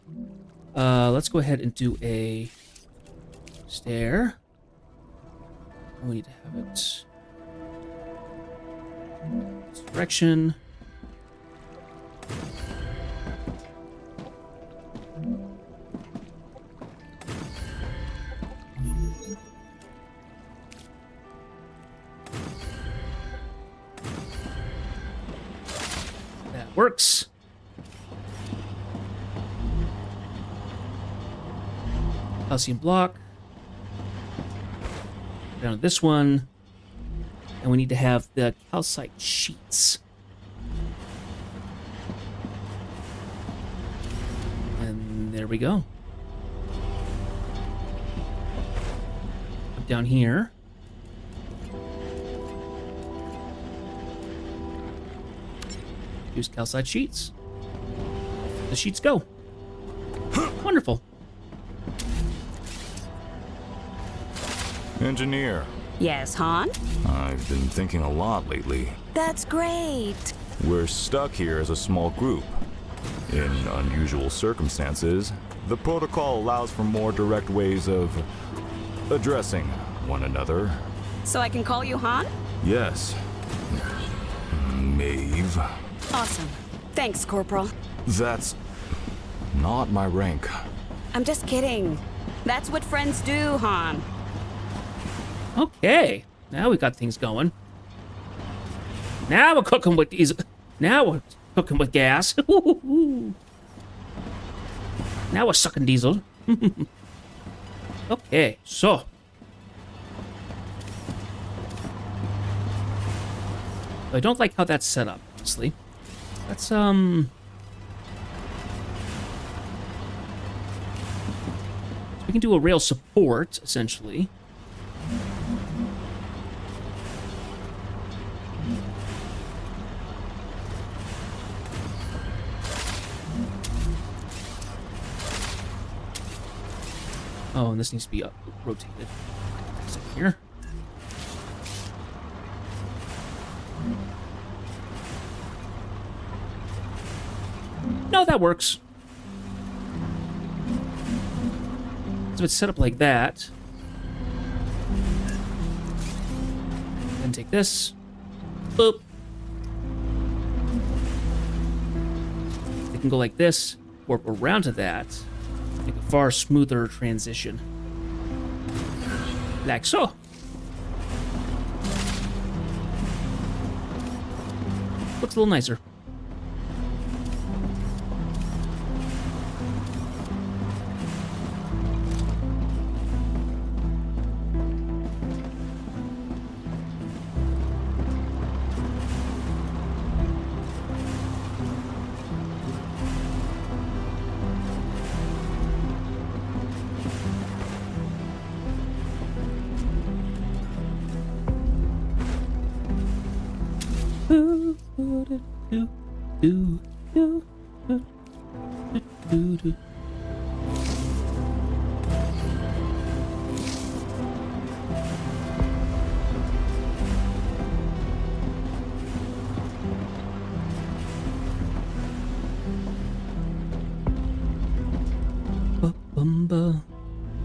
Let's go ahead and do a Stair. We need to have it this direction. That works. Calcium block. Down to this one. And we need to have the calcite sheets. And there we go. Up down here. Use calcite sheets. The sheets go. Wonderful. Engineer, Yes, Han? I've been thinking a lot lately. That's great. We're stuck here as a small group. In unusual circumstances, the protocol allows for more direct ways of addressing one another. So I can call you Han? Yes. Maeve. Awesome. Thanks, Corporal. That's not my rank. I'm just kidding. That's what friends do, Han. Okay, now we got things going. Now we're cooking with these. Now we're cooking with gas. Now we're sucking diesel. Okay, so I don't like how that's set up, honestly. That's we can do a rail support essentially. Oh, and this needs to be rotated. So here. No, that works. So it's set up like that. Then take this. Boop. It can go like this, warp around to that. Make a far smoother transition. Like so. Looks a little nicer.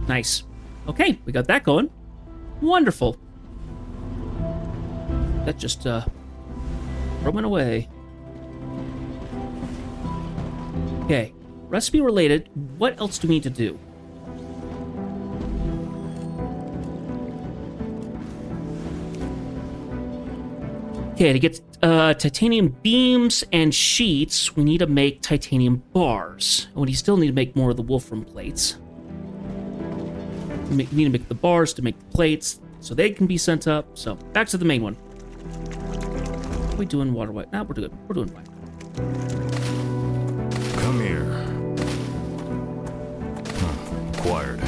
Nice. Okay, we got that going. Wonderful. That just went away. Okay, recipe related. What else do we need to do? Okay, to get titanium beams and sheets, we need to make titanium bars. And we still need to make more of the Wolfram plates. We need to make the bars to make the plates, so they can be sent up. So, back to the main one. What are we doing water-wise? Nah, we're good. We're doing fine. Come here. Acquired.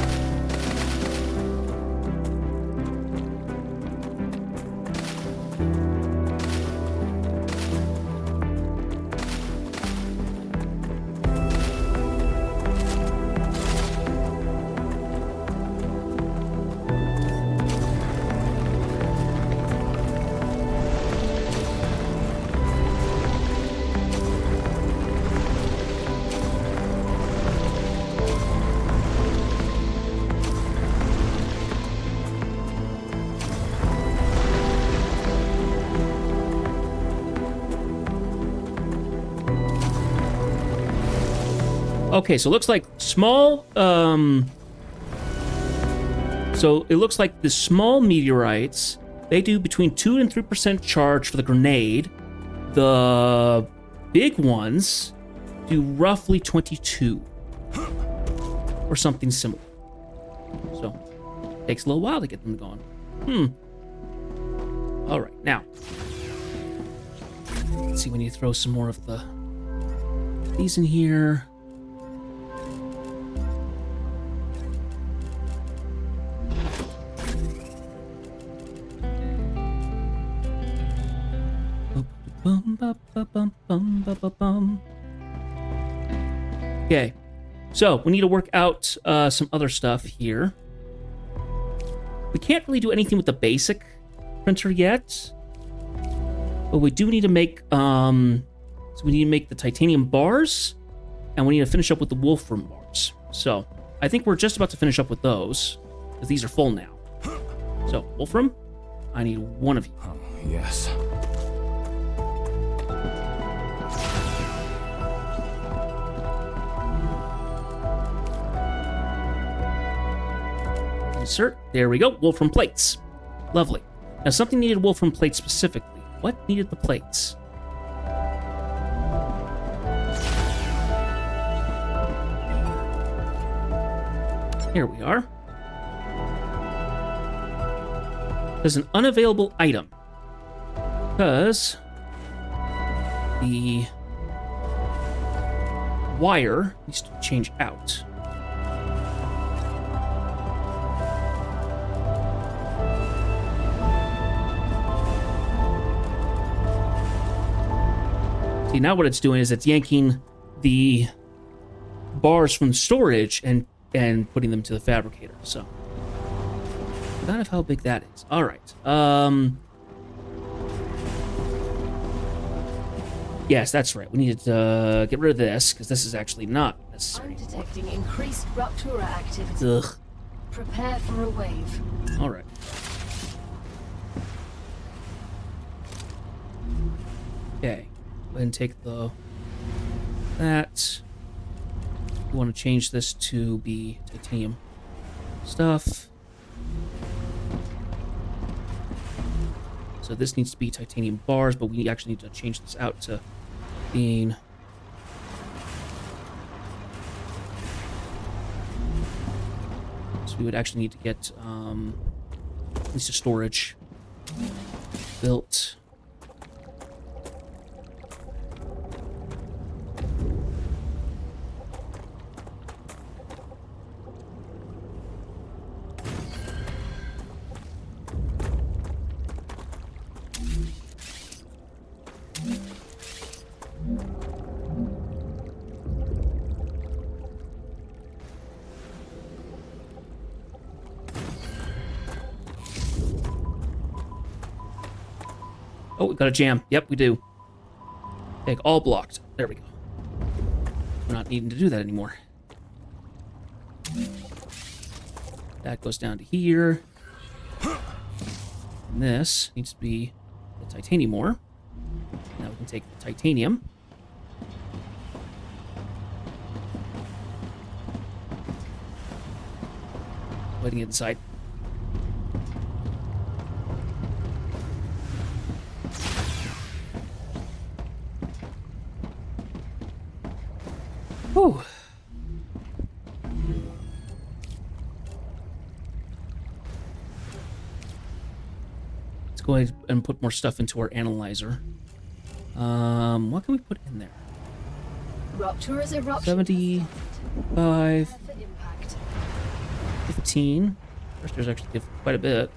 Okay, so it looks like small, so it looks like the small meteorites, they do between 2 and 3% charge for the grenade. The big ones do roughly 22. Or something similar. So, takes a little while to get them going. Alright, now. Let's see, we need to throw some more of these in here. Okay, so we need to work out some other stuff here. We can't really do anything with the basic printer yet, but we do need to make so we need to make the titanium bars, and we need to finish up with the wolfram bars. So I think we're just about to finish up with those because these are full now. So wolfram, I need one of you. Oh, yes. Insert. There we go. Wolfram plates. Lovely. Now something needed wolfram plates specifically. What needed the plates? Here we are. There's an unavailable item. Because the wire needs to change out. See, now what it's doing is it's yanking the bars from the storage and putting them to the fabricator. So, kind of how big that is. All right. Yes, that's right. We need to get rid of this because this is actually not necessary. I'm detecting increased Ruptura activity. Ugh. Prepare for a wave. All right. Okay. Go ahead and take that. We want to change this to be titanium stuff. So this needs to be titanium bars, but we actually need to change this out to being so we would actually need to get at least a storage built. Oh, we got a jam. Yep, we do. Okay, all blocked. There we go. We're not needing to do that anymore. That goes down to here. And this needs to be the titanium ore. Now we can take the titanium. Putting it inside. Whew. Let's go ahead and put more stuff into our analyzer. What can we put in there? Ruptura's eruption. 75, 15. First, there's actually quite a bit.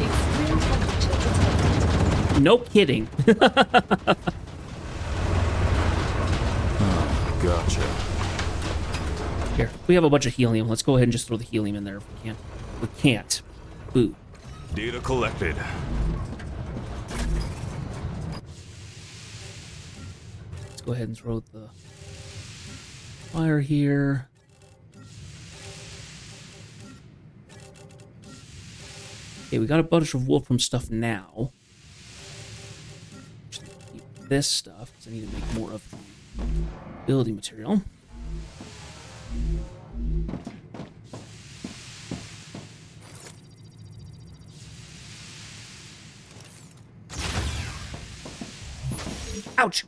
Extreme temperature detected. No kidding. Gotcha. Here, we have a bunch of helium. Let's go ahead and just throw the helium in there if we can. We can't. Boo. Data collected. Let's go ahead and throw the fire here. Okay, we got a bunch of wolfram stuff now. this stuff because I need to make more of the building material. Ouch!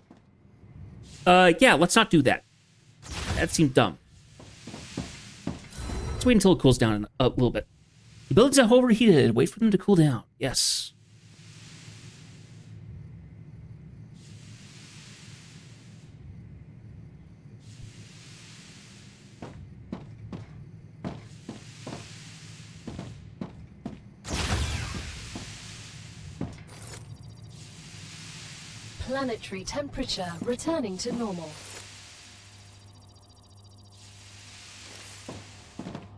Yeah, let's not do that. That seemed dumb. Let's wait until it cools down a little bit. The buildings have overheated. Wait for them to cool down. Yes. Planetary temperature returning to normal.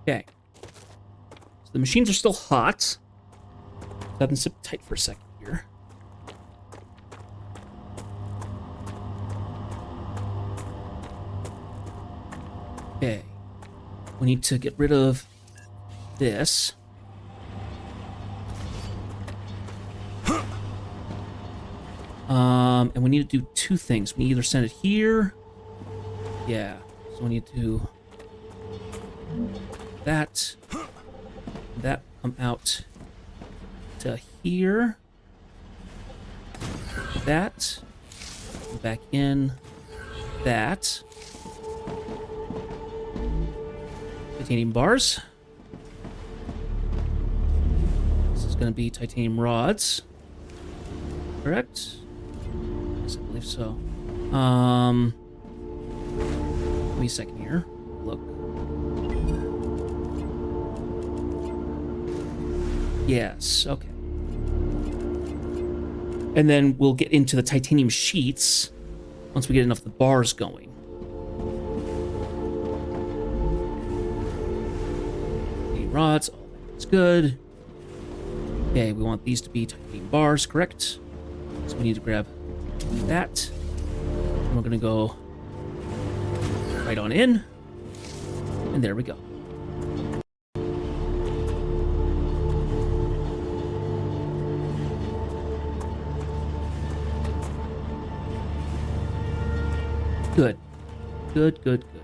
Okay. So the machines are still hot. Let them sit tight for a second here. Okay. We need to get rid of this. And we need to do two things. We either send it here. Yeah. So we need to that come out to here. That back in. That titanium bars. This is going to be titanium rods. Correct? Yes, I believe so. Give me a second here. Look. Yes, okay. And then we'll get into the titanium sheets once we get enough of the bars going. The rods, all that's good. Okay, we want these to be titanium bars, correct? So we need to grab that. And we're gonna go right on in. And there we go. Good. Good, good, good.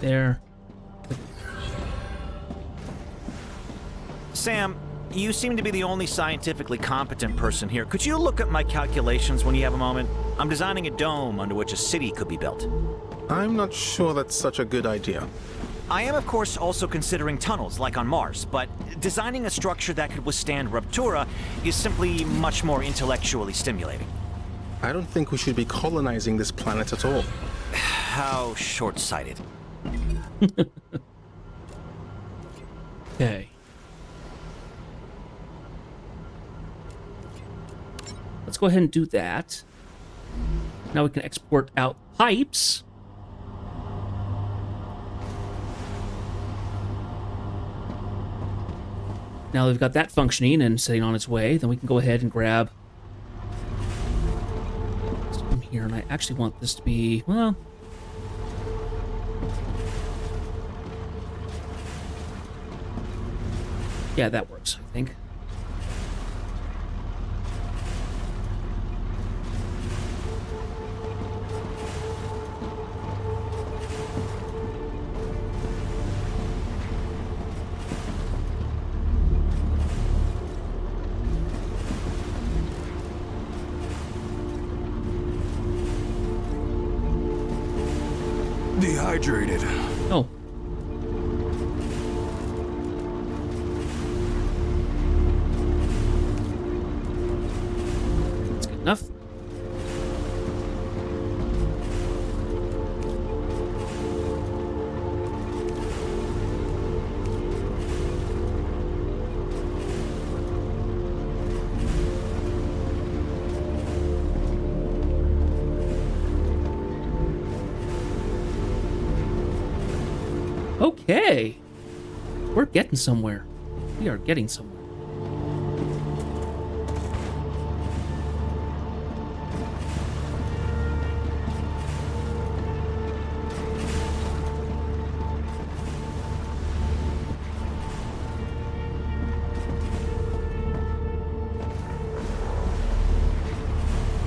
There. Sam, you seem to be the only scientifically competent person here. Could you look at my calculations when you have a moment? I'm designing a dome under which a city could be built. I'm not sure that's such a good idea. I am, of course, also considering tunnels, like on Mars, but designing a structure that could withstand Ruptura is simply much more intellectually stimulating. I don't think we should be colonizing this planet at all. How short-sighted. Okay. Let's go ahead and do that. Now we can export out pipes. Now we've got that functioning and sitting on its way, then we can go ahead and grab this from here. And I actually want this to be, well, yeah, that works, I think. dehydrated. Oh. That's good enough. Okay. We're getting somewhere. We are getting somewhere.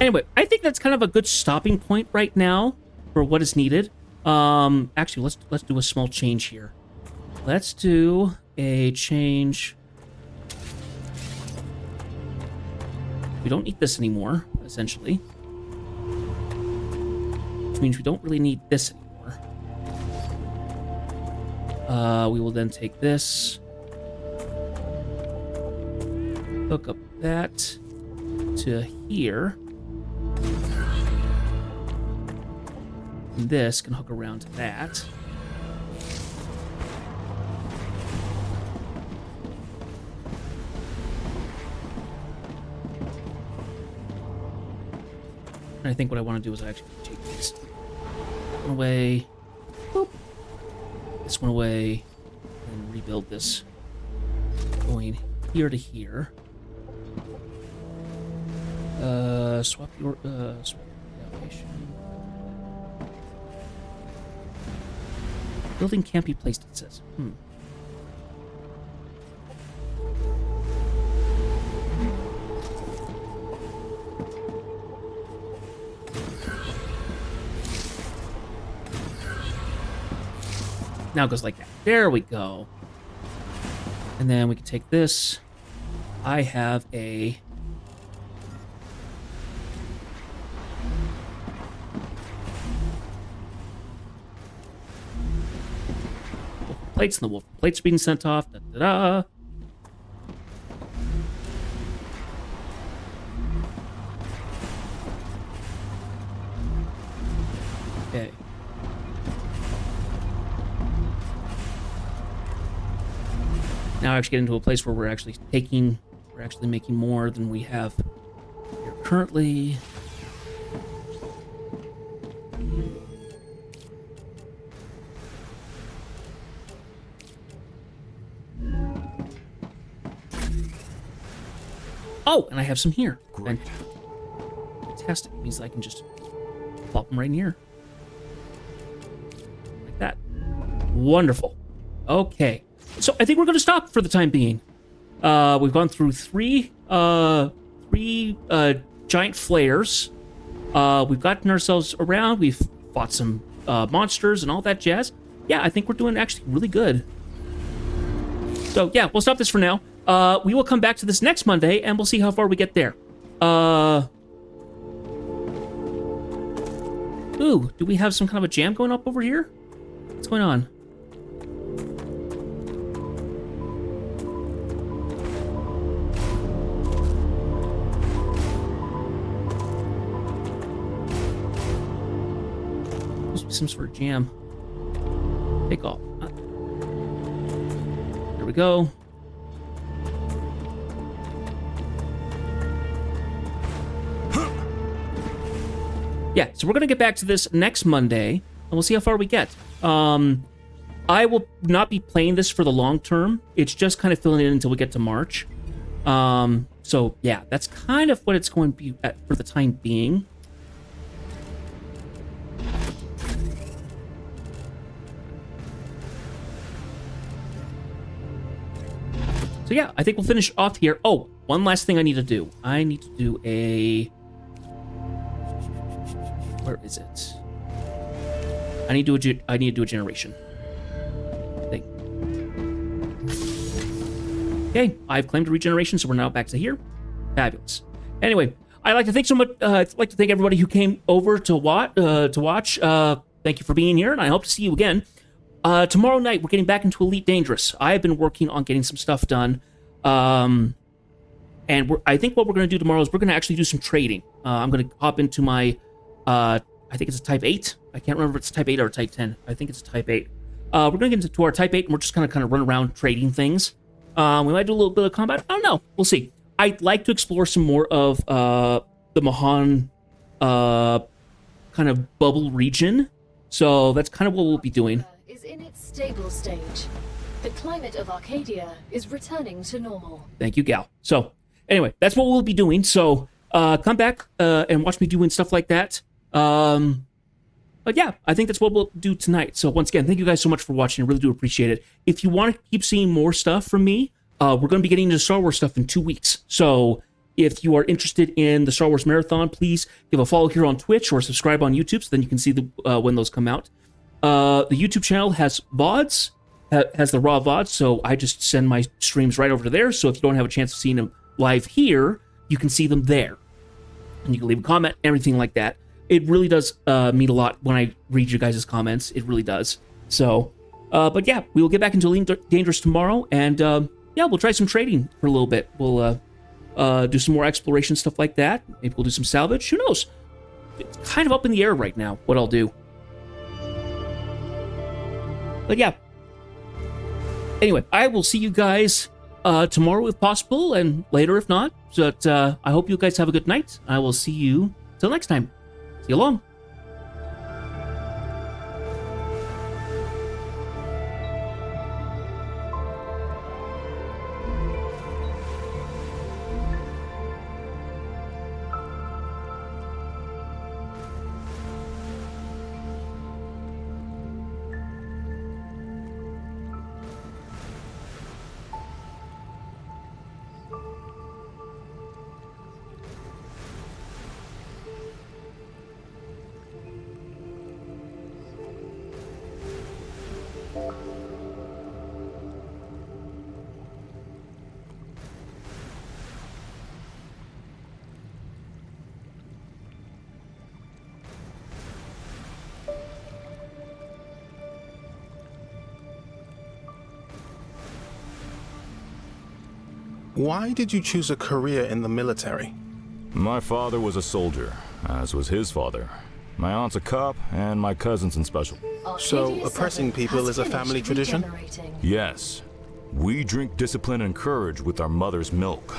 Anyway, I think that's kind of a good stopping point right now for what is needed. Actually, let's do a small change here. Let's do a change. We don't need this anymore, essentially. Which means we don't really need this anymore. We will then take this. Hook up that to here. And this can hook around to that. And I think what I want to do is actually take this one away, boop, this one away, and rebuild this going here to here. Swap your swap the elevation. Building can't be placed, it says. Now it goes like that. There we go. And then we can take this. I have a... plates, and the wolf plates are being sent off. Da, da, da. Okay. Now I actually get into a place where we're actually making more than we have here currently. Oh, and I have some here. Great. Fantastic. It means I can just plop them right in here. Like that. Wonderful. Okay. So I think we're going to stop for the time being. We've gone through three giant flares. We've gotten ourselves around. We've fought some monsters and all that jazz. Yeah, I think we're doing actually really good. So yeah, we'll stop this for now. We will come back to this next Monday, and we'll see how far we get there. Ooh, do we have some kind of a jam going up over here? What's going on? Must be some sort of jam. Take off. There we go. Yeah, so we're going to get back to this next Monday, and we'll see how far we get. I will not be playing this for the long term. It's just kind of filling in until we get to March. So, yeah, that's kind of what it's going to be at for the time being. So, yeah, I think we'll finish off here. Oh, one last thing I need to do. I need to do a... Where is it? I need to do a generation thing. Okay, I've claimed a regeneration, so we're now back to here. Fabulous. Anyway, I'd like to thank so much. I'd like to thank everybody who came over to watch. thank you for being here, and I hope to see you again. Tomorrow night, we're getting back into Elite Dangerous. I have been working on getting some stuff done. And I think what we're going to do tomorrow is we're going to actually do some trading. I'm going to hop into my, I think it's a Type 8. I can't remember if it's Type 8 or Type 10. I think it's Type 8. We're going to get into our Type 8, and we're just going to kind of run around trading things. We might do a little bit of combat. I don't know. We'll see. I'd like to explore some more of the Mahan kind of bubble region. So that's kind of what we'll be doing. Is in its stable stage. The climate of Arcadia is returning to normal. Thank you, Gal. So anyway, that's what we'll be doing. So come back and watch me doing stuff like that. But yeah, I think that's what we'll do tonight. So once again, thank you guys so much for watching. I really do appreciate it. If you want to keep seeing more stuff from me, we're going to be getting into Star Wars stuff in 2 weeks. So if you are interested in the Star Wars Marathon, please give a follow here on Twitch or subscribe on YouTube so then you can see when those come out. The YouTube channel has VODs, has the raw VODs, so I just send my streams right over to there. So if you don't have a chance of seeing them live here, you can see them there. And you can leave a comment, everything like that. It really does mean a lot when I read you guys' comments. It really does. So, but yeah, we will get back into Elite Dangerous tomorrow, and yeah, we'll try some trading for a little bit. We'll do some more exploration, stuff like that. Maybe we'll do some salvage. Who knows? It's kind of up in the air right now, what I'll do. But yeah. Anyway, I will see you guys tomorrow if possible, and later if not. But I hope you guys have a good night. I will see you till next time. See you along. Why did you choose a career in the military? My father was a soldier, as was his father. My aunt's a cop, and my cousin's in special. So, oppressing people is a family tradition? Yes. We drink discipline and courage with our mother's milk.